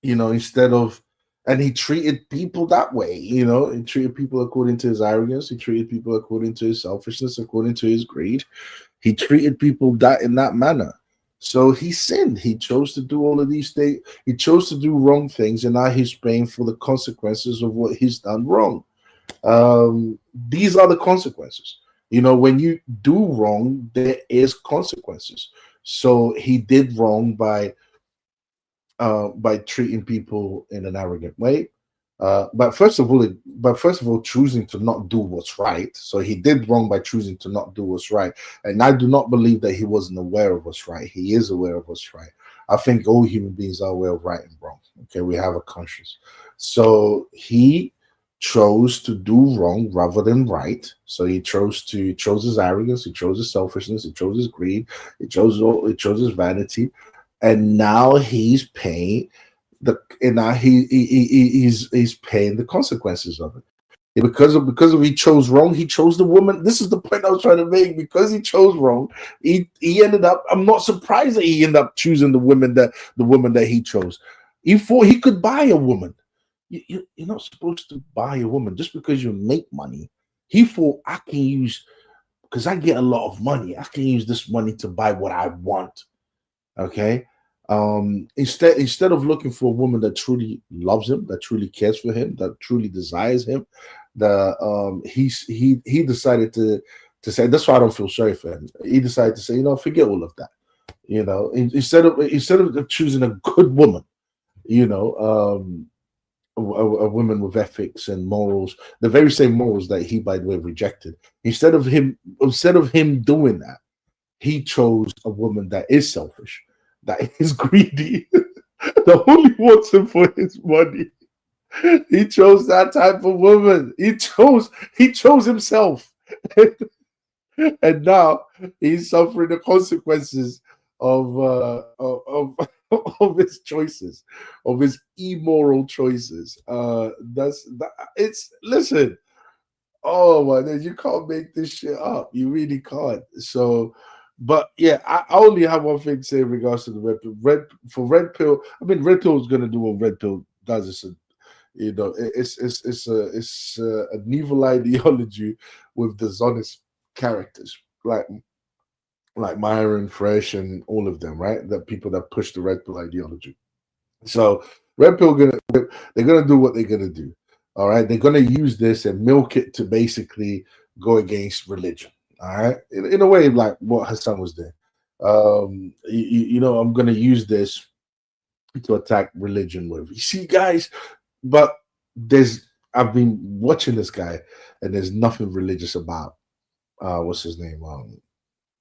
Instead of, and he treated people that way. He treated people according to his arrogance. He treated people according to his selfishness, according to his greed. He treated people in that manner. So he sinned. He chose to do all of these things. He chose to do wrong things, and now he's paying for the consequences of what he's done wrong. These are the consequences. When you do wrong, there is consequences. So he did wrong by treating people in an arrogant way. But first of all, choosing to not do what's right. So he did wrong by choosing to not do what's right. And I do not believe that he wasn't aware of what's right. He is aware of what's right. I think all human beings are aware of right and wrong. Okay, we have a conscience. So he chose to do wrong rather than right. So he chose his arrogance, he chose his selfishness, he chose his greed, he chose his vanity, and now he's paying he's paying the consequences of it. Because he chose wrong, he chose the woman. This is the point I was trying to make. Because he chose wrong, he ended up. I'm not surprised that he ended up choosing the woman that he chose. He thought he could buy a woman. You're not supposed to buy a woman just because you make money. He thought, I can use, because I get a lot of money, I can use this money to buy what I want. Okay. Instead of looking for a woman that truly loves him, that truly cares for him, that truly desires him, he decided to say, that's why I don't feel sorry for him. He decided to say, forget all of that. Instead of choosing a good woman, a woman with ethics and morals, the very same morals that he, by the way, rejected. Instead of him doing that, he chose a woman that is selfish, that is greedy, that only wants him for his money. He chose that type of woman. He chose himself. And now he's suffering the consequences of his choices, of his immoral choices. Listen. Oh my God, you can't make this shit up. You really can't. So, but yeah, I only have one thing to say in regards to the red pill. Red pill. I mean, red pill is gonna do what red pill does. It's an evil ideology with dishonest characters, like Myron Fresh and all of them, right? The people that push the red pill ideology. So red pill they're gonna do what they're gonna do. All right, they're gonna use this and milk it to basically go against religion. All right, in a way, like what Hassan was doing. I'm gonna use this to attack religion with. You see, guys, but I've been watching this guy, and there's nothing religious about what's his name?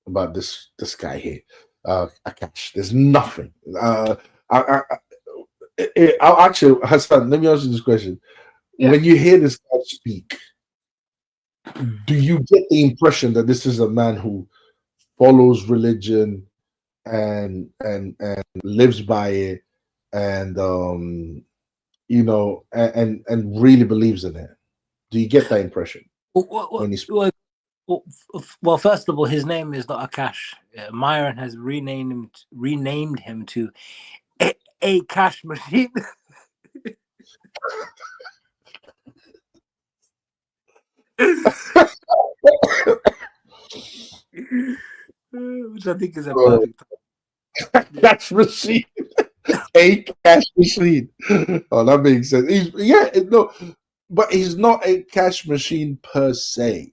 About this guy here, Akaash. There's nothing. I'll actually, Hassan, let me ask you this question. Yeah. When you hear this guy speak, do you get the impression that this is a man who follows religion and lives by it, and and really believes in it? Do you get that impression when he speaks? Well, first of all, his name is not Akaash. Myron has renamed him to a cash machine. Which I think is a perfect cash machine. A cash machine. Oh, that makes sense. No, but he's not a cash machine per se.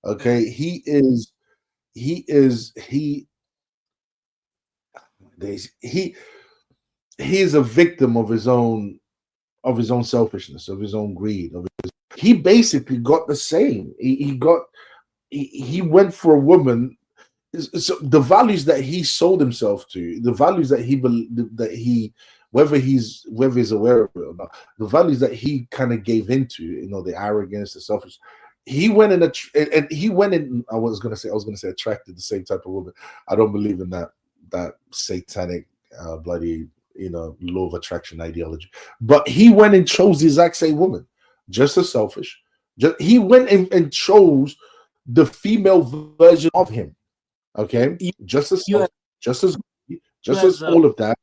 Okay, he is he is a victim of his own selfishness, of his own greed. He basically got the same. He went for a woman. So the values that he sold himself to, the values that he whether he's aware of it or not, the values that he kind of gave into, the arrogance, the selfish. He went in and he went in. I was gonna say attracted the same type of woman. I don't believe in that satanic bloody law of attraction ideology. But he went and chose the exact same woman, just as selfish. He went and chose the female version of him. Okay, just as all of that.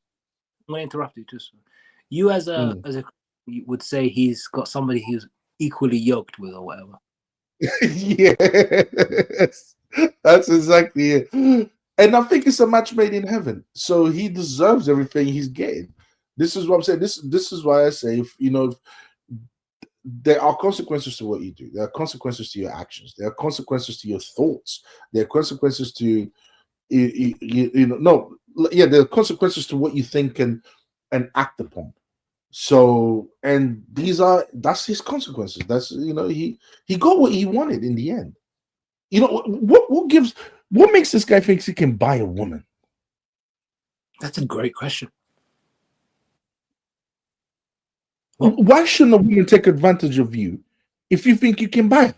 I'm gonna interrupt you. Just you as a you would say he's got somebody he's equally yoked with or whatever. Yes, that's exactly it. And I think it's a match made in heaven. So he deserves everything he's getting. This is what I'm saying. This is why I say, if there are consequences to what you do. There are consequences to your actions. There are consequences to your thoughts. There are consequences to there are consequences to what you think and act upon. So, and that's his consequences. That's he got what he wanted in the end. What makes this guy thinks he can buy a woman? That's a great question. Why shouldn't a woman take advantage of you if you think you can buy her?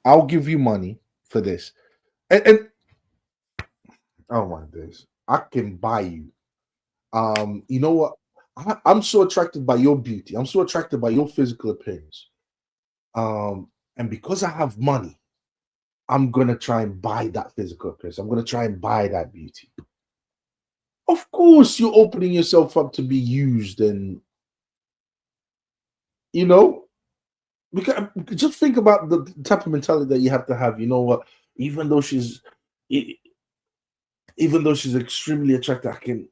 I'll give you money for this. And oh my days, I can buy you. You know what? I'm so attracted by your beauty. I'm so attracted by your physical appearance. And because I have money, I'm gonna try and buy that physical appearance. I'm gonna try and buy that beauty. Of course, you're opening yourself up to be used, and because just think about the type of mentality that you have to have. You know what? Even though she's extremely attractive,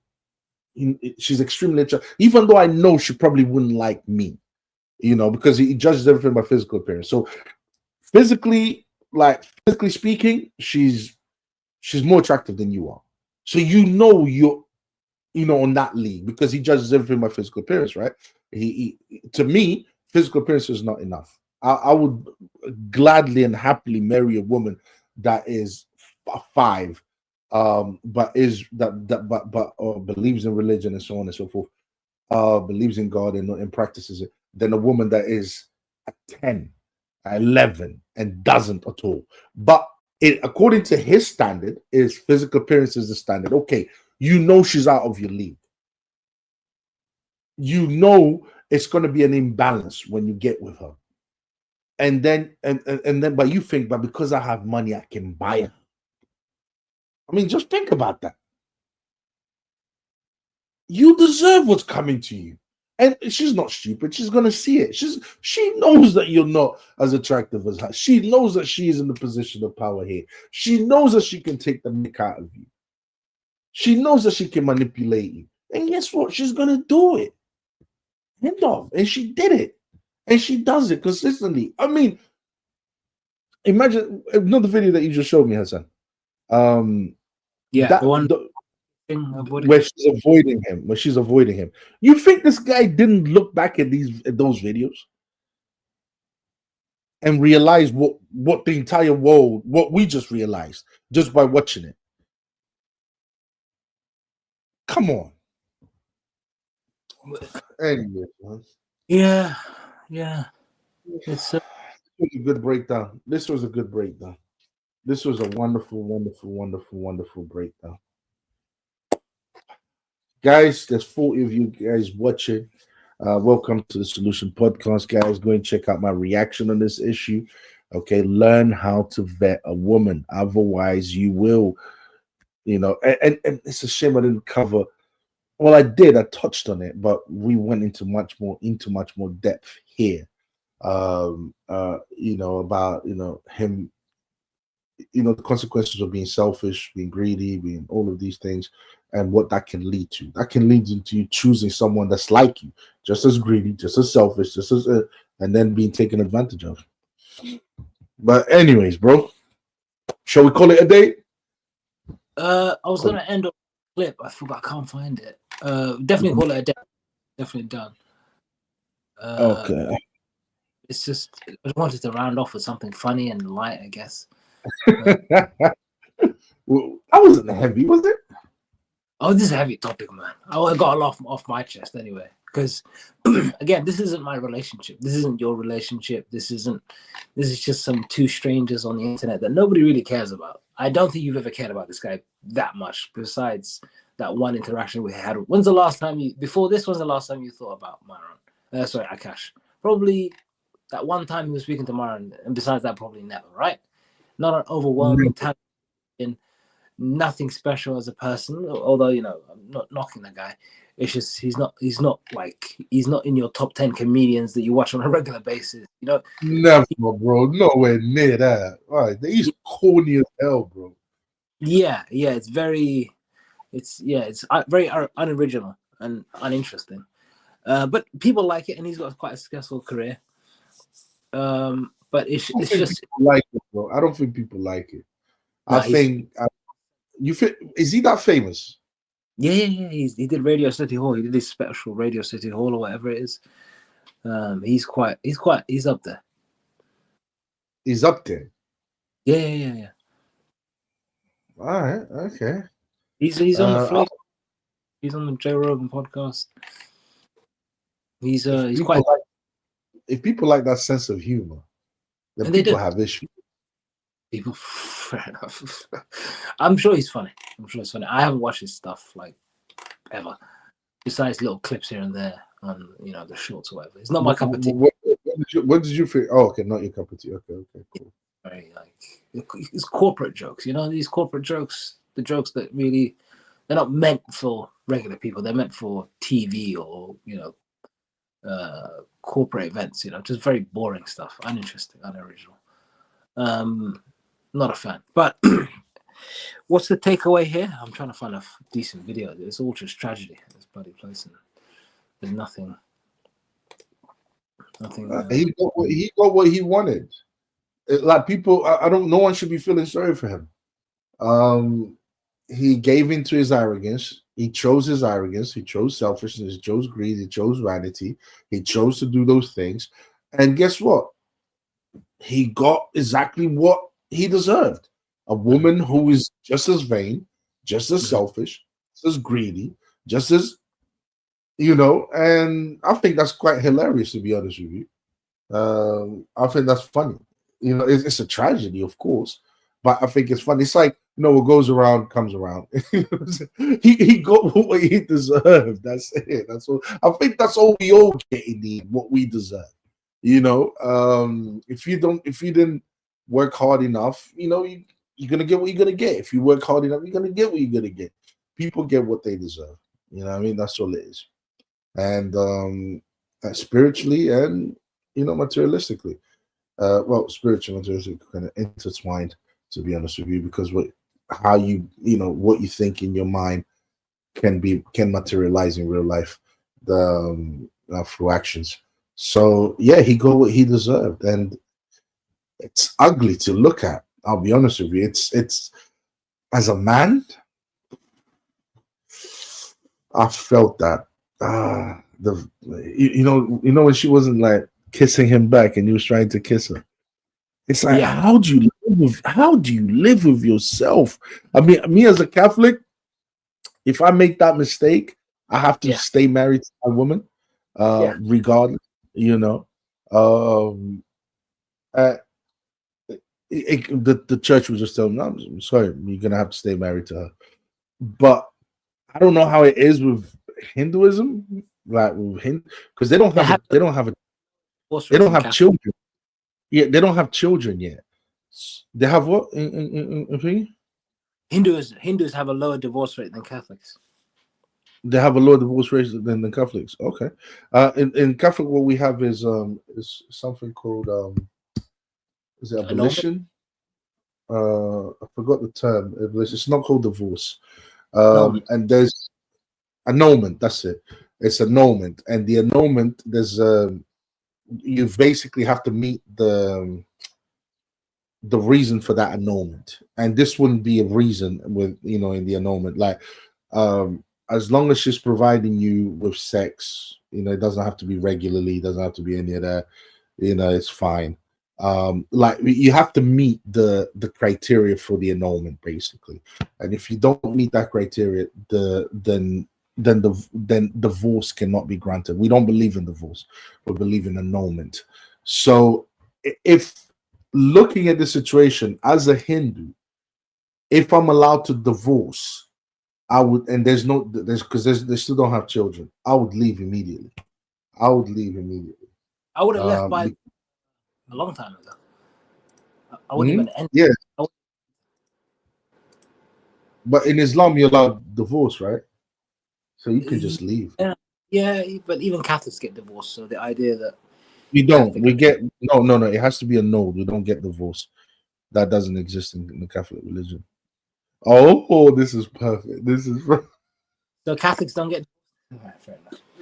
she's extremely attractive. Even though I know she probably wouldn't like me, because he judges everything by physical appearance. So physically speaking, she's more attractive than you are. So you're on that league because he judges everything by physical appearance, right? He to me, physical appearance is not enough. I would gladly and happily marry a woman that is 5, but believes in religion and so on and so forth, believes in God and practices it, than a woman that is a 10, 11, and doesn't at all. But according to his standard, is physical appearance is the standard. Okay, she's out of your league. It's going to be an imbalance when you get with her, and then but you think, but because I have money, I can buy her. I mean, just think about that. You deserve what's coming to you. And she's not stupid. She's going to see it. She knows that you're not as attractive as her. She knows that she is in the position of power here. She knows that she can take the mick out of you. She knows that she can manipulate you. And guess what? She's going to do it. End of. And she did it. And she does it consistently. I mean, imagine another video that you just showed me, Hassan. Yeah, where she's avoiding him. You think this guy didn't look back at those videos and realize what the entire world, what we just realized just by watching it? Come on. Anyway, yeah. It's a good breakdown. This was a good breakdown. This was a wonderful, wonderful, wonderful, wonderful breakdown. Guys, there's 40 of you guys watching. Welcome to the Solution Podcast, guys. Go and check out my reaction on this issue. Okay, learn how to vet a woman. Otherwise, you will, and it's a shame I didn't cover. Well, I did. I touched on it, but we went into much more depth here. About him, the consequences of being selfish, being greedy, being all of these things, and what that can lead to. That can lead into you choosing someone that's like you, just as greedy, just as selfish, just as and then being taken advantage of. But anyways, bro, shall we call it a day? I was gonna end on a clip. I forgot. I can't find it. Definitely call it a day. Definitely done. Okay. It's just I just wanted to round off with something funny and light, I guess. Well, that wasn't heavy, was it? Oh, this is a heavy topic, man. I got a lot off my chest anyway. Because again, this isn't my relationship. This isn't your relationship. This is just some two strangers on the internet that nobody really cares about. I don't think you've ever cared about this guy that much, besides that one interaction we had. When's the last time you thought about Myron? Sorry, Akaash. Probably that one time he was speaking to Myron, and besides that, probably never, right? Not an overwhelming talent, nothing special as a person. Although I'm not knocking that guy. It's just he's not in your top 10 comedians that you watch on a regular basis. Never, bro. Nowhere near that. All right, he's corny as hell, bro. Yeah, it's very unoriginal and uninteresting. But people like it, and he's got quite a successful career. But it's just like it, bro. I don't think people like it. I think is he that famous? Yeah. He did Radio City Hall. He did his special Radio City Hall or whatever it is. He's up there. He's up there. Yeah. All right. Okay. He's on the floor. He's on the Joe Rogan podcast. He's quite. If people like that sense of humor, then people have issues. People, fair enough. I'm sure he's funny. I haven't watched his stuff like ever, besides little clips here and there on the shorts or whatever. It's not my cup of tea. What did you think? Oh, okay, not your cup of tea. Okay, cool. Very it's corporate jokes. These corporate jokes, the jokes that really they're not meant for regular people. They're meant for TV or corporate events. Just very boring stuff, uninteresting, unoriginal. Not a fan. But what's the takeaway here? I'm trying to find a decent video. It's all just tragedy. This bloody place, and there's nothing. He got what he wanted. Like people, I don't. No one should be feeling sorry for him. He gave into his arrogance. He chose his arrogance. He chose selfishness. He chose greed. He chose vanity. He chose to do those things. And guess what? He got exactly what he deserved. A woman who is just as vain, just as selfish, just as greedy, just as, and I think that's quite hilarious, to be honest with you. I think that's funny. It's a tragedy, of course, but I think it's funny. It's like, what goes around comes around. he got what he deserved. That's it. That's all. I think that's all we all get in the end, what we deserve. If you didn't work hard enough, you're gonna get what you're gonna get. If you work hard enough, you're gonna get what you're gonna get. People get what they deserve. That's all it is. And spiritually and materialistically, spiritual and materialistic kind of intertwined, to be honest with you, because what you think in your mind can materialize in real life, through actions. So yeah, he got what he deserved, and it's ugly to look at. I'll be honest with you. It's as a man, I felt that. When she wasn't like kissing him back and he was trying to kiss her. It's like, how do you live with yourself? I mean, me as a Catholic, if I make that mistake, I have to stay married to my woman, regardless. The church was just telling me, no, I'm sorry, you're gonna have to stay married to her. But I don't know how it is with Hinduism, like with him, because they don't have children. Yeah, they don't have children yet. They have what in thing? Hindus have a lower divorce rate than Catholics. They have a lower divorce rate than the Catholics. Okay. In Catholic, what we have is something called is it abolition? I forgot the term. It's not called divorce. And there's annulment. That's it. It's annulment, and the annulment there's you basically have to meet the reason for that annulment, and this wouldn't be a reason with in the annulment, like as long as she's providing you with sex, it doesn't have to be regularly, it doesn't have to be any of that, it's fine. Like you have to meet the criteria for the annulment basically, and if you don't meet that criteria, then divorce cannot be granted. We don't believe in divorce, we believe in annulment. So if looking at the situation as a Hindu, if I'm allowed to divorce, I would, and they still don't have children, I would leave immediately. I would have left by a long time ago. I wouldn't even end. Yeah. But in Islam, you're allowed divorce, right? So you can just leave. Yeah, but even Catholics get divorced. So the idea that we don't, we get no. It has to be annulled. We don't get divorced. That doesn't exist in the Catholic religion. Oh, this is perfect. So Catholics don't get.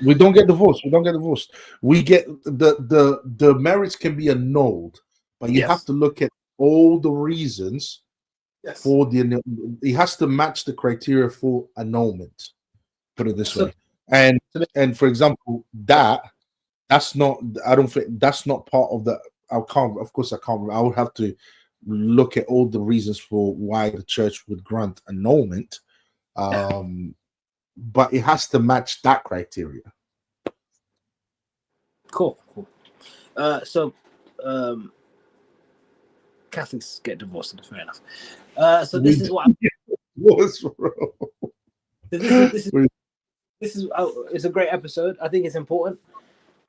We don't get divorced. We don't get divorced. We get the marriage can be annulled, but you have to look at all the reasons for the. It has to match the criteria for annulment. Put it this way, and for example, that's not. I don't think that's not part of the. I can't. Of course, I can't. I would have to look at all the reasons for why the church would grant annulment. But it has to match that criteria. Cool. So Catholics get divorced, fair enough. So this is what this is it's a great episode. I think it's important.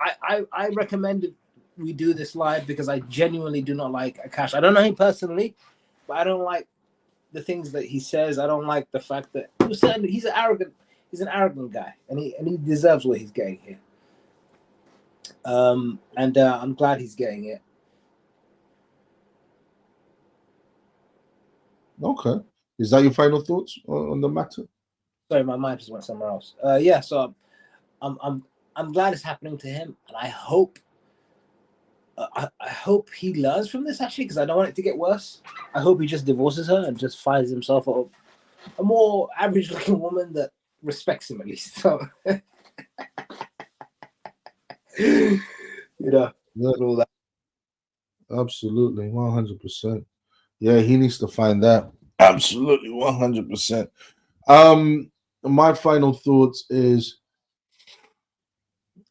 I recommend we do this live because I genuinely do not like Akaash. I don't know him personally, but I don't like the things that he says. I don't like the fact that he's an arrogant guy, and he deserves what he's getting here. And I'm glad he's getting it. Okay, is that your final thoughts on the matter? Sorry, my mind just went somewhere else. Yeah, so I'm glad it's happening to him, and I hope he learns from this actually, because I don't want it to get worse. I hope he just divorces her and just finds himself a more average-looking woman that respects him at least. So, all that. Absolutely, 100%. Yeah, he needs to find that. Absolutely, 100%. My final thoughts is,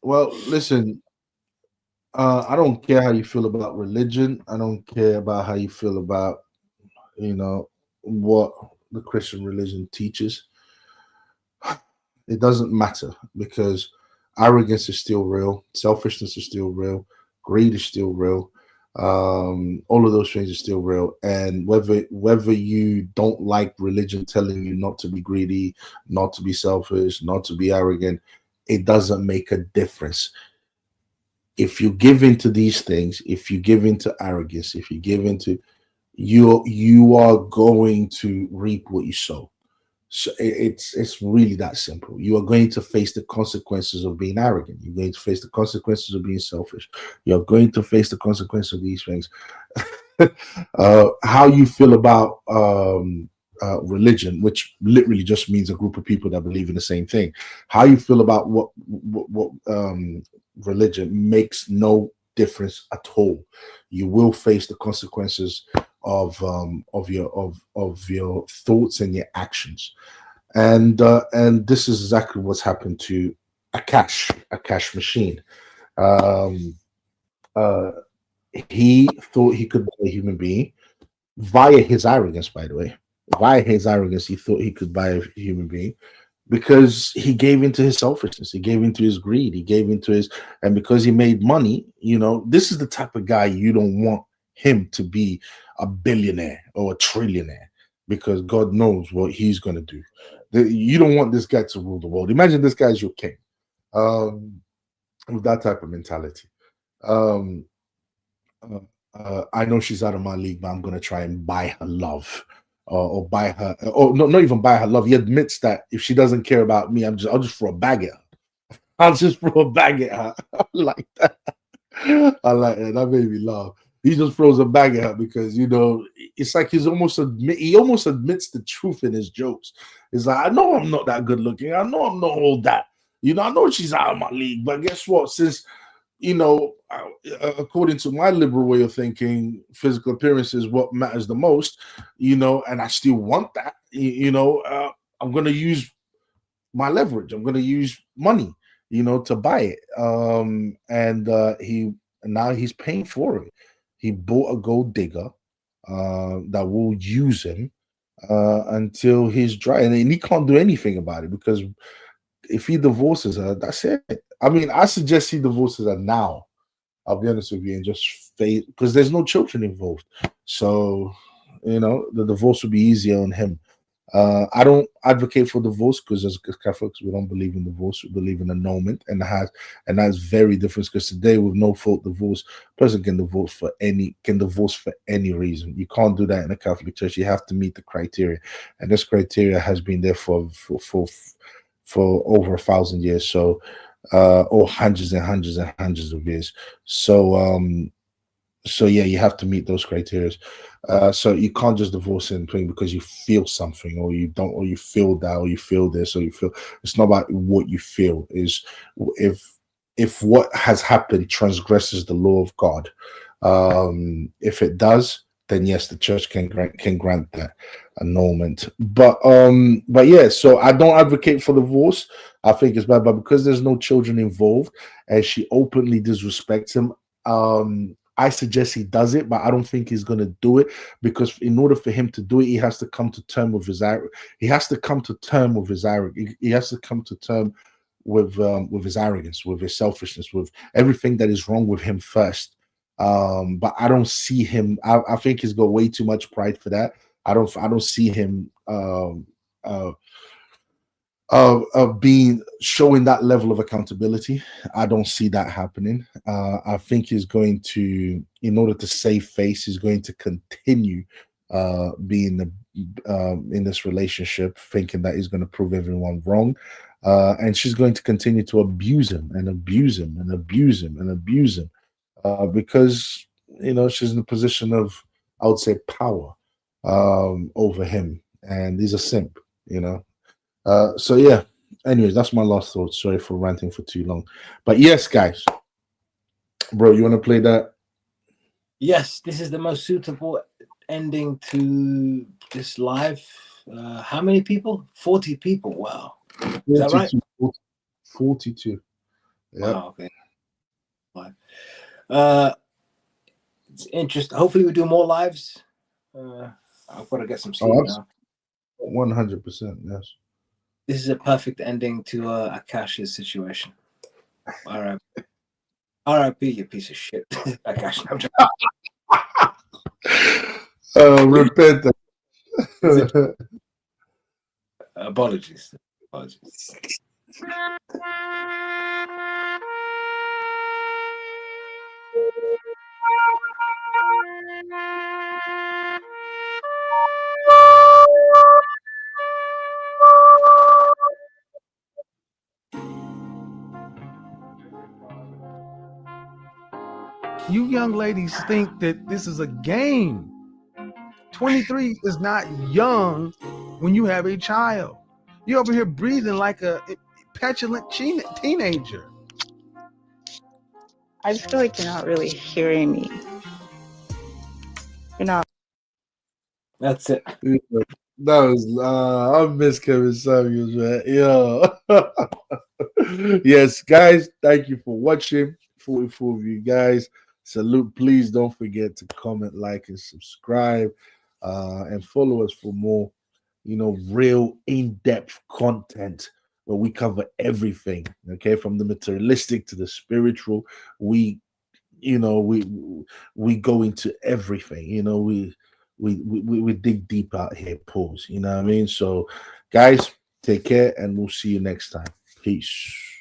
well, listen. I don't care how you feel about religion. I don't care about how you feel about, what the Christian religion teaches. It doesn't matter, because arrogance is still real. Selfishness is still real. Greed is still real. All of those things are still real. And whether you don't like religion telling you not to be greedy, not to be selfish, not to be arrogant, it doesn't make a difference. If you give into these things, if you give into arrogance, if you give into, you are going to reap what you sow. So it's really that simple. You are going to face the consequences of being arrogant. You're going to face the consequences of being selfish. You're going to face the consequences of these things. How you feel about religion, which literally just means a group of people that believe in the same thing. How you feel about what religion makes no difference at all. You will face the consequences of your thoughts and your actions, and this is exactly what's happened to Akaash Machine. He thought he could be a human being via his arrogance. By the way, via his arrogance, he thought he could buy a human being, because he gave into his selfishness, he gave into his greed, he gave into his, and because he made money, this is the type of guy you don't want him to be a billionaire or a trillionaire, because God knows what he's going to do. You don't want this guy to rule the world. Imagine this guy's your king, with that type of mentality. Um, I know she's out of my league, but I'm going to try and buy her love. Or buy her, or no, not even buy her love. He admits that if she doesn't care about me, I'll just throw a bag at her. I'll just throw a bag at her. I like that. I like that. That made me laugh. He just throws a bag at her because it's like he almost admits the truth in his jokes. It's like, I know I'm not that good looking. I know I'm not all that. I know she's out of my league, but guess what? Since according to my liberal way of thinking, physical appearance is what matters the most, and I still want that, I'm going to use my leverage. I'm going to use money, to buy it. Now he's paying for it. He bought a gold digger that will use him until he's dry. And he can't do anything about it, because if he divorces her, that's it. I mean, I suggest he divorces her now. I'll be honest with you, and just fade, because there's no children involved. So, the divorce will be easier on him. I don't advocate for divorce, because as Catholics, we don't believe in divorce. We believe in annulment, and that's very different, because today, with no fault divorce, a person can divorce for any reason. You can't do that in a Catholic church. You have to meet the criteria, and this criteria has been there for over 1,000 years. So, or hundreds and hundreds and hundreds of years. So, yeah, you have to meet those criteria. So you can't just divorce him because you feel something, or you don't, or you feel that, or you feel this, or you feel. It's not about what you feel. Is if what has happened transgresses the law of God. If it does, then yes, the church can grant that annulment. But yeah, so I don't advocate for divorce. I think it's bad, but because there's no children involved and she openly disrespects him, I suggest he does it, but I don't think he's going to do it, because in order for him to do it, he has to come to terms with his He has to come to terms with his arrogance. He has to come to terms with his arrogance, with his selfishness, with everything that is wrong with him first. But I don't see him. I think he's got way too much pride for that. I don't see him showing that level of accountability. I don't see that happening. I think he's going to, in order to save face, he's going to continue being in this relationship, thinking that he's going to prove everyone wrong. And she's going to continue to abuse him and abuse him and abuse him and abuse him, because she's in a position of, I would say, power over him, and he's a simp. So yeah. Anyways, that's my last thought. Sorry for ranting for too long, but yes, guys, bro, you want to play that? Yes, this is the most suitable ending to this live. How many people? 40 people. Wow. Is that right? 42. Yeah. Wow, okay. It's interesting. Hopefully we do more lives. I've got to get some sleep now. 100%, yes. This is a perfect ending to Akaash's situation. All right. R.I.P. you piece of shit. Akaash. Repent. Apologies. You young ladies think that this is a game. 23 is not young when you have a child. You're over here breathing like a petulant teenager. I feel like you're not really hearing me. You're not. That's it. That was I miss Kevin Samuels, man. Yeah. Yes, guys, thank you for watching. 44 of you guys. Salute. Please don't forget to comment, like, and subscribe, and follow us for more real in-depth content where we cover everything, okay, from the materialistic to the spiritual. We go into everything. We dig deep out here. Pause. You know what I mean? So, guys, take care, and we'll see you next time. Peace.